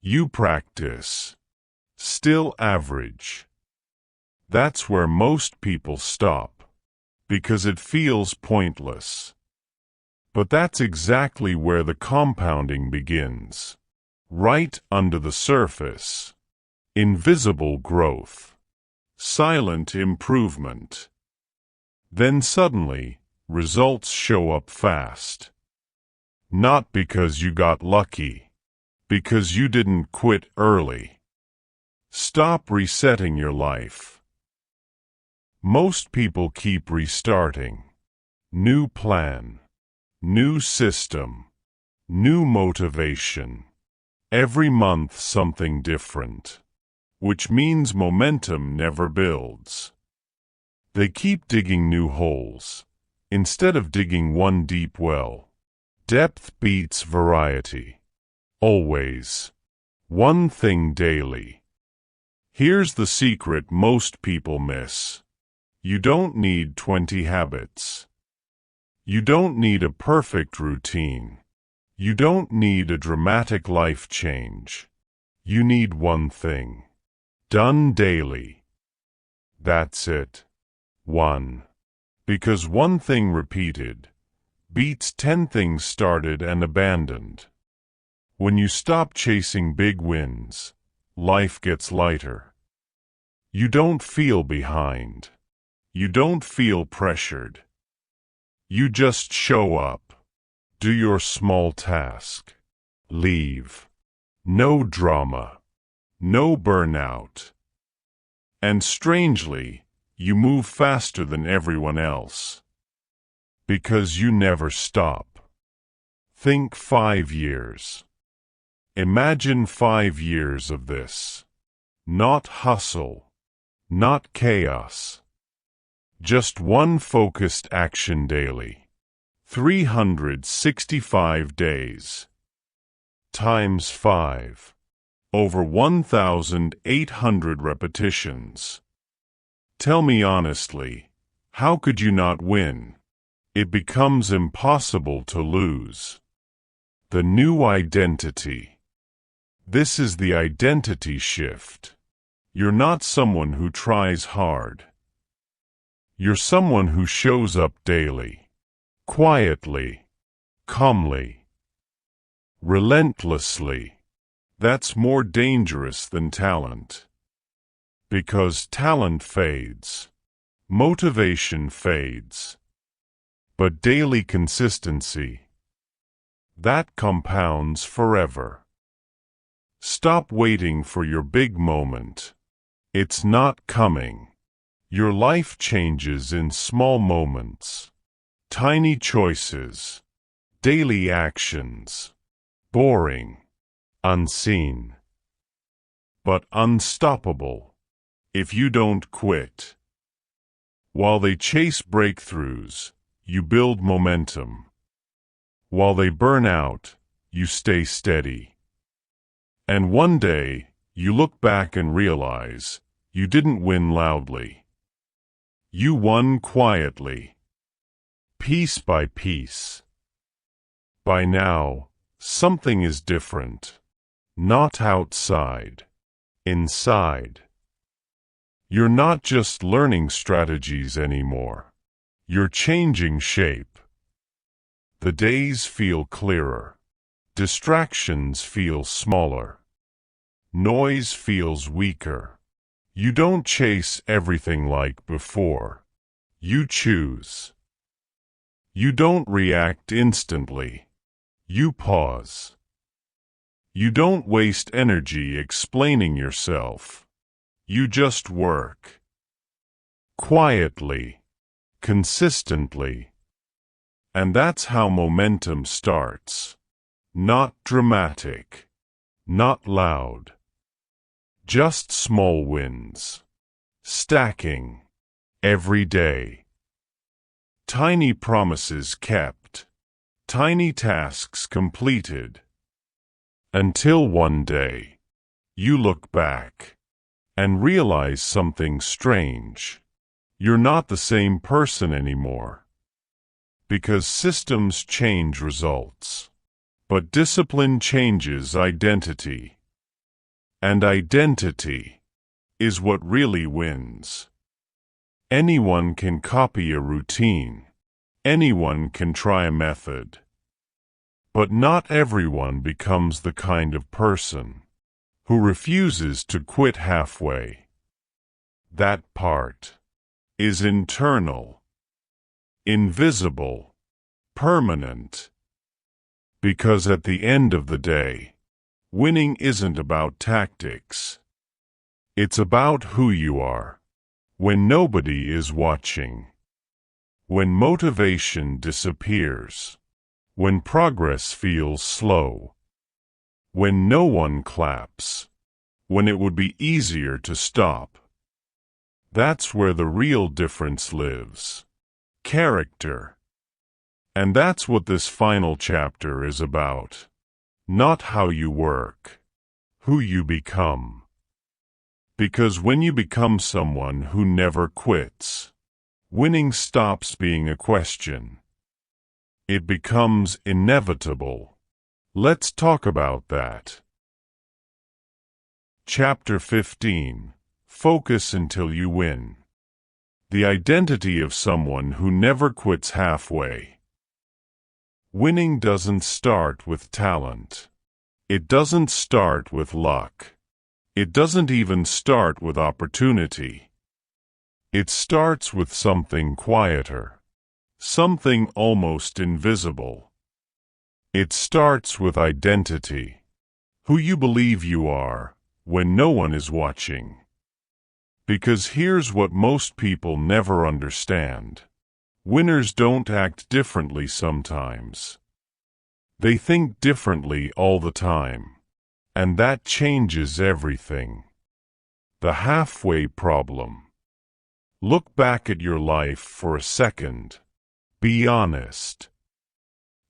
You practice. Still average. That's where most people stop. Because it feels pointless. But that's exactly where the compounding begins. Right under the surface. Invisible growth. Silent improvement. Then suddenly, results show up fast. Not because you got lucky. Because you didn't quit early. Stop resetting your life. Most people keep restarting. New plan. New system. New motivation. Every month something different. Which means momentum never builds. They keep digging new holes, instead of digging one deep well. Depth beats variety. Always. One thing daily. Here's the secret most people miss. You don't need 20 habits. You don't need a perfect routine. You don't need a dramatic life change. You need one thing. Done daily. That's it. One. Because one thing repeated beats 10 things started and abandoned. When you stop chasing big wins, life gets lighter. You don't feel behind. You don't feel pressured. You just show up, do your small task, leave. No drama, no burnout. And strangely, you move faster than everyone else. Because you never stop. Think 5 years. Imagine 5 years of this. Not hustle, not chaos. Just one focused action daily. 365 days. Times 5. Over 1,800 repetitions. Tell me honestly, how could you not win? It becomes impossible to lose. The new identity. This is the identity shift. You're not someone who tries hard. You're someone who shows up daily, quietly, calmly, relentlessly. That's more dangerous than talent. Because talent fades, motivation fades, but daily consistency, that compounds forever. Stop waiting for your big moment. It's not coming. Your life changes in small moments, tiny choices, daily actions, boring, unseen, but unstoppable if you don't quit. While they chase breakthroughs, you build momentum. While they burn out, you stay steady. And one day, you look back and realize you didn't win loudly. You won quietly, piece by piece. By now, something is different. Not outside, inside. You're not just learning strategies anymore. You're changing shape. The days feel clearer. Distractions feel smaller. Noise feels weaker. You don't chase everything like before. You choose. You don't react instantly. You pause. You don't waste energy explaining yourself. You just work. Quietly. Consistently. And that's how momentum starts. Not dramatic. Not loud. Just small wins. Stacking. Every day. Tiny promises kept. Tiny tasks completed. Until one day, you look back and realize something strange. You're not the same person anymore. Because systems change results. But discipline changes identity. And identity is what really wins. Anyone can copy a routine. Anyone can try a method. But not everyone becomes the kind of person who refuses to quit halfway. That part is internal, invisible, permanent. Because at the end of the day, winning isn't about tactics. It's about who you are when nobody is watching. When motivation disappears. When progress feels slow. When no one claps. When it would be easier to stop. That's where the real difference lives. Character. And that's what this final chapter is about. Not how you work. Who you become. Because when you become someone who never quits, winning stops being a question. It becomes inevitable. Let's talk about that. Chapter 15. Focus until you win. The identity of someone who never quits halfway. Winning doesn't start with talent. It doesn't start with luck. It doesn't even start with opportunity. It starts with something quieter, something almost invisible. It starts with identity, who you believe you are when no one is watching. Because here's what most people never understand. Winners don't act differently sometimes. They think differently all the time. And that changes everything. The halfway problem. Look back at your life for a second. Be honest.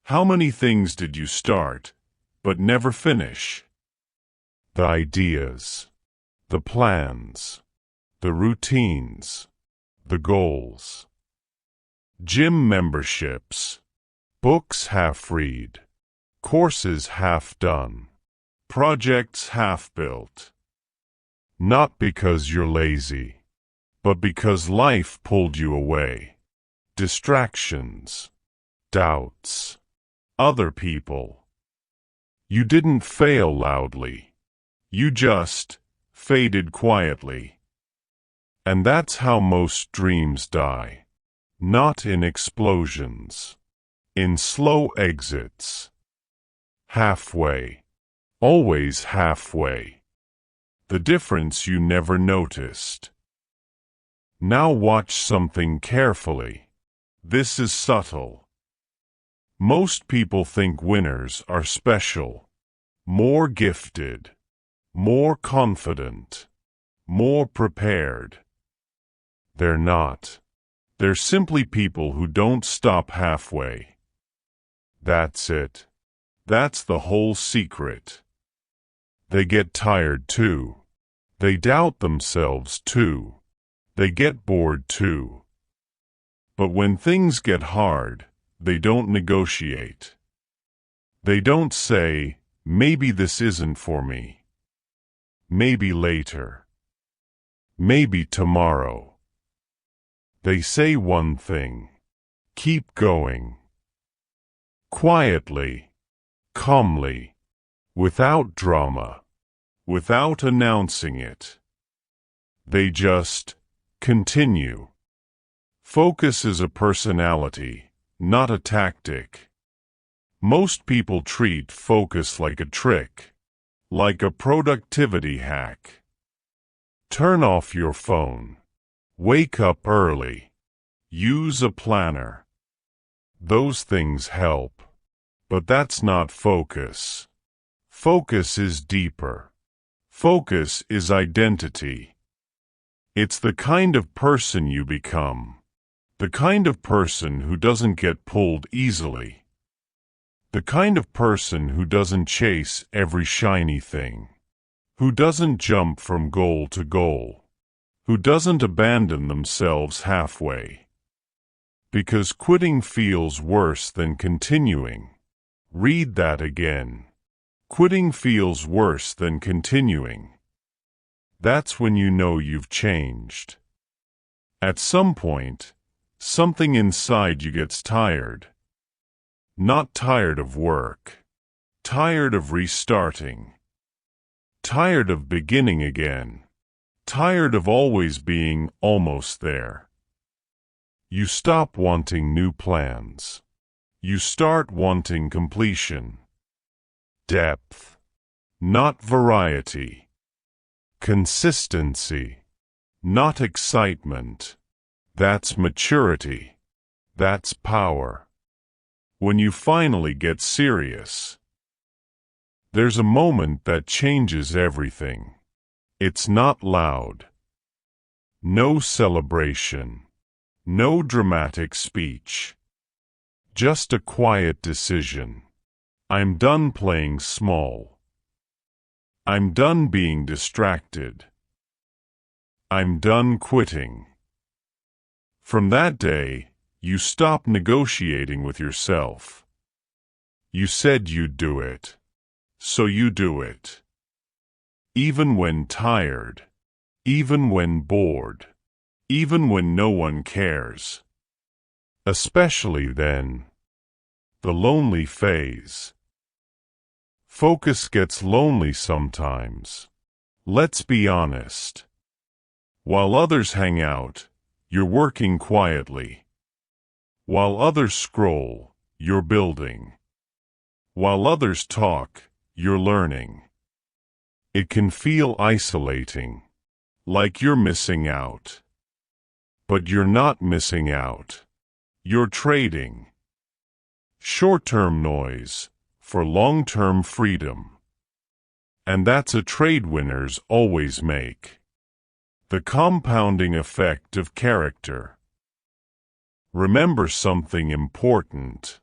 How many things did you start, but never finish? The ideas, the plans, the routines, the goals. Gym memberships, books half read, courses half done, projects half built. Not because you're lazy, but because life pulled you away. Distractions, doubts, other people. You didn't fail loudly. You just faded quietly. And that's how most dreams die. Not in explosions. In slow exits. Halfway. Always halfway. The difference you never noticed. Now watch something carefully. This is subtle. Most people think winners are special, more gifted, more confident, more prepared. They're not. They're simply people who don't stop halfway. That's it. That's the whole secret. They get tired too. They doubt themselves too. They get bored too. But when things get hard, they don't negotiate. They don't say, maybe this isn't for me. Maybe later. Maybe tomorrow. They say one thing. Keep going. Quietly, calmly, without drama, without announcing it. They just continue. Focus is a personality, not a tactic. Most people treat focus like a trick, like a productivity hack. Turn off your phone. Wake up early. Use a planner. Those things help. But that's not focus. Focus is deeper. Focus is identity. It's the kind of person you become. The kind of person who doesn't get pulled easily. The kind of person who doesn't chase every shiny thing. Who doesn't jump from goal to goal. Who doesn't abandon themselves halfway. Because quitting feels worse than continuing. Read that again. Quitting feels worse than continuing. That's when you know you've changed. At some point, something inside you gets tired. Not tired of work. Tired of restarting. Tired of beginning again. Tired of always being almost there. You stop wanting new plans. You start wanting completion. Depth. Not variety. Consistency. Not excitement. That's maturity. That's power. When you finally get serious. There's a moment that changes everything. It's not loud. No celebration. No dramatic speech. Just a quiet decision. I'm done playing small. I'm done being distracted. I'm done quitting. From that day, you stop negotiating with yourself. You said you'd do it. So you do it. Even when tired. Even when bored. Even when no one cares. Especially then. The lonely phase. Focus gets lonely sometimes. Let's be honest. While others hang out, you're working quietly. While others scroll, you're building. While others talk, you're learning. It can feel isolating, like you're missing out. But you're not missing out. You're trading short-term noise for long-term freedom. And that's a trade winners always make. The compounding effect of character. Remember something important.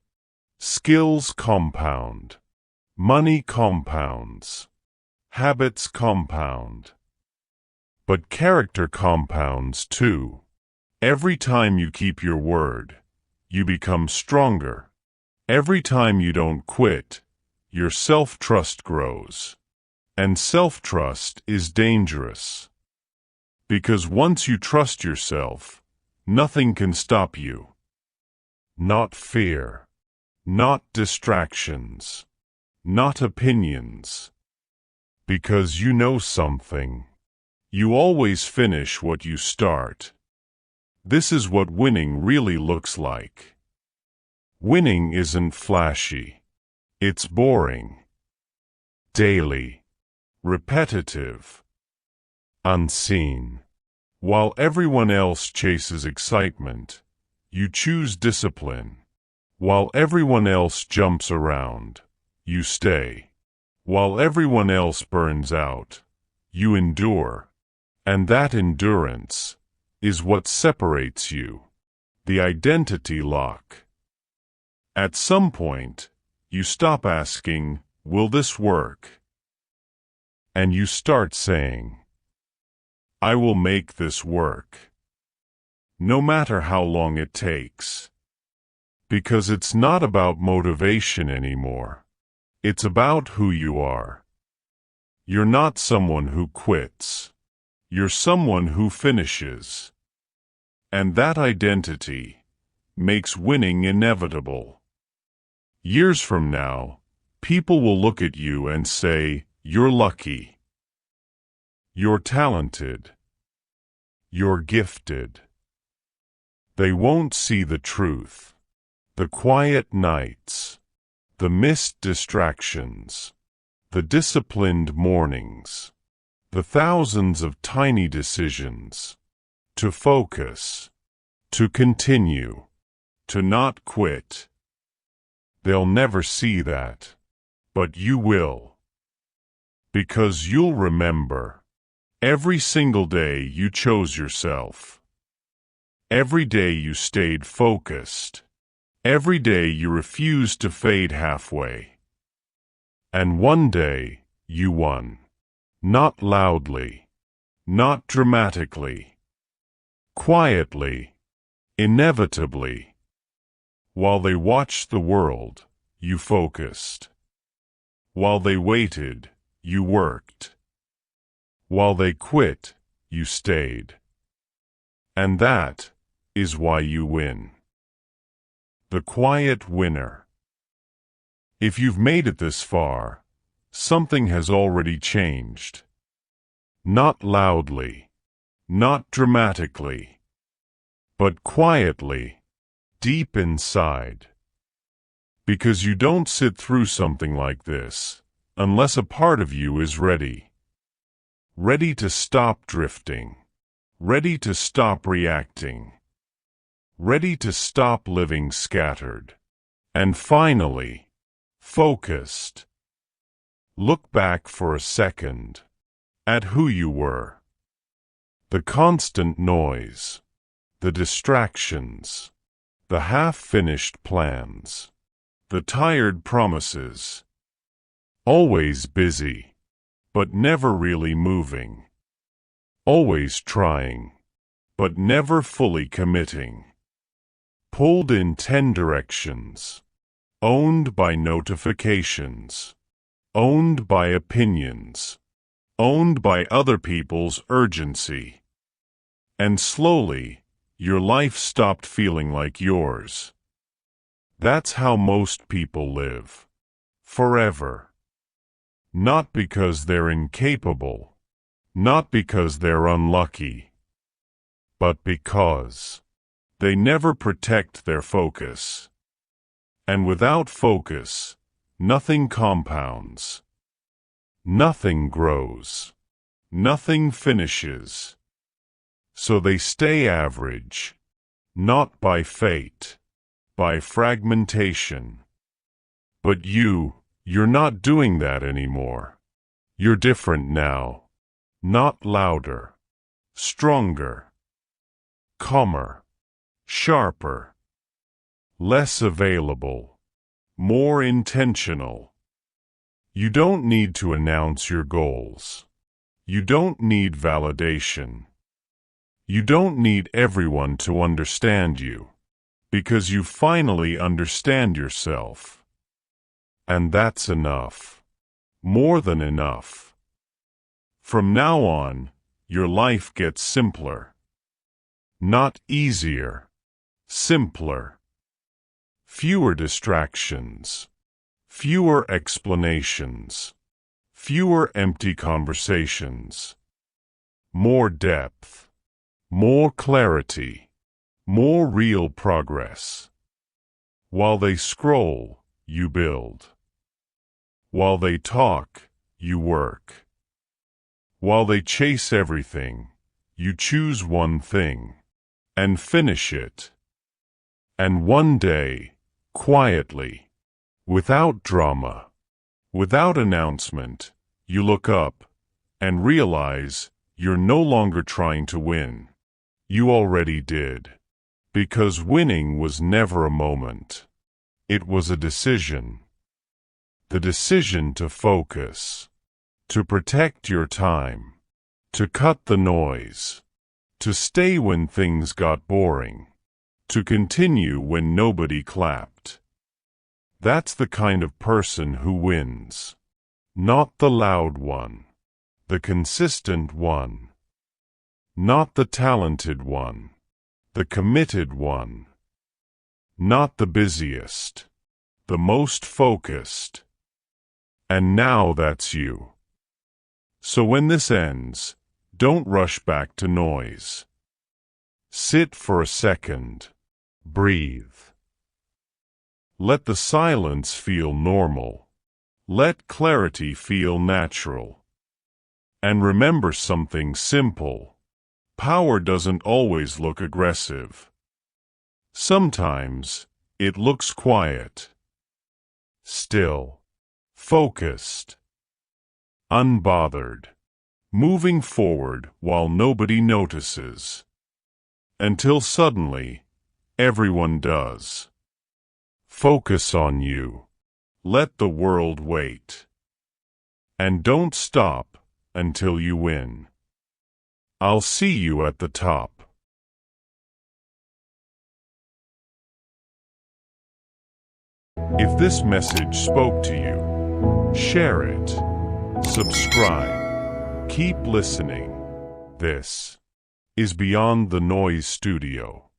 Skills compound. Money compounds. Habits compound. But character compounds too. Every time you keep your word, you become stronger. Every time you don't quit, your self-trust grows. And self-trust is dangerous. Because once you trust yourself, nothing can stop you. Not fear. Not distractions. Not opinions. Because you know something. You always finish what you start. This is what winning really looks like. Winning isn't flashy. It's boring. Daily. Repetitive. Unseen. While everyone else chases excitement, you choose discipline. While everyone else jumps around, you stay. While everyone else burns out, you endure. And that endurance is what separates you. The identity lock. At some point, you stop asking, "Will this work?" And you start saying, "I will make this work." No matter how long it takes. Because it's not about motivation anymore. It's about who you are. You're not someone who quits. You're someone who finishes. And that identity makes winning inevitable. Years from now, people will look at you and say, "You're lucky. You're talented. You're gifted." They won't see the truth. The quiet nights. The missed distractions. The disciplined mornings. The thousands of tiny decisions. To focus. To continue. To not quit. They'll never see that. But you will. Because you'll remember. Every single day you chose yourself. Every day you stayed focused. Every day you refused to fade halfway. And one day, you won. Not loudly. Not dramatically. Quietly. Inevitably. While they watched the world, you focused. While they waited, you worked. While they quit, you stayed. And that is why you win. The quiet winner. If you've made it this far, something has already changed. Not loudly, not dramatically, but quietly. Deep inside. Because you don't sit through something like this, unless a part of you is ready. Ready to stop drifting. Ready to stop reacting. Ready to stop living scattered. And finally, focused. Look back for a second. At who you were. The constant noise. The distractions. The half-finished plans. The tired promises. Always busy, but never really moving. Always trying, but never fully committing. Pulled in 10 directions. Owned by notifications. Owned by opinions. Owned by other people's urgency. And slowly, your life stopped feeling like yours. That's how most people live. Forever. Not because they're incapable, not because they're unlucky, but because they never protect their focus. And without focus, nothing compounds, nothing grows, nothing finishes. So they stay average, not by fate, by fragmentation. But you're not doing that anymore. You're different now. Not louder, stronger, calmer, sharper, less available, more intentional. You don't need to announce your goals. You don't need validation. You don't need everyone to understand you, because you finally understand yourself. And that's enough. More than enough. From now on, your life gets simpler. Not easier, simpler. Fewer distractions, fewer explanations, fewer empty conversations. More depth, more clarity, more real progress. While they scroll, you build. While they talk, you work. While they chase everything, you choose one thing, and finish it. And one day, quietly, without drama, without announcement, you look up, and realize you're no longer trying to win. You already did. Because winning was never a moment. It was a decision. The decision to focus. To protect your time, to cut the noise, to stay when things got boring, to continue when nobody clapped. That's the kind of person who wins. Not the loud one, the consistent one. Not the talented one, the committed one. Not the busiest, the most focused. And now that's you. So when this ends, don't rush back to noise. Sit for a second. Breathe. Let the silence feel normal. Let clarity feel natural. And remember something simple. Power doesn't always look aggressive. Sometimes it looks quiet. Still. Focused. Unbothered, moving forward while nobody notices. Until suddenly, everyone does. Focus on you. Let the world wait. And don't stop until you win. I'll see you at the top. If this message spoke to you, share it. Subscribe. Keep listening. This is Beyond the Noise Studio.